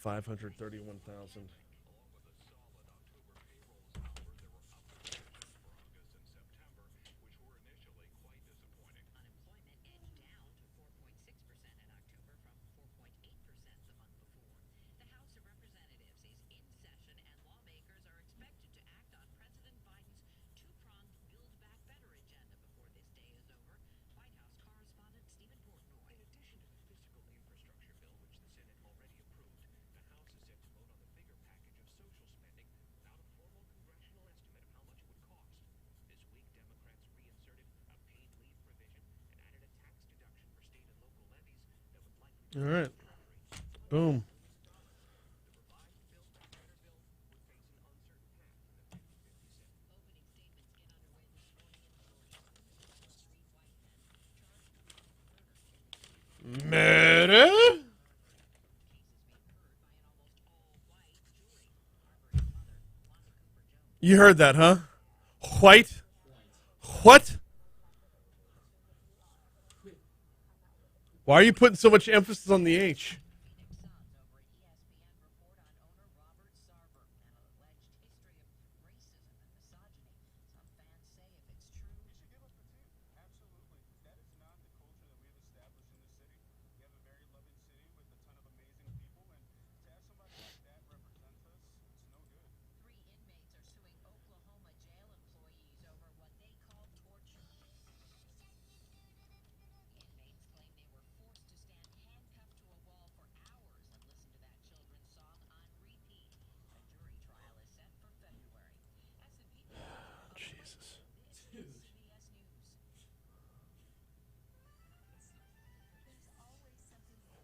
$531,000. All right. Boom. Murder? You heard that, huh? White? What? Why are you putting so much emphasis on the H?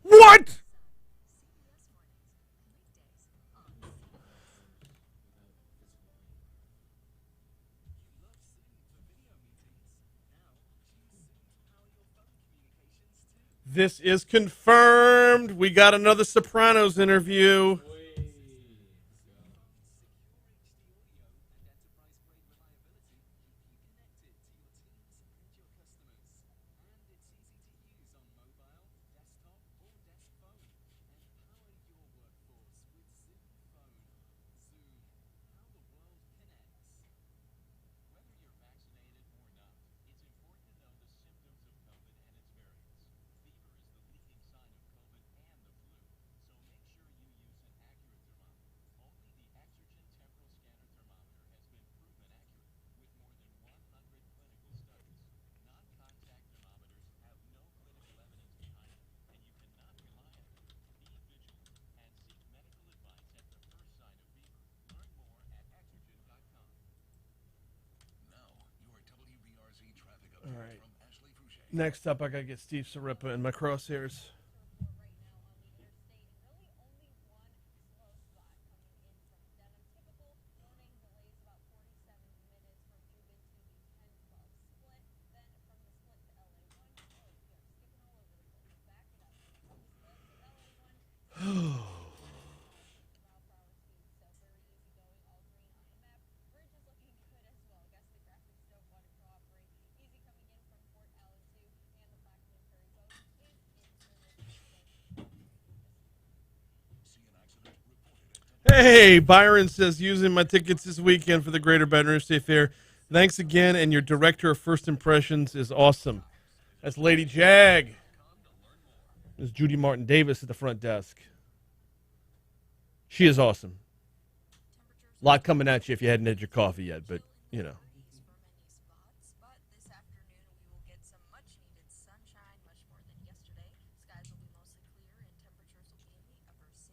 What? This is confirmed. We got another Sopranos interview. All right. Next up, I got to get Steve Sarippa in my crosshairs. Hey, Byron says, using my tickets this weekend for the Greater Baton Rouge State Fair. Thanks again, and your director of First Impressions is awesome. That's Lady Jag. There's Judy Martin Davis at the front desk. She is awesome. A lot coming at you if you hadn't had your coffee yet, but, you know.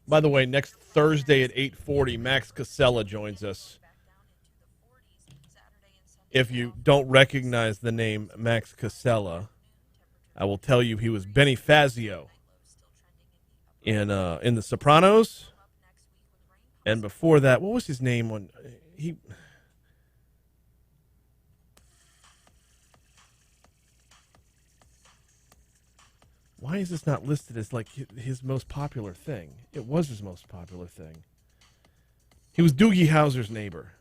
By the way, next Thursday at 8:40, Max Casella joins us. If you don't recognize the name Max Casella, I will tell you he was Benny Fazio in The Sopranos. And before that, what was his name? Why is this not listed as like his most popular thing? It was his most popular thing. He was Doogie Howser's neighbor.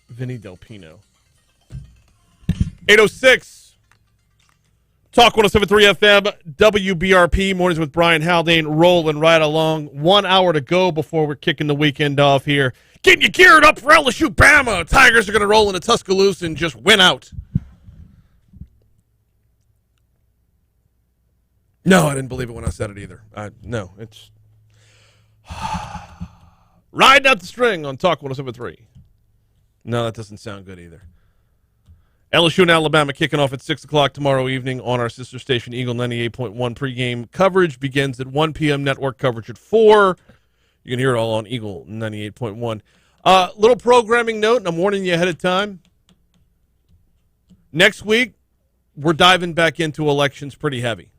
Vinny Del Pino. 806. Talk 107.3 FM, WBRP, mornings with Brian Haldane, rolling right along. 1 hour to go before we're kicking the weekend off here. Getting you geared up for LSU Bama. Tigers are going to roll into Tuscaloosa and just win out. No, I didn't believe it when I said it either. No, it's riding out the string on Talk 107.3. No, that doesn't sound good either. LSU and Alabama kicking off at 6 o'clock tomorrow evening on our sister station, Eagle 98.1. Pregame coverage begins at 1 p.m. Network coverage at 4. You can hear it all on Eagle 98.1. Little programming note, and I'm warning you ahead of time. Next week, we're diving back into elections pretty heavy.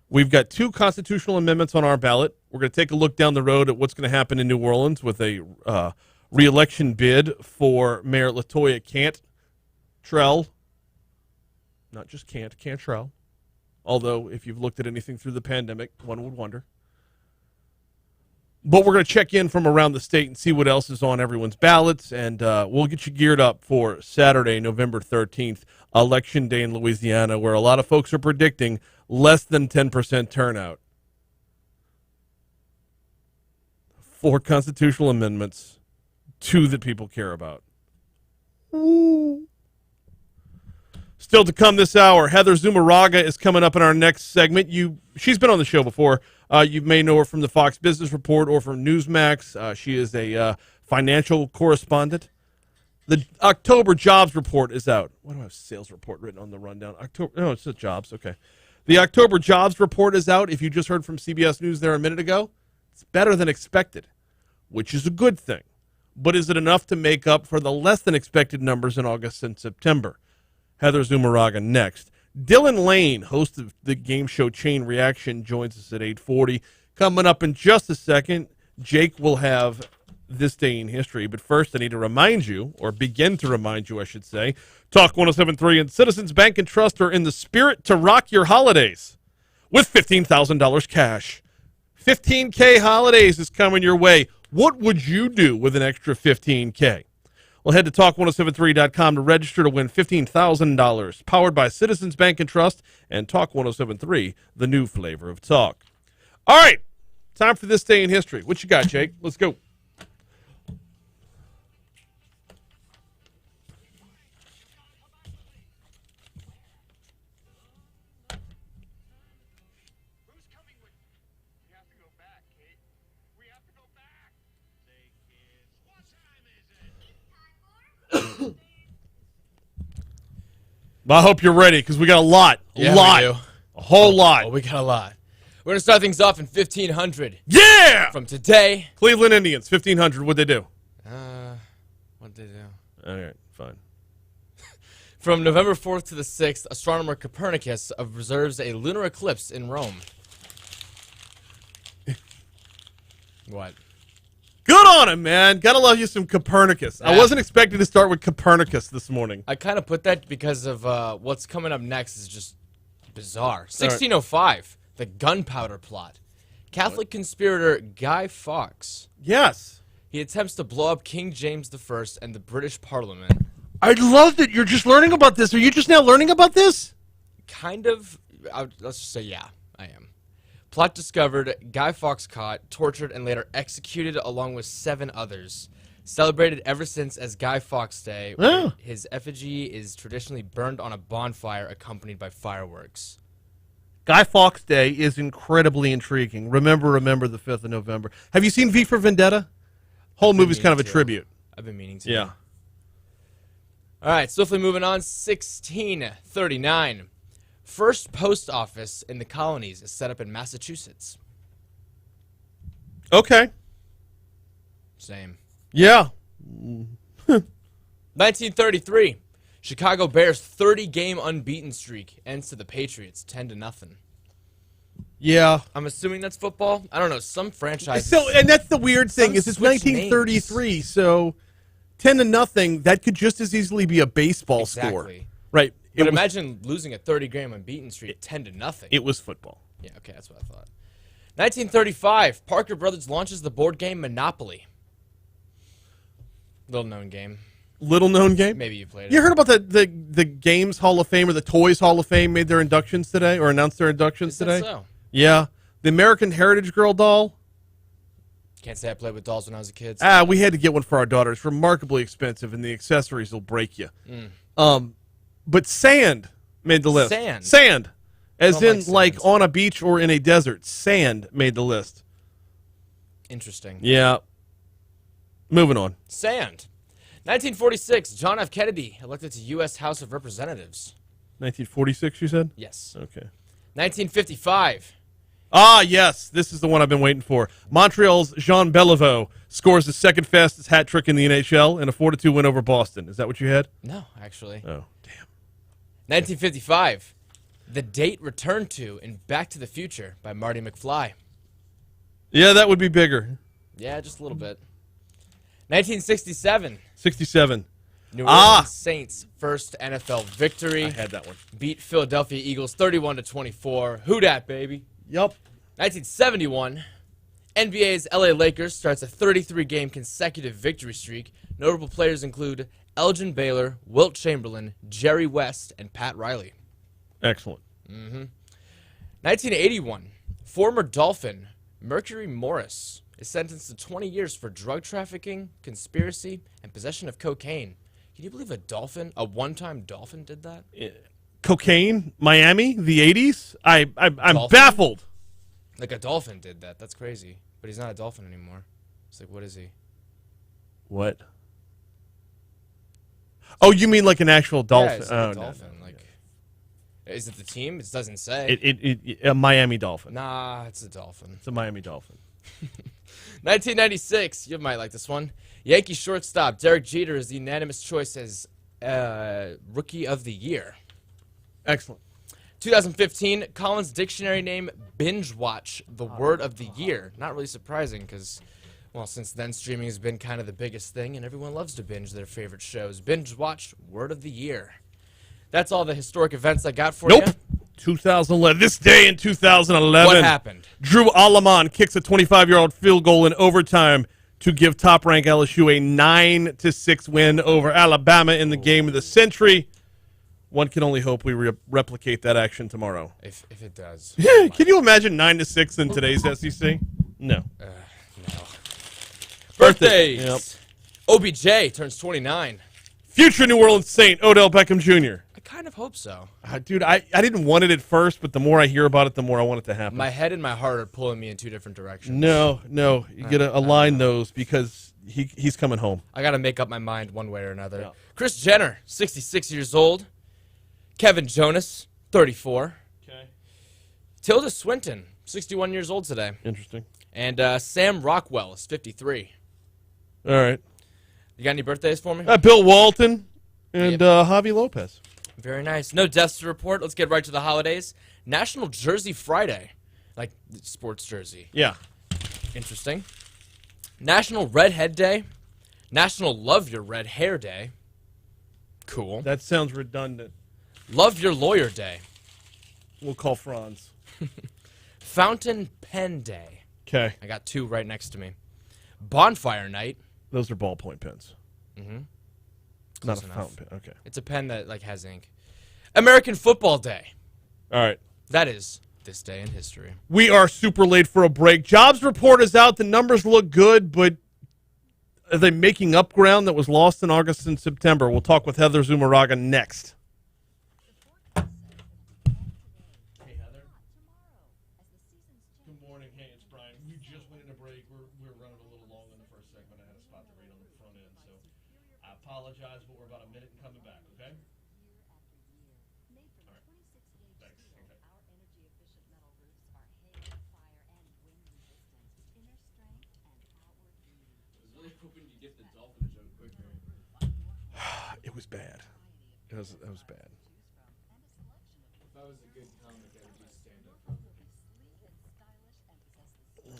We've got 2 constitutional amendments on our ballot. We're going to take a look down the road at what's going to happen in New Orleans with a re-election bid for Mayor LaToya Cantrell. Not just Cantrell. Although, if you've looked at anything through the pandemic, one would wonder. But we're going to check in from around the state and see what else is on everyone's ballots, and we'll get you geared up for Saturday, November 13th, Election Day in Louisiana, where a lot of folks are predicting less than 10% turnout. 4 constitutional amendments, 2 that people care about. Ooh. Still to come this hour, Heather Zumarraga is coming up in our next segment. She's been on the show before. You may know her from the Fox Business Report or from Newsmax. She is a financial correspondent. The October jobs report is out. Why do I have sales report written on the rundown? No, it's just jobs. Okay. The October jobs report is out. If you just heard from CBS News there a minute ago, it's better than expected, which is a good thing. But is it enough to make up for the less than expected numbers in August and September? Heather Zumarraga next. Dylan Lane, host of the game show Chain Reaction, joins us at 8:40. Coming up in just a second, Jake will have This Day in History. But first, I need to remind you, or begin to remind you, I should say, Talk 107.3 and Citizens Bank and Trust are in the spirit to rock your holidays with $15,000 cash. 15K holidays is coming your way. What would you do with an extra 15K? Well, head to talk1073.com to register to win $15,000. Powered by Citizens Bank and Trust and Talk 107.3, the new flavor of talk. All right, time for This Day in History. What you got, Jake? Let's go. I hope you're ready because we got a lot. We do. A whole lot. Oh, we got a lot. We're going to start things off in 1500. Yeah! From today. Cleveland Indians, 1500. What'd they do? What'd they do? All right, fine. From November 4th to the 6th, astronomer Copernicus observes a lunar eclipse in Rome. What? Good on him, man. Gotta love you some Copernicus. I wasn't expecting to start with Copernicus this morning. I kind of put that because of what's coming up next is just bizarre. 1605, the gunpowder plot. Catholic conspirator Guy Fawkes. Yes. He attempts to blow up King James I and the British Parliament. I love that you're just learning about this. Are you just now learning about this? Kind of. Let's just say, yeah, I am. Plot discovered, Guy Fawkes caught, tortured, and later executed along with 7 others. Celebrated ever since as Guy Fawkes Day, where his effigy is traditionally burned on a bonfire accompanied by fireworks. Guy Fawkes Day is incredibly intriguing. Remember the 5th of November. Have you seen V for Vendetta? Whole movie's kind of a tribute. I've been meaning to. Yeah. All right, swiftly moving on. 1639. First post office in the colonies is set up in Massachusetts. Okay. Same. Yeah. 1933. Chicago Bears 30-game unbeaten streak ends to the Patriots 10-0. Yeah. I'm assuming that's football. I don't know. Some franchises. So, and that's the weird thing is it's switch 1933, names. So 10-0. That could just as easily be a baseball score, right? But imagine losing a 30-game unbeaten streak 10-0. It was football. Yeah. Okay, that's what I thought. 1935. Parker Brothers launches the board game Monopoly. Little known game. Little known game? Maybe you played it. You heard about the Games Hall of Fame or the Toys Hall of Fame made their inductions today or announced their inductions today? So? Yeah. The American Heritage Girl doll. Can't say I played with dolls when I was a kid. So. We had to get one for our daughter. It's remarkably expensive, and the accessories will break you. But sand made the list. Sand. As in, like, on a beach or in a desert. Sand made the list. Interesting. Yeah. Moving on. Sand. 1946, John F. Kennedy elected to U.S. House of Representatives. 1946, you said? Yes. Okay. 1955. Ah, yes. This is the one I've been waiting for. Montreal's Jean Beliveau scores the second fastest hat trick in the NHL in a 4-2 win over Boston. Is that what you had? No, actually. Oh, damn. 1955. The date returned to in Back to the Future by Marty McFly. Yeah, that would be bigger. Yeah, just a little bit. 1967. 67. New Orleans Saints' first NFL victory. I had that one. Beat Philadelphia Eagles 31-24. Who dat, baby? Yup. 1971. NBA's LA Lakers starts a 33-game consecutive victory streak. Notable players include Elgin Baylor, Wilt Chamberlain, Jerry West, and Pat Riley. Excellent. 1981. Former Dolphin Mercury Morris is sentenced to 20 years for drug trafficking, conspiracy, and possession of cocaine. Can you believe a one-time Dolphin did that? Cocaine? Miami? The 80s? I'm Dolphin? baffled. Like a dolphin did that. That's crazy. But he's not a dolphin anymore. It's like, what is he? What? Oh, you mean like an actual dolphin? Yeah, it's like a dolphin. No. Like, is it the team? It doesn't say. A Miami Dolphin. Nah, it's a dolphin. It's a Miami Dolphin. 1996. You might like this one. Yankee shortstop Derek Jeter is the unanimous choice as Rookie of the Year. Excellent. 2015, Collins Dictionary name Binge Watch the Word of the Year. Not really surprising because, well, since then streaming has been kind of the biggest thing and everyone loves to binge their favorite shows. Binge Watch Word of the Year. That's all the historic events I got for you. 2011. This day in 2011. What happened? Drew Alleman kicks a 25-yard field goal in overtime to give top-ranked LSU a 9-6 win over Alabama in the game of the century. One can only hope we replicate that action tomorrow. If it does. Can you imagine 9-6 in today's SEC? No. No. Birthdays. Yep. OBJ turns 29. Future New Orleans Saint, Odell Beckham Jr. I kind of hope so. Dude, I didn't want it at first, but the more I hear about it, the more I want it to happen. My head and my heart are pulling me in two different directions. No. You got to align those because he's coming home. I got to make up my mind one way or another. Yeah. Kris Jenner, 66 years old. Kevin Jonas, 34. Okay. Tilda Swinton, 61 years old today. Interesting. And Sam Rockwell is 53. All right. You got any birthdays for me? Bill Walton and Javi Lopez. Very nice. No deaths to report. Let's get right to the holidays. National Jersey Friday. Like sports jersey. Yeah. Interesting. National Redhead Day. National Love Your Red Hair Day. Cool. That sounds redundant. Love Your Lawyer Day. We'll call Franz. Fountain Pen Day. Okay. I got 2 right next to me. Bonfire night. Those are ballpoint pens. Mm-hmm. Not Close a enough. fountain pen. Okay. It's a pen that has ink. American Football Day. All right. That is this day in history. We are super late for a break. Jobs report is out. The numbers look good, but are they making up ground that was lost in August and September? We'll talk with Heather Zumarraga next. Hey, Heather. Good morning. Hey, it's Brian. We just went in a break. We're running a little long in the first segment. I had a spot to read on the front end, so I apologize, but we're about a minute and coming back, okay? It was bad. It was bad. If I was a good comic, I would just stand up for it. Or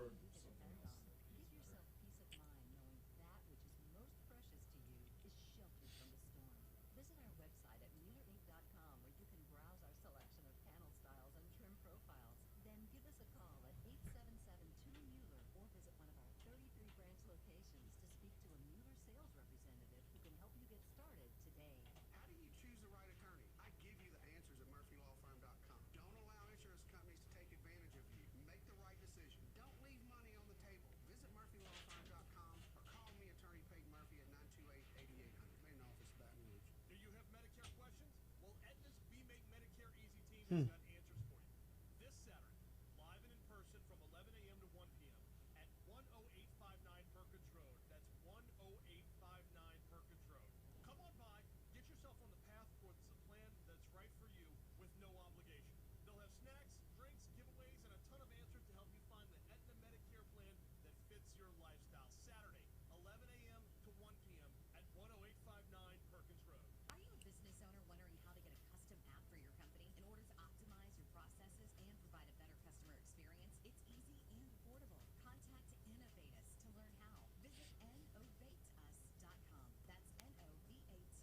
something else. Give yourself peace of mind knowing that which is most precious to you is sheltered from the storm. Visit our website at MuellerInc.com where you can browse our selection of panel styles and trim profiles. Then give us a call at 877-2-MUELLER or visit one of our 33 branch locations to speak to a Mueller sales representative who can help you get started today. How do you choose the right attorney? I give you the answers at MurphyLawFirm.com. Don't allow insurance companies to take advantage of you. Make the right decision. Don't leave money on the table. Visit MurphyLawFirm.com or call me, Attorney Peyton Murphy, at 928-8800. Main office, Baton Rouge. Do you have Medicare questions? Well, Aetna's We Make Medicare Easy team has got answers for you. This Saturday, live and in person from 11 a.m. to 1 p.m. at 10859 Perkins Road. That's 10859 Perkins Road. Come on by, get yourself on the path towards a plan that's right for you with no obligation. They'll have snacks, drinks, giveaways, and a ton of answers to help you find the Aetna Medicare plan that fits your lifestyle. Saturday, 11 a.m. to 1 p.m. at 10859 Perkins Road. Are you a business owner wondering how to get a custom app for your company in order to optimize your processes and provide a better customer experience? It's easy and affordable. Contact Innovatus to learn how. Visit novateus.com.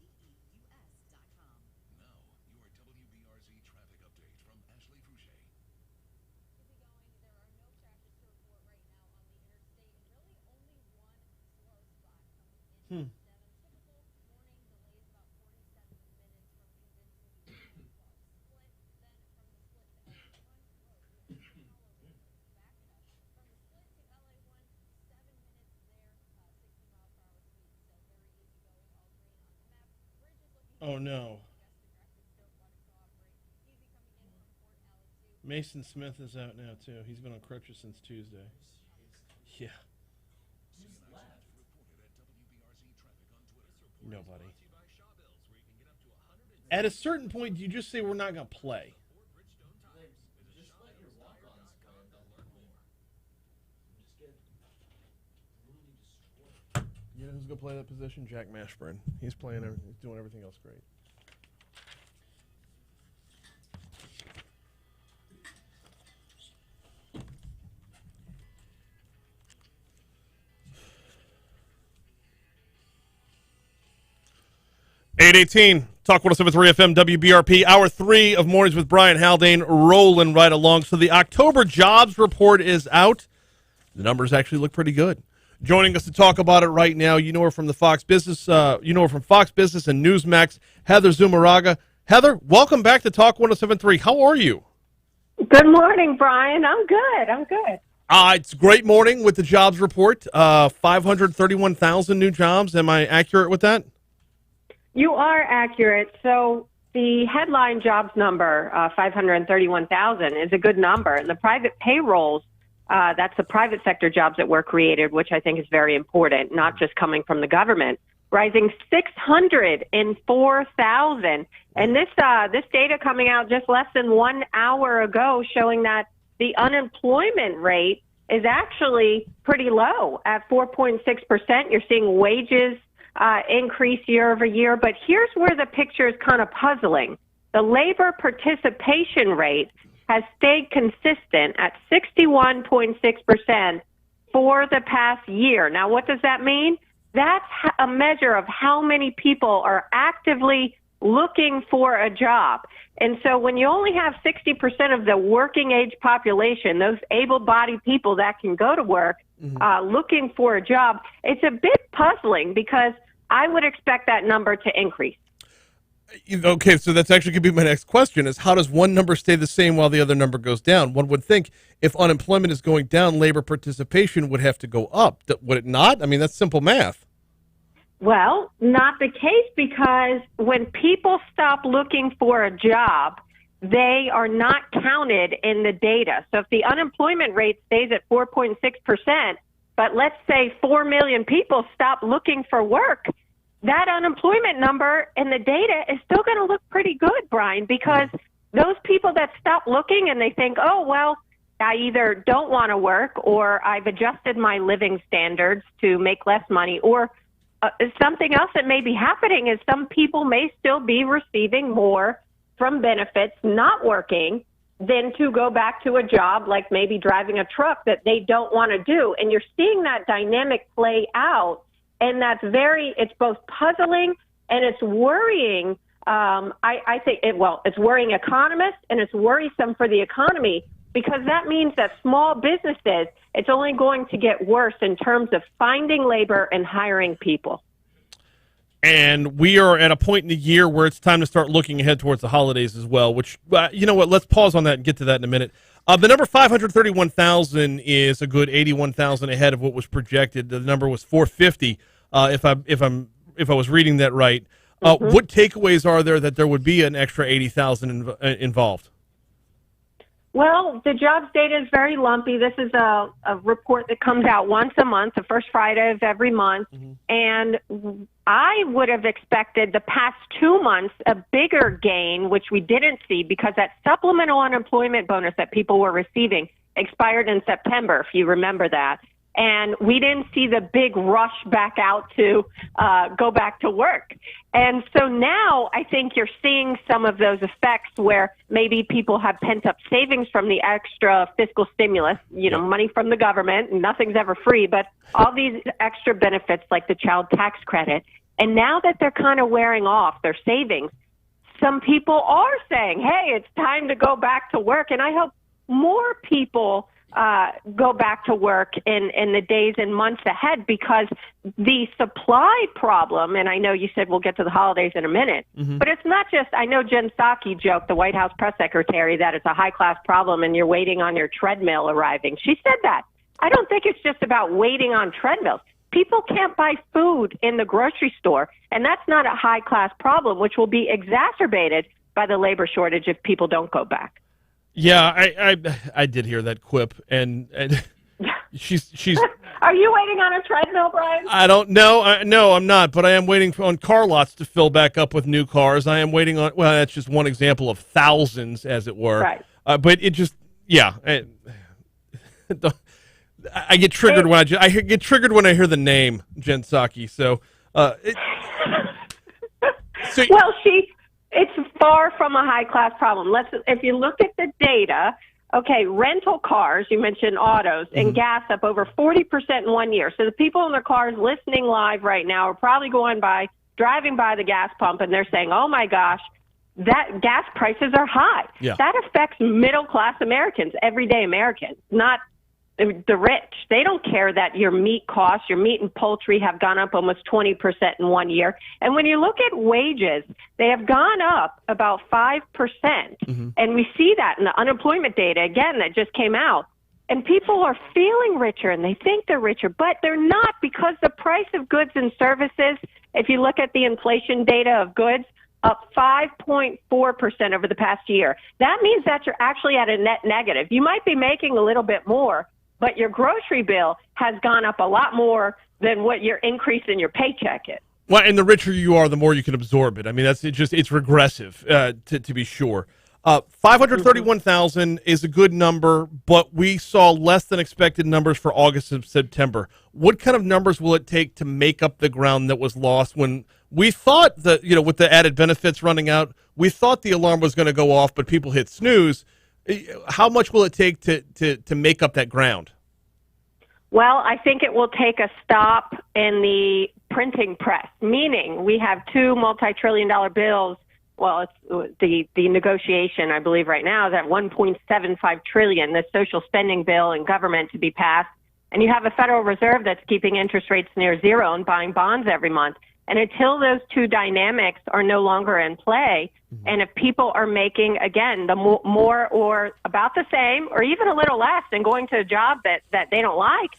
That's novateus.com. Now, your WBRZ traffic update from Ashley Fouché. Keep it going. There are no crashes to report right now on the interstate, and really only one slow spot coming in. 7. Typical morning delays about 47 minutes from Convincing to Split, then from the Split to LA1. Whoa, you're all over the place. Back it up. From the Split to LA1, 7 minutes there, 60 mile per hour speed, so very easy going, all green on the map. Bridge is looking Oh, no. don't want to cooperate. Easy coming in from Fort Allen too. Mason Smith is out now, too. He's been on crutches since Tuesday. Yeah. Nobody. At a certain point, you just say we're not going to play. Just let your walk-ons go and they'll learn more. Just get really destroyed. You know who's going to play that position? Jack Mashburn. He's playing. He's doing everything else great. (8:18) Talk 107.3 FM WBRP. Hour 3 of Mornings with Brian Haldane rolling right along. So the October jobs report is out. The numbers actually look pretty good. Joining us to talk about it right now, you know her from the Fox Business, from Fox Business and Newsmax, Heather Zumarraga. Heather, welcome back to Talk 107.3. How are you? Good morning, Brian. I'm good. It's a great morning with the jobs report. 531,000 new jobs. Am I accurate with that? You are accurate. So the headline jobs number, 531,000, is a good number. And the private payrolls, that's the private sector jobs that were created, which I think is very important, not just coming from the government, rising 604,000. And this data coming out just less than 1 hour ago showing that the unemployment rate is actually pretty low at 4.6%. You're seeing wages increase year over year. But here's where the picture is kind of puzzling. The labor participation rate has stayed consistent at 61.6% for the past year. Now, what does that mean? That's a measure of how many people are actively looking for a job. And so when you only have 60% of the working age population, those able-bodied people that can go to work, looking for a job, it's a bit puzzling because I would expect that number to increase. Okay, so that's actually going to be my next question is how does one number stay the same while the other number goes down? One would think if unemployment is going down, labor participation would have to go up. Would it not? I mean, that's simple math. Well, not the case because when people stop looking for a job, they are not counted in the data. So if the unemployment rate stays at 4.6%, but let's say 4 million people stop looking for work, that unemployment number in the data is still going to look pretty good, Brian, because those people that stop looking and they think, oh, well, I either don't want to work or I've adjusted my living standards to make less money, or something else that may be happening is some people may still be receiving more from benefits not working than to go back to a job like maybe driving a truck that they don't want to do. And you're seeing that dynamic play out. And it's both puzzling and it's worrying. I think it's worrying economists and it's worrisome for the economy because that means that small businesses, it's only going to get worse in terms of finding labor and hiring people. And we are at a point in the year where it's time to start looking ahead towards the holidays as well, which, you know what, let's pause on that and get to that in a minute. The number 531,000 is a good 81,000 ahead of what was projected. The number was 450. If I was reading that right, what takeaways are there would be an extra 80,000 involved? Well, the jobs data is very lumpy. This is a report that comes out once a month, the first Friday of every month. And I would have expected the past 2 months a bigger gain, which we didn't see because that supplemental unemployment bonus that people were receiving expired in September, if you remember that. And we didn't see the big rush back out to go back to work. And so now I think you're seeing some of those effects where maybe people have pent up savings from the extra fiscal stimulus, money from the government, and nothing's ever free, but all these extra benefits like the child tax credit. And now that they're kind of wearing off their savings, some people are saying, hey, it's time to go back to work. And I hope more people go back to work in the days and months ahead because the supply problem, and I know you said we'll get to the holidays in a minute, but it's not just, I know Jen Psaki joked, the White House press secretary, that it's a high-class problem and you're waiting on your treadmill arriving. She said that. I don't think it's just about waiting on treadmills. People can't buy food in the grocery store, and that's not a high-class problem, which will be exacerbated by the labor shortage if people don't go back. Yeah, I did hear that quip, and she's. Are you waiting on a treadmill, Brian? I don't know. No, I'm not. But I am waiting on car lots to fill back up with new cars. I am waiting on. Well, that's just one example of thousands, as it were. Right. But it just, yeah. I get triggered when I get triggered when I hear the name Jen Psaki. So. It's far from a high-class problem. If you look at the data, okay, rental cars, you mentioned autos, and gas up over 40% in 1 year. So the people in their cars listening live right now are probably driving by the gas pump, and they're saying, oh, my gosh, that gas prices are high. Yeah. That affects middle-class Americans, everyday Americans, not the rich. They don't care that your meat costs, your meat and poultry have gone up almost 20% in 1 year. And when you look at wages, they have gone up about 5%. And we see that in the unemployment data, again, that just came out. And people are feeling richer and they think they're richer, but they're not because the price of goods and services, if you look at the inflation data of goods, up 5.4% over the past year. That means that you're actually at a net negative. You might be making a little bit more, but your grocery bill has gone up a lot more than what your increase in your paycheck is. Well, and the richer you are, the more you can absorb it. I mean, it's regressive, to be sure. 531,000 is a good number, but we saw less than expected numbers for August and September. What kind of numbers will it take to make up the ground that was lost when we thought that, with the added benefits running out, we thought the alarm was going to go off, but people hit snooze. How much will it take to make up that ground? Well, I think it will take a stop in the printing press, meaning we have two multi-trillion-dollar bills well, it's the negotiation, I believe, right now is at $1.75 trillion, the social spending bill in government to be passed. And you have a Federal Reserve that's keeping interest rates near zero and buying bonds every month. And until those two dynamics are no longer in play, and if people are making, again, the more or about the same or even a little less and going to a job that they don't like,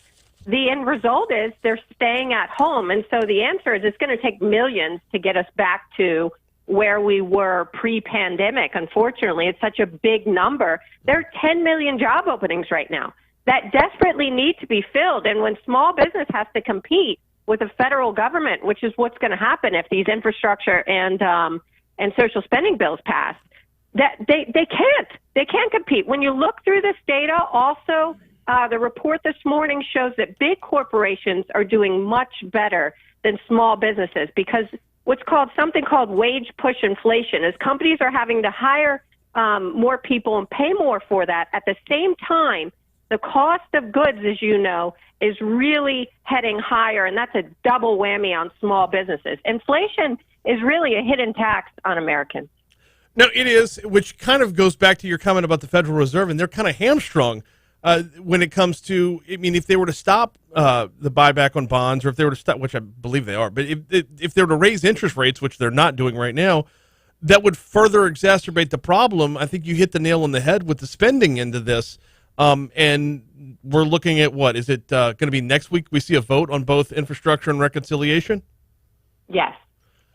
the end result is they're staying at home. And so the answer is it's going to take millions to get us back to where we were pre-pandemic. Unfortunately, it's such a big number. There are 10 million job openings right now that desperately need to be filled. And when small business has to compete with the federal government, which is what's going to happen if these infrastructure and social spending bills pass, that they can't compete. When you look through this data, also the report this morning shows that big corporations are doing much better than small businesses because something called wage push inflation is companies are having to hire more people and pay more for that. At the same time, the cost of goods, as you know, is really heading higher, and that's a double whammy on small businesses. Inflation is really a hidden tax on Americans. No, it is, which kind of goes back to your comment about the Federal Reserve, and they're kind of hamstrung when it comes to, I mean, if they were to stop the buyback on bonds, or if they were to stop, which I believe they are, but if they were to raise interest rates, which they're not doing right now, that would further exacerbate the problem. I think you hit the nail on the head with the spending into this. And we're looking at what? Is it going to be next week we see a vote on both infrastructure and reconciliation? Yes.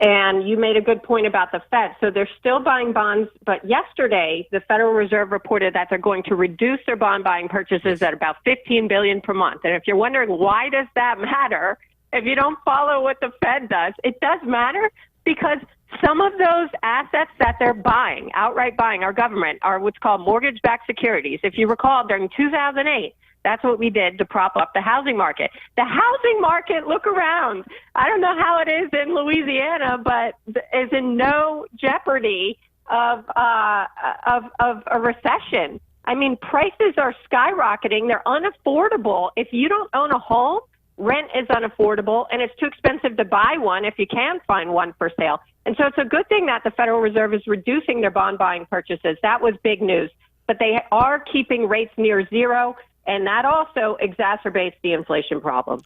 And you made a good point about the Fed. So they're still buying bonds, but yesterday the Federal Reserve reported that they're going to reduce their bond buying purchases at about $15 billion per month. And if you're wondering why does that matter, if you don't follow what the Fed does, it does matter because some of those assets that they're buying, outright buying, our government, are what's called mortgage-backed securities. If you recall, during 2008, that's what we did to prop up the housing market. The housing market, look around. I don't know how it is in Louisiana, but is in no jeopardy of a recession. I mean, prices are skyrocketing. They're unaffordable. If you don't own a home, rent is unaffordable, and it's too expensive to buy one if you can find one for sale. And so it's a good thing that the Federal Reserve is reducing their bond buying purchases. That was big news. But they are keeping rates near zero, and that also exacerbates the inflation problem.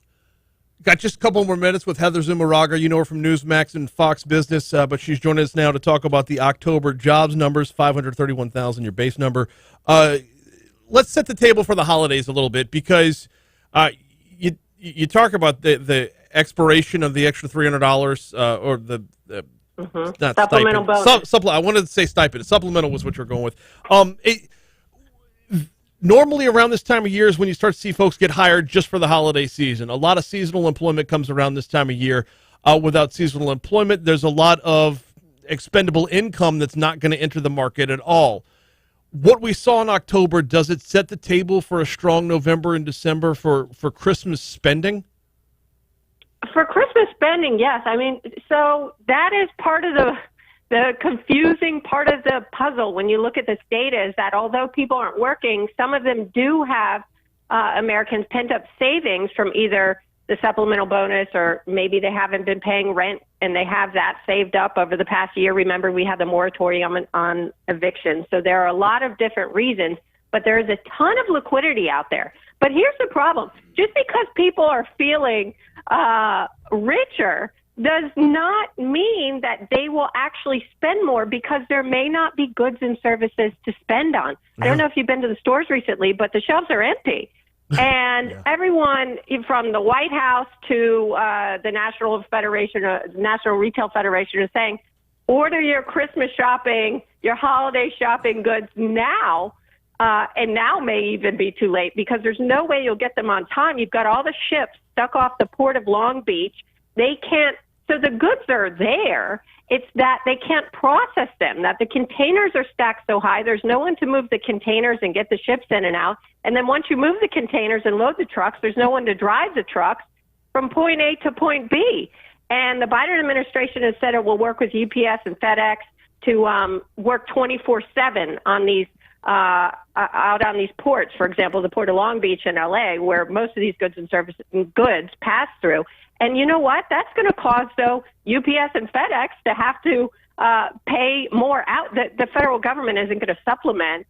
Got just a couple more minutes with Heather Zumarraga. You know her from Newsmax and Fox Business, but she's joining us now to talk about the October jobs numbers, 531,000, your base number. Let's set the table for the holidays a little bit because you talk about the expiration of the extra $300 or the not supplemental stipend. bonus. I wanted to say stipend. Supplemental was what you're going with. Normally around this time of year is when you start to see folks get hired just for the holiday season. A lot of seasonal employment comes around this time of year. Without seasonal employment, there's a lot of expendable income that's not going to enter the market at all. What we saw in October, does it set the table for a strong November and December for Christmas spending? For Christmas spending, yes. I mean, so that is part of the confusing part of the puzzle when you look at this data is that although people aren't working, some of them do have Americans pent-up savings from either the supplemental bonus or maybe they haven't been paying rent and they have that saved up over the past year. Remember, we had the moratorium on evictions. So there are a lot of different reasons, but there is a ton of liquidity out there. But here's the problem. Just because people are feeling richer does not mean that they will actually spend more because there may not be goods and services to spend on. I don't know if you've been to the stores recently, but the shelves are empty. And everyone from the White House to the National Retail Federation is saying, order your Christmas shopping, your holiday shopping goods now. And now may even be too late because there's no way you'll get them on time. You've got all the ships stuck off the port of Long Beach. They can't, so the goods are there. It's that they can't process them, that the containers are stacked so high, there's no one to move the containers and get the ships in and out. And then once you move the containers and load the trucks, there's no one to drive the trucks from point A to point B. And the Biden administration has said it will work with UPS and FedEx to work 24/7 on these out on these ports, for example, the Port of Long Beach in LA, where most of these goods and services goods pass through. And you know what? That's going to cause, though, UPS and FedEx to have to pay more out. The federal government isn't going to supplement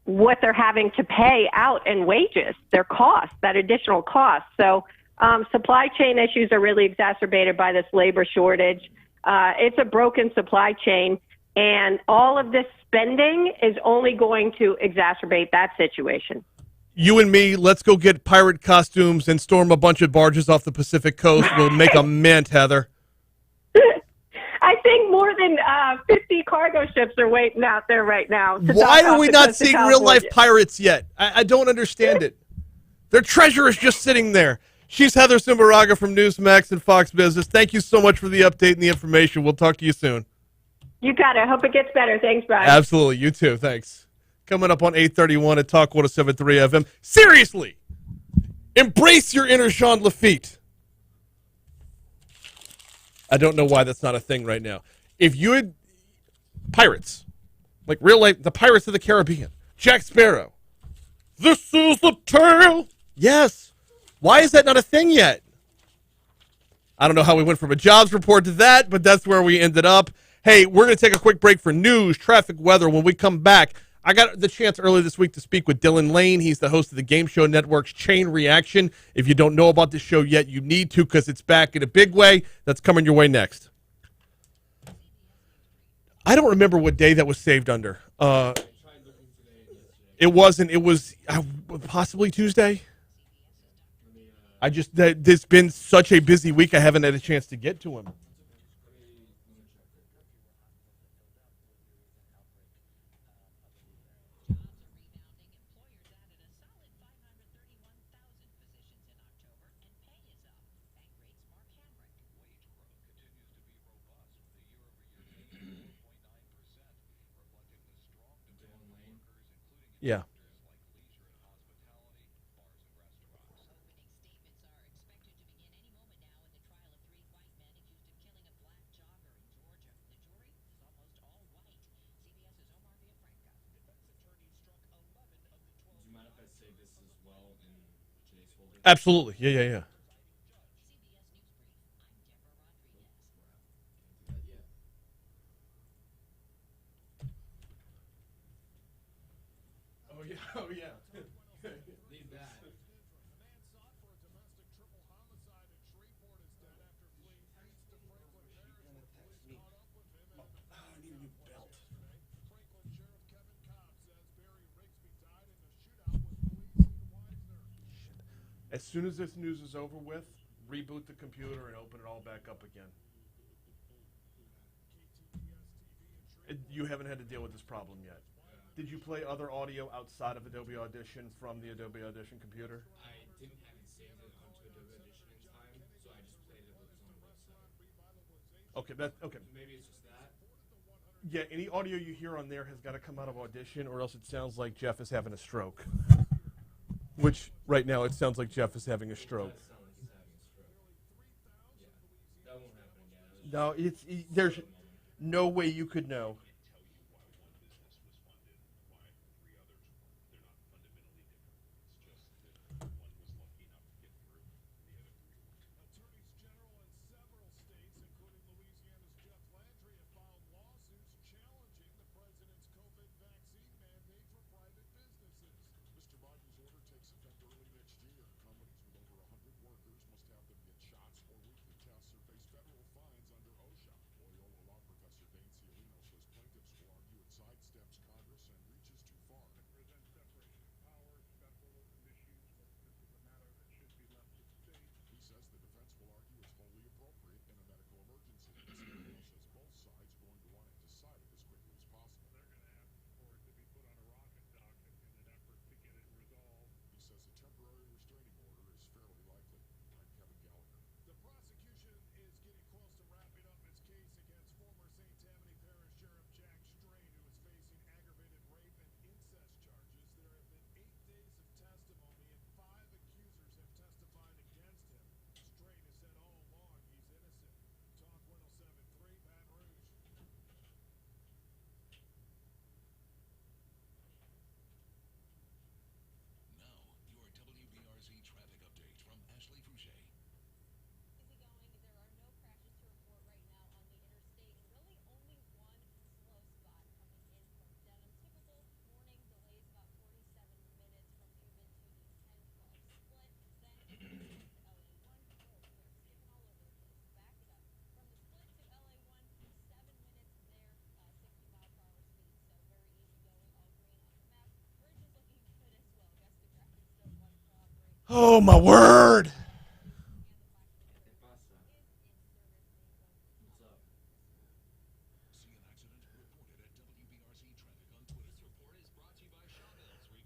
what they're having to pay out in wages, their costs, that additional cost. So supply chain issues are really exacerbated by this labor shortage. It's a broken supply chain, and all of this spending is only going to exacerbate that situation. You and me, let's go get pirate costumes and storm a bunch of barges off the Pacific coast. We'll make a mint, Heather. I think more than 50 cargo ships are waiting out there right now. Why are we not seeing real-life pirates yet? I don't understand it. Their treasure is just sitting there. She's Heather Zumarraga from Newsmax and Fox Business. Thank you so much for the update and the information. We'll talk to you soon. You got it. I hope it gets better. Thanks, Brian. Absolutely. You too. Thanks. Coming up on 831 at Talk 107.3 FM. Seriously, embrace your inner Jean Lafitte. I don't know why that's not a thing right now. If you had pirates, like real life, the Pirates of the Caribbean, Jack Sparrow, this is the tale. Yes. Why is that not a thing yet? I don't know how we went from a jobs report to that, but that's where we ended up. Hey, we're going to take a quick break for news, traffic, weather. When we come back, I got the chance earlier this week to speak with Dylan Lane. He's the host of the Game Show Network's Chain Reaction. If you don't know about this show yet, you need to, because it's back in a big way. That's coming your way next. I don't remember what day that was saved under. It wasn't. It was possibly Tuesday. There's been such a busy week, I haven't had a chance to get to him. Yeah. Absolutely. Yeah. Oh, yeah. Need that. As soon as this news is over with, reboot the computer and open it all back up again. You haven't had to deal with this problem yet. Did you play other audio outside of Adobe Audition from the Adobe Audition computer? I didn't have it saved onto Adobe Audition in time, so I just played it with his own website. Okay. Maybe it's just that. Yeah, any audio you hear on there has got to come out of Audition, or else it sounds like Jeff is having a stroke. Which, right now, it sounds like Jeff is having a stroke. That won't happen again. No, there's no way you could know. Oh, my word.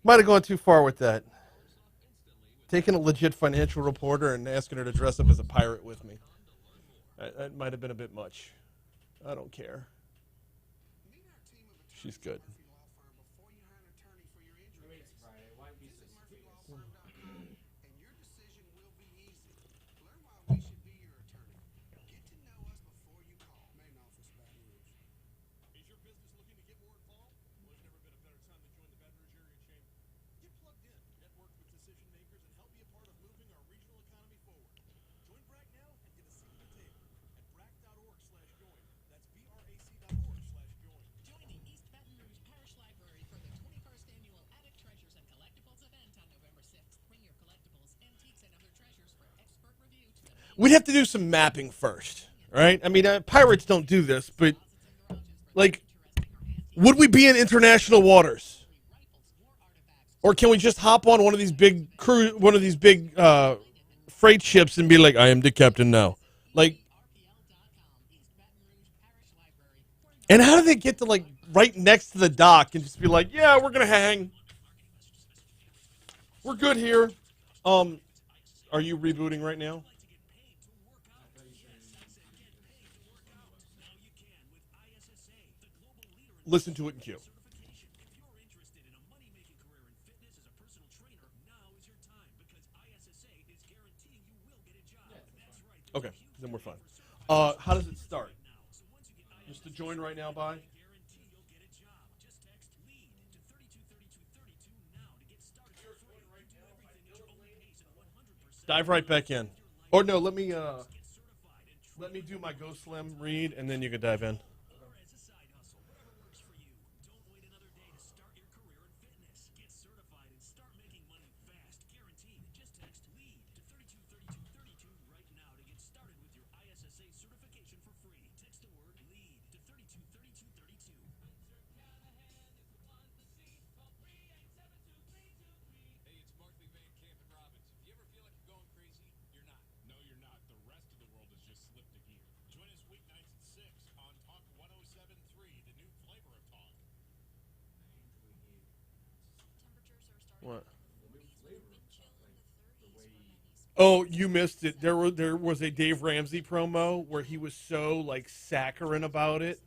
Might have gone too far with that. Taking a legit financial reporter and asking her to dress up as a pirate with me. That might have been a bit much. I don't care. She's good. Is your business looking to get more involved? Well, there's never been a better time to join the Baton Rouge Area Chamber. Get plugged in, network with decision makers, and help be a part of moving our regional economy forward. Join BRAC now and get a seat at the table at brac.org/join. That's BRAC.org/join. Join the East Baton Rouge Parish Library for the 21st Annual Attic Treasures and Collectibles event on November 6th. Bring your collectibles, antiques, and other treasures for expert review to We'd have to do some mapping first, right? I mean, pirates don't do this, but, like, would we be in international waters? Or can we just hop on one of these big freight ships and be like, I am the captain now? Like, and how do they get to, like, right next to the dock and just be like, yeah, we're going to hang. We're good here. Are you rebooting right now? Listen to it in queue. Okay, then we're fine. How does it start? Just to join right now, bye? Dive right back in. Or no, let me do my Go Slim read, and then you can dive in. What? Oh, you missed it. There was a Dave Ramsey promo where he was so like saccharine about it.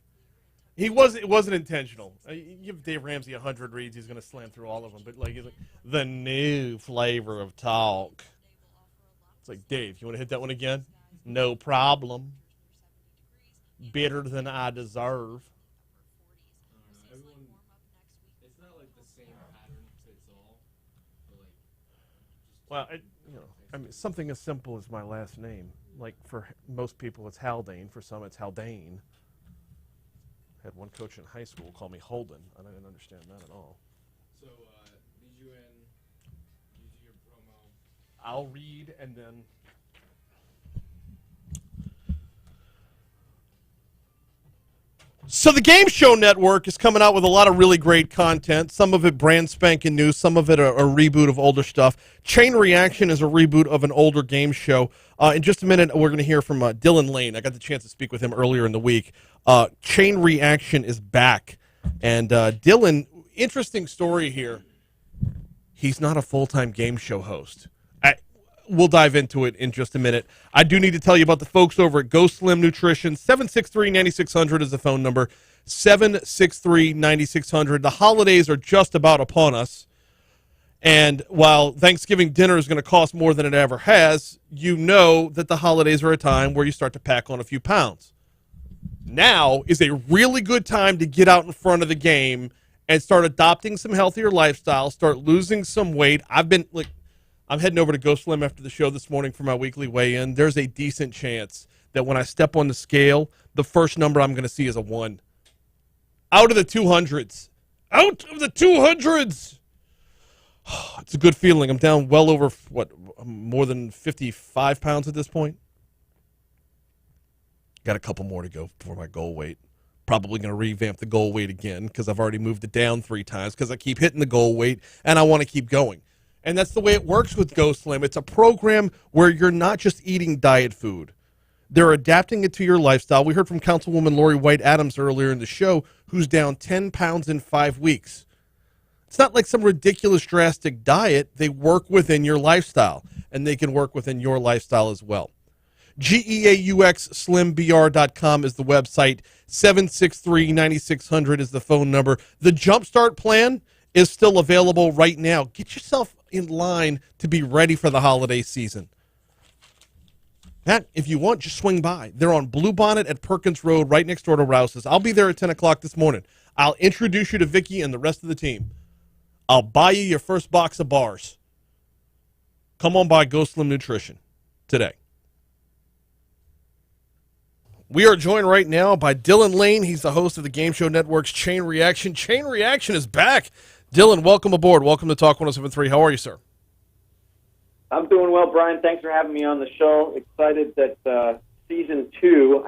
It wasn't intentional. You give Dave Ramsey 100 reads, he's gonna slam through all of them. But like, he's like the new flavor of talk. It's like, Dave, you want to hit that one again? No problem. Better than I deserve. Well, I mean, something as simple as my last name. Like, for most people, it's Haldane. For some, it's Haldane. Had one coach in high school call me Holden. I didn't understand that at all. So, lead you in. You do your promo. I'll read, and then... So the Game Show Network is coming out with a lot of really great content. Some of it brand spanking new. Some of it a reboot of older stuff. Chain Reaction is a reboot of an older game show. In just a minute, we're going to hear from Dylan Lane. I got the chance to speak with him earlier in the week. Chain Reaction is back. And Dylan, interesting story here. He's not a full-time game show host. We'll dive into it in just a minute. I do need to tell you about the folks over at Go Slim Nutrition. 763-9600 is the phone number. 763-9600. The holidays are just about upon us. And while Thanksgiving dinner is going to cost more than it ever has, you know that the holidays are a time where you start to pack on a few pounds. Now is a really good time to get out in front of the game and start adopting some healthier lifestyle, start losing some weight. I'm heading over to Go Slim after the show this morning for my weekly weigh-in. There's a decent chance that when I step on the scale, the first number I'm going to see is a 1. Out of the 200s. Out of the 200s! It's a good feeling. I'm down well over, more than 55 pounds at this point. Got a couple more to go for my goal weight. Probably going to revamp the goal weight again because I've already moved it down 3 times because I keep hitting the goal weight and I want to keep going. And that's the way it works with Go Slim. It's a program where you're not just eating diet food. They're adapting it to your lifestyle. We heard from Councilwoman Laurie White Adams earlier in the show, who's down 10 pounds in 5 weeks. It's not like some ridiculous drastic diet. They work within your lifestyle, and they can work within your lifestyle as well. GEAUXSlimBR.com is the website. 763-9600 is the phone number. The Jumpstart plan is still available right now. Get yourself in line to be ready for the holiday season. That, if you want, just swing by. They're on Bluebonnet at Perkins Road, right next door to Rouse's. I'll be there at 10 o'clock this morning. I'll introduce you to Vicky and the rest of the team. I'll buy you your first box of bars. Come on by Go Slim Nutrition today. We are joined right now by Dylan Lane. He's the host of the Game Show Network's Chain Reaction. Chain Reaction is back. Dylan, welcome aboard. Welcome to Talk 107.3. How are you, sir? I'm doing well, Brian. Thanks for having me on the show. Excited that season 2,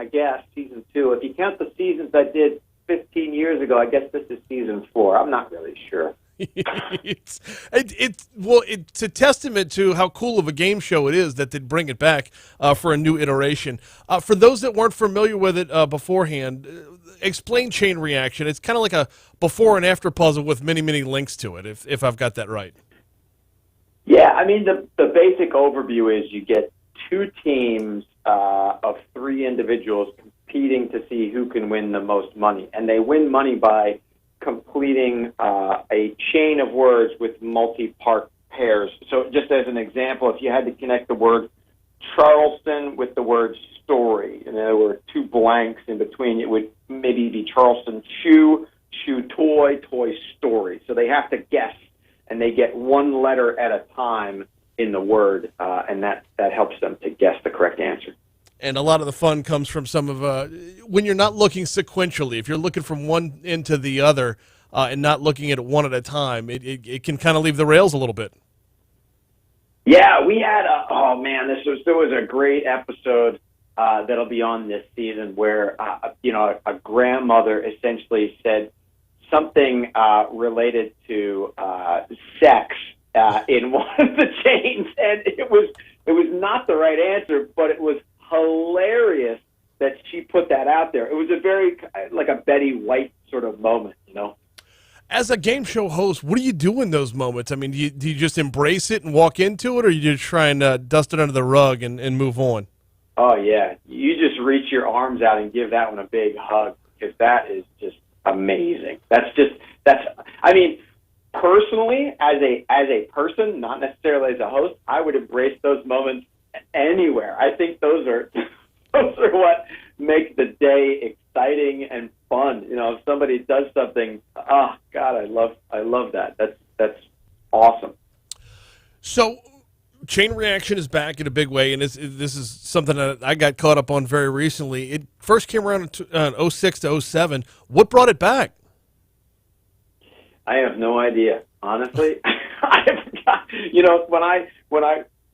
season 2. If you count the seasons I did 15 years ago, I guess this is season 4. I'm not really sure. It's a testament to how cool of a game show it is that they'd bring it back for a new iteration. For those that weren't familiar with it beforehand, explain Chain Reaction. It's kind of like a before and after puzzle with many, many links to it, if I've got that right. Yeah, I mean, the basic overview is you get 2 teams of 3 individuals competing to see who can win the most money. And they win money by completing a chain of words with multi-part pairs. So just as an example, if you had to connect the word Charleston with the word story, and there were 2 blanks in between, it would maybe be Charleston shoe, shoe toy, toy story. So they have to guess, and they get 1 letter at a time in the word, and that helps them to guess the correct answer. And a lot of the fun comes from some of when you're not looking sequentially. If you're looking from one end to the other and not looking at it one at a time, it can kind of leave the rails a little bit. Yeah, we had there was a great episode that'll be on this season where a grandmother essentially said something related to sex in one of the chains, and it was not the right answer, but it was hilarious that she put that out there. It was a very like a Betty White sort of moment, you know. As a game show host, what do you do in those moments? I mean, do you just embrace it and walk into it, or you just try and dust it under the rug and move on? Oh yeah, you just reach your arms out and give that one a big hug, because that is just amazing. I mean, personally, as a person, not necessarily as a host, I would embrace those moments anywhere. I think those are what make the day exciting and fun. You know, if somebody does something, oh God, I love that. That's awesome. So, Chain Reaction is back in a big way, and this is something that I got caught up on very recently. It first came around in 06 to 07. What brought it back? I have no idea, honestly.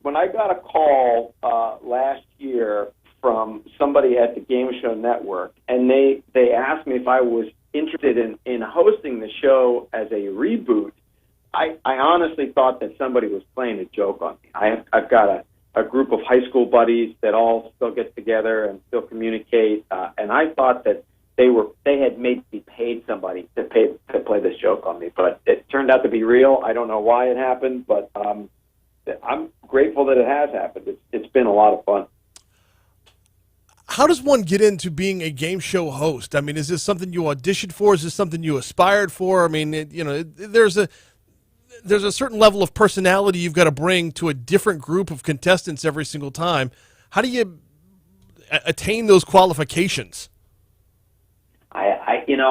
When I got a call last year from somebody at the Game Show Network, and they asked me if I was interested in hosting the show as a reboot, I honestly thought that somebody was playing a joke on me. I've got a group of high school buddies that all still get together and still communicate, and I thought that they had maybe paid somebody to play this joke on me, but it turned out to be real. I don't know why it happened, but I'm grateful that it has happened. It's been a lot of fun. How does one get into being a game show host? I mean, is this something you auditioned for? Is this something you aspired for? I mean, there's a certain level of personality you've got to bring to a different group of contestants every single time. How do you attain those qualifications?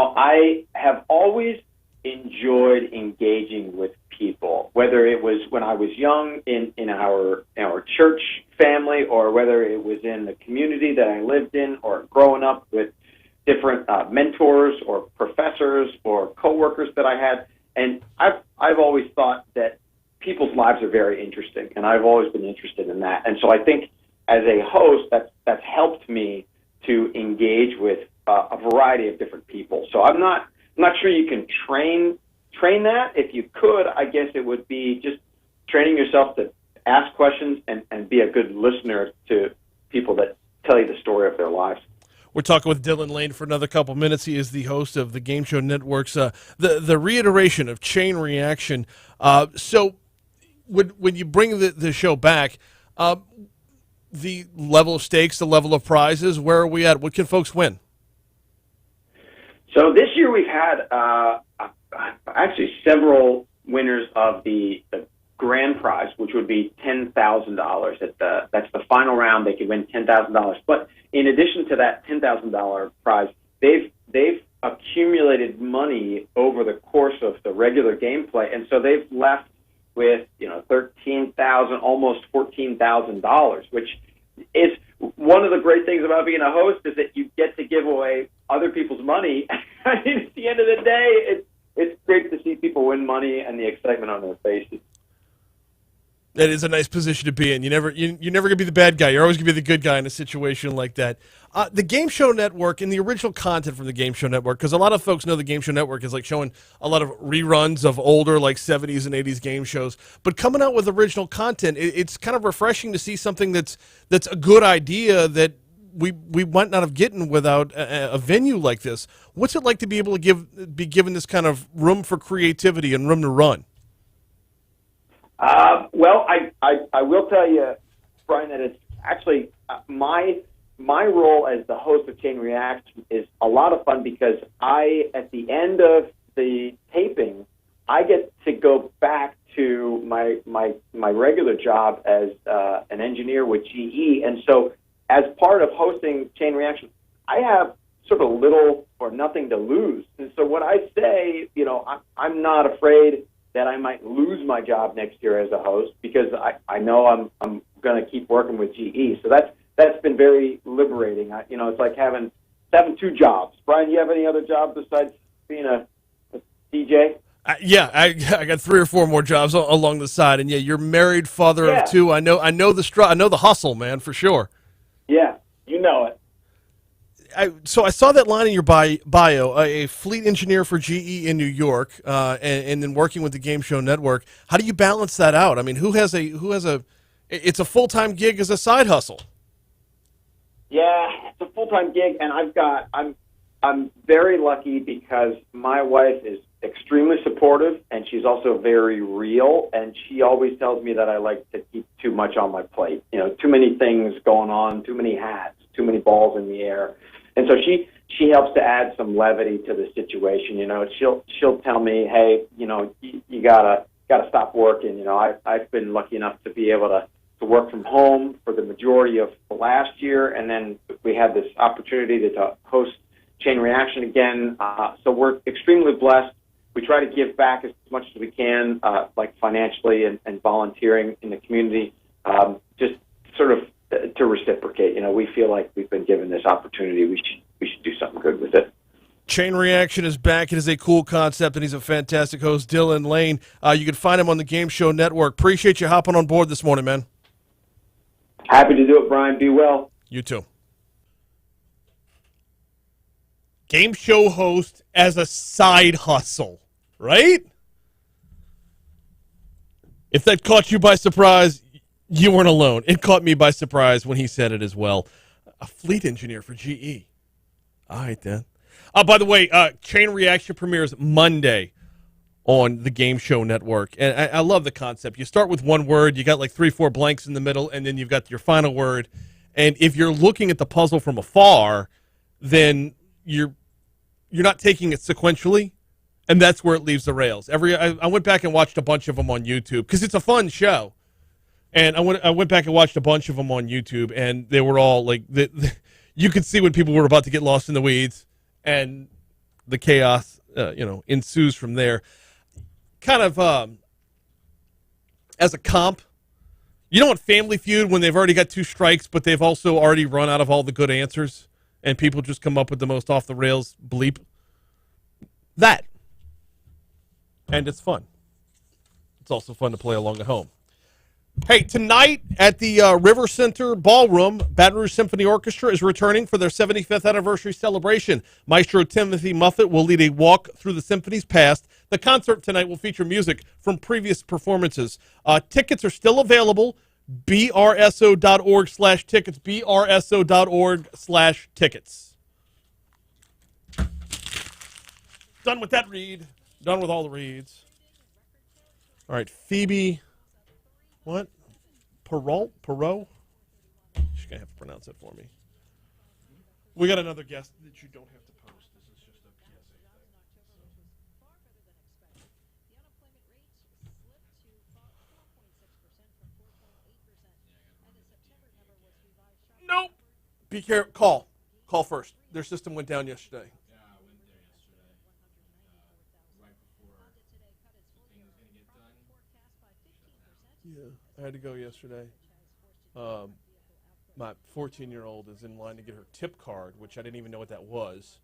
I have always enjoyed engaging with people, whether it was when I was young in our church family, or whether it was in the community that I lived in, or growing up with different mentors or professors or coworkers that I had. And I've always thought that people's lives are very interesting, and I've always been interested in that. And so I think as a host, that's helped me to engage with a variety of different people. So I'm not sure you can train that. If you could, I guess it would be just training yourself to ask questions and be a good listener to people that tell you the story of their lives. We're talking with Dylan Lane for another couple minutes. He is the host of the Game Show Network's the reiteration of Chain Reaction. So when you bring the show back, the level of stakes, the level of prizes, where are we at? What can folks win? So this year we've had actually several winners of the grand prize, which would be $10,000. That's the final round. They could win $10,000. But in addition to that $10,000 prize, they've accumulated money over the course of the regular gameplay, and so they've left with $13,000, almost $14,000, which is one of the great things about being a host is that you get to give away other people's money. I mean, at the end of the day, it's great to see people win money and the excitement on their faces. That is a nice position to be in. You're never gonna be the bad guy. You're always gonna be the good guy in a situation like that. The Game Show Network and the original content from the Game Show Network, because a lot of folks know the Game Show Network is like showing a lot of reruns of older like 70s and 80s game shows. But coming out with original content, it's kind of refreshing to see something that's a good idea that we might not have gotten without a venue like this. What's it like to be able to be given this kind of room for creativity and room to run? Well, I will tell you, Brian, that it's actually my role as the host of Chain Reaction is a lot of fun because at the end of the taping, I get to go back to my regular job as an engineer with GE, and so as part of hosting Chain Reaction, I have sort of little or nothing to lose, and so when I say, I'm not afraid that I might lose my job next year as a host because I know I'm going to keep working with GE. So that's been very liberating. It's like having two jobs. Brian, you have any other jobs besides being a DJ? Yeah, I got 3 or 4 more jobs along the side, and yeah, you're married, father of 2. I know the hustle, man, for sure. Yeah, you know it. So I saw that line in your bio, a fleet engineer for GE in New York, and then working with the Game Show Network. How do you balance that out? I mean, it's a full-time gig as a side hustle. Yeah, it's a full-time gig, and I'm very lucky because my wife is extremely supportive, and she's also very real, and she always tells me that I like to keep too much on my plate. Too many things going on, too many hats, too many balls in the air. And so she helps to add some levity to the situation. She'll tell me, hey, you gotta stop working. I've been lucky enough to be able to work from home for the majority of the last year, and then we had this opportunity to host Chain Reaction again. So we're extremely blessed. We try to give back as much as we can, like financially and volunteering in the community, just sort of to reciprocate. We feel like we've been given this opportunity. We should do something good with it. Chain Reaction is back. It is a cool concept, and he's a fantastic host, Dylan Lane. You can find him on the Game Show Network. Appreciate you hopping on board this morning, man. Happy to do it, Brian. Be well. You too. Game show host as a side hustle, right? If that caught you by surprise, you weren't alone. It caught me by surprise when he said it as well. A fleet engineer for GE. All right, then. By the way, Chain Reaction premieres Monday on the Game Show Network. And I love the concept. You start with one word, you got like 3-4 blanks in the middle, and then you've got your final word. And if you're looking at the puzzle from afar, then you're not taking it sequentially, and that's where it leaves the rails. I went back and watched a bunch of them on YouTube because it's a fun show. And I went back and watched a bunch of them on YouTube, and they were all like, you could see when people were about to get lost in the weeds, and the chaos, ensues from there. Kind of as a comp, you know what Family Feud, when they've already got 2 strikes, but they've also already run out of all the good answers, and people just come up with the most off the rails bleep. That, and it's fun. It's also fun to play along at home. Hey, tonight at the River Center Ballroom, Baton Rouge Symphony Orchestra is returning for their 75th anniversary celebration. Maestro Timothy Muffet will lead a walk through the symphony's past. The concert tonight will feature music from previous performances. Tickets are still available. brso.org/tickets. brso.org/tickets. Done with that read. Done with all the reads. All right, Phoebe. What? Perot? She's going to have to pronounce it for me. We got another guest that you don't have to post. This is just a PSA thing. Nope. Be careful. Call first. Their system went down yesterday. Yeah, I went there yesterday. Right before the thing was going to get done. Yeah, I had to go yesterday. My 14-year-old is in line to get her tip card, which I didn't even know what that was.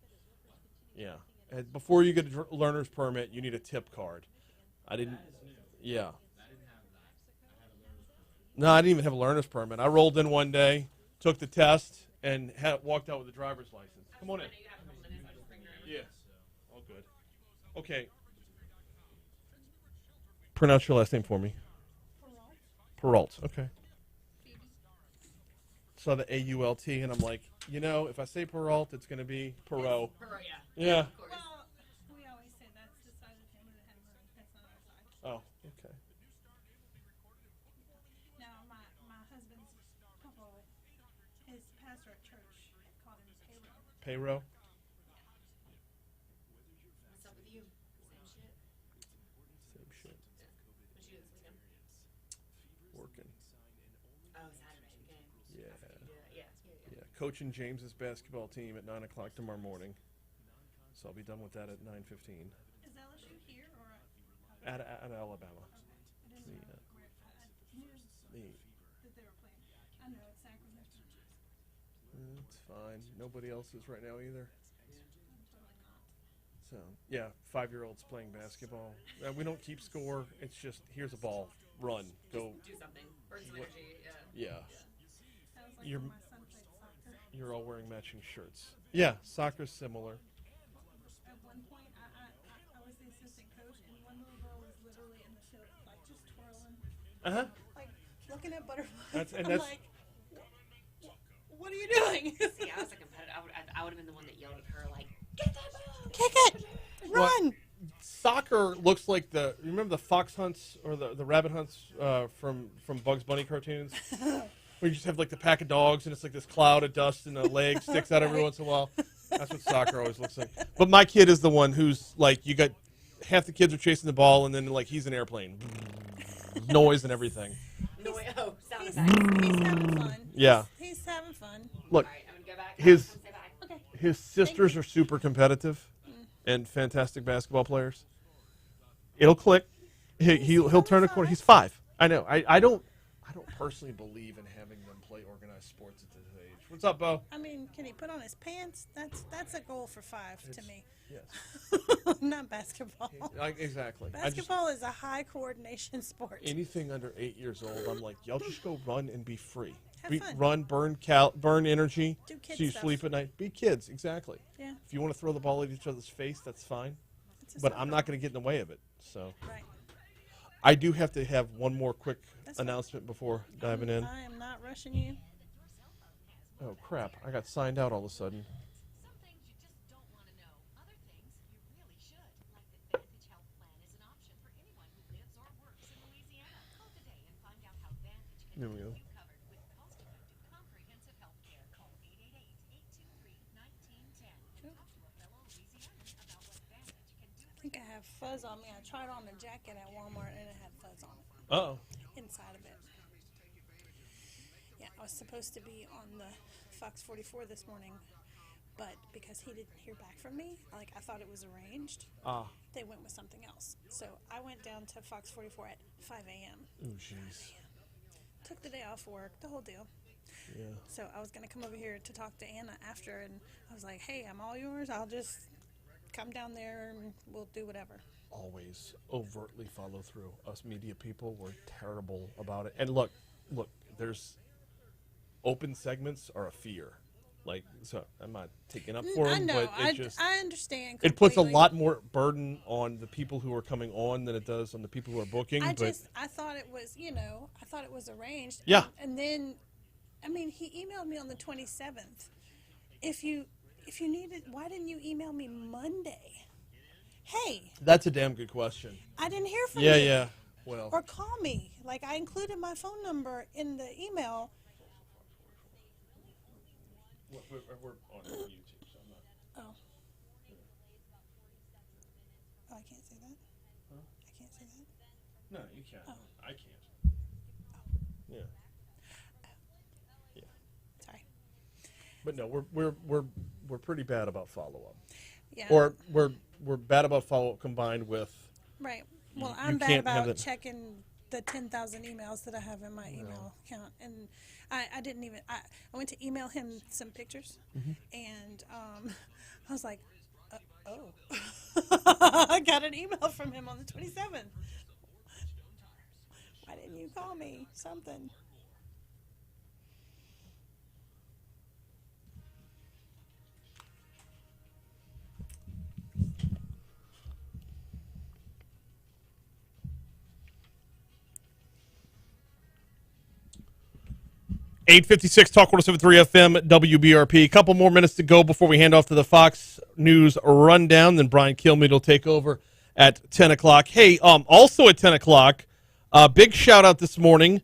Yeah. And before you get a learner's permit, you need a tip card. I didn't. Yeah. No, I didn't even have a learner's permit. I rolled in one day, took the test, and walked out with a driver's license. Come on in. Yeah. All good. Okay. Pronounce your last name for me. Peralt. Okay. Saw the A-U-L-T, and I'm like, if I say Peralt, it's going to be Perot. Yeah. Well, we always say that's the side of the family that had money. That's not our side. Oh, okay. Now, my husband's papa, his pastor at church called him Payroll. Payroll. What's up with you? Same shit. Same shit. What you do this weekend? Working. Oh, Saturday. Okay. Yeah. Yeah. Coaching James's basketball team at 9 o'clock tomorrow morning. So I'll be done with that at 9:15. Is LSU here or At Alabama. I didn't know where. I knew that they were playing. I know it's Sacramento. It's fine. Nobody else is right now either. So, yeah, 5-year-olds playing basketball. We don't keep score. It's just, here's a ball. Run. Go. Do something. Burn some energy. Yeah. Sounds like You're, when my son played soccer. you're all wearing matching shirts. Yeah, soccer's similar. At one point, I was the assistant coach, and one little girl was literally in the field, like just twirling, Uh-huh. like looking at butterflies. And I'm that's like, what are you doing? See, I was a competitor. I would have been the one that yelled at her, like, get that ball! Kick it! Run! Soccer looks like you remember the fox hunts or the rabbit hunts from Bugs Bunny cartoons? Where you just have like the pack of dogs and it's like this cloud of dust and a leg sticks out every once in a while. That's what soccer always looks like. But my kid is the one who's like, you got half the kids are chasing the ball and then like he's an airplane. Noise and everything. Oh, sound He's effects. having fun. Yeah. He's having fun. Look, All right, I'm going to go back. his Come say bye. Okay. his sisters are super competitive and fantastic basketball players. It'll click. He'll turn a corner. He's 5. I know. I don't personally believe in having them play organized sports at this age. What's up, Bo? I mean, can he put on his pants? That's a goal for 5 to me. Yes. Not basketball. Exactly. Basketball is a high coordination sport. Anything under 8 years old, I'm like, y'all just go run and be free. Have fun. Run, burn energy. Do kid so you stuff. sleep at night. Be kids, exactly. Yeah. If you want to throw the ball at each other's face, that's fine. It's a But soccer. I'm not going to get in the way of it. So Right. I do have to have one more quick That's fine. announcement before diving in. I am not rushing you. Oh crap! I got signed out all of a sudden. Some things you just don't want to know. Other things you really should. Like that Vantage Health Plan is an option for anyone who lives or works in Louisiana. Call today and find out how Vantage can There we keep go. you covered with cost-effective, comprehensive health care. Call 888-823-1910 and talk to a fellow Louisianan about what Vantage can do I think I have fuzz on me. I tried on a jacket at Walmart and it had fuzz on it. Uh oh. Inside of it. Yeah, I was supposed to be on the Fox 44 this morning, but because he didn't hear back from me, I thought it was arranged. They went with something else. So I went down to Fox 44 at 5 a.m. Oh jeez. Took the day off work, the whole deal. Yeah. So I was going to come over here to talk to Anna after, and I was like, hey, I'm all yours. I'll just come down there and we'll do whatever. Always overtly follow through. Us media people were terrible about it. And look, there's open segments are a fear. Like, so I'm not taking up for I them, know. but I understand. It puts a completely. lot more burden on the people who are coming on than it does on the people who are booking. I thought it was, I thought it was arranged. Yeah. And then, I mean, he emailed me on the 27th. If you needed, why didn't you email me Monday? Hey. That's a damn good question. I didn't hear from you. Yeah. Well. Or call me. Like, I included my phone number in the email. We're on YouTube, so I'm not. Oh. Oh, I can't say that? Huh? I can't say that? No, you can't. Oh. I can't. Yeah. Yeah. Sorry. But no, we're pretty bad about follow up. Yeah. Or we're bad about follow up combined with. Right. Well, you I'm bad can't have about it. checking the 10,000 emails that I have in my email account, and I didn't even. I went to email him some pictures, and I was like, oh, I got an email from him on the 27th. Why didn't you call me? Something. .856 Talk 107.3 FM WBRP. A couple more minutes to go before we hand off to the Fox News rundown. Then Brian Kilmeade will take over at 10 o'clock. Hey, also at 10 o'clock, big shout out this morning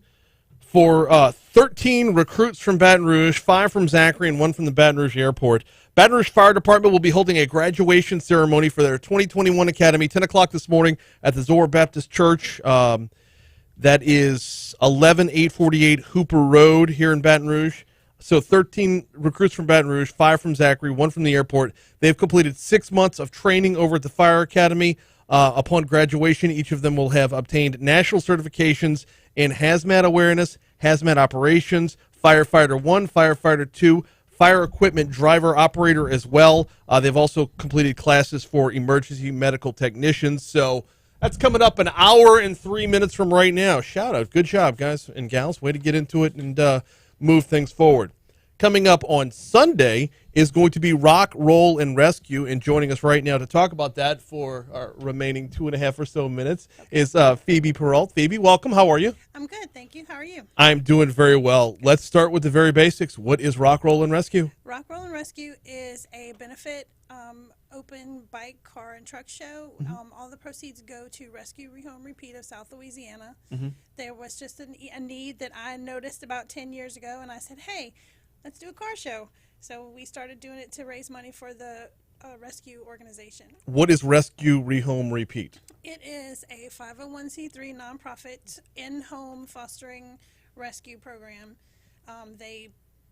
for 13 recruits from Baton Rouge, 5 from Zachary and 1 from the Baton Rouge Airport. Baton Rouge Fire Department will be holding a graduation ceremony for their 2021 Academy, 10 o'clock this morning at the Zoar Baptist Church. That is 11848 Hooper Road here in Baton Rouge. So 13 recruits from Baton Rouge, 5 from Zachary, 1 from the airport. They've completed 6 months of training over at the Fire Academy. Upon graduation, each of them will have obtained national certifications in hazmat awareness, hazmat operations, firefighter 1, firefighter 2, fire equipment driver operator as well. They've also completed classes for emergency medical technicians. So that's coming up an hour and 3 minutes from right now. Shout out. Good job, guys and gals. Way to get into it and move things forward. Coming up on Sunday is going to be Rock, Roll, and Rescue. And joining us right now to talk about that for our remaining 2.5 or so minutes is Phoebe Peralt. Phoebe, welcome. How are you? I'm good, thank you. How are you? I'm doing very well. Let's start with the very basics. What is Rock, Roll, and Rescue? Rock, Roll, and Rescue is a benefit open bike, car, and truck show. All the proceeds go to Rescue Rehome Repeat of South Louisiana. There was just a need that I noticed about 10 years ago, and I said, hey, let's do a car show. So we started doing it to raise money for the rescue organization. What is Rescue Rehome Repeat? It is a 501c3 nonprofit in-home fostering rescue program. They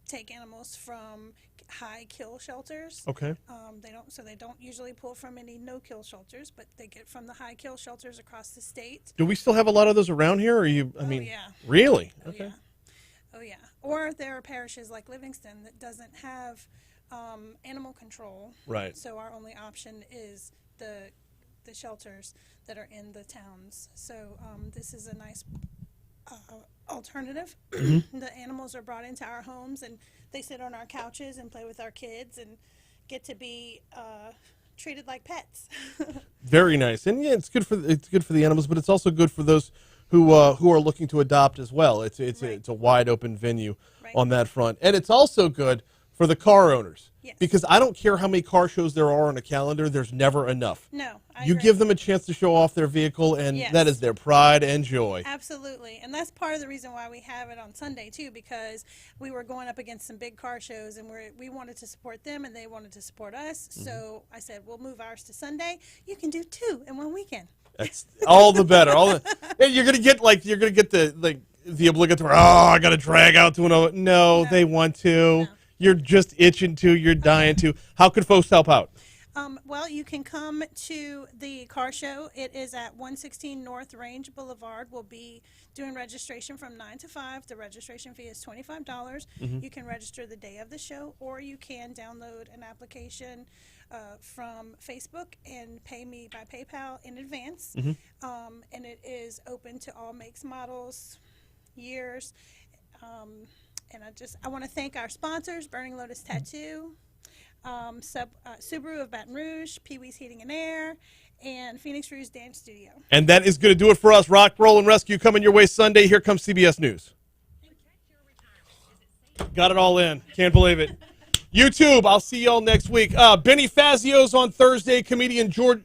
take animals from high kill shelters. Okay. They don't usually pull from any no kill shelters, but they get from the high kill shelters across the state. Do we still have a lot of those around here? Or Yeah. Really? Oh, Okay. yeah. Oh yeah. Or there are parishes like Livingston that doesn't have animal control. Right. So our only option is the shelters that are in the towns. So this is a nice alternative. The animals are brought into our homes and they sit on our couches and play with our kids and get to be treated like pets. Very nice, and yeah, it's good for the animals, but it's also good for those who are looking to adopt as well. It's a wide open venue on that front, and it's also good for the car owners. Yes. Because I don't care how many car shows there are on a calendar, there's never enough. No, I you agree. give them a chance to show off their vehicle, and Yes. that is their pride and joy. Absolutely. And that's part of the reason why we have it on Sunday, too, because we were going up against some big car shows, and we wanted to support them, and they wanted to support us. So I said, we'll move ours to Sunday. You can do 2 in one weekend. That's all the better. And you're gonna get the obligatory. Oh, I got to drag out to another. No, they want to. You're just itching to. You're dying to. How could folks help out? Well, you can come to the car show. It is at 116 North Range Boulevard. We'll be doing registration from 9 to 5. The registration fee is $25. You can register the day of the show, or you can download an application from Facebook and pay me by PayPal in advance. And it is open to all makes, models, years. And I want to thank our sponsors, Burning Lotus Tattoo, Subaru of Baton Rouge, Pee-wee's Heating and Air, and Phoenix Rouge Dance Studio. And that is going to do it for us. Rock, Roll, and Rescue coming your way Sunday. Here comes CBS News. Got it all in. Can't believe it. YouTube, I'll see y'all next week. Benny Fazio's on Thursday. Comedian George.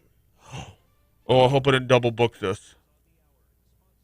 Oh, I hope I didn't double book this.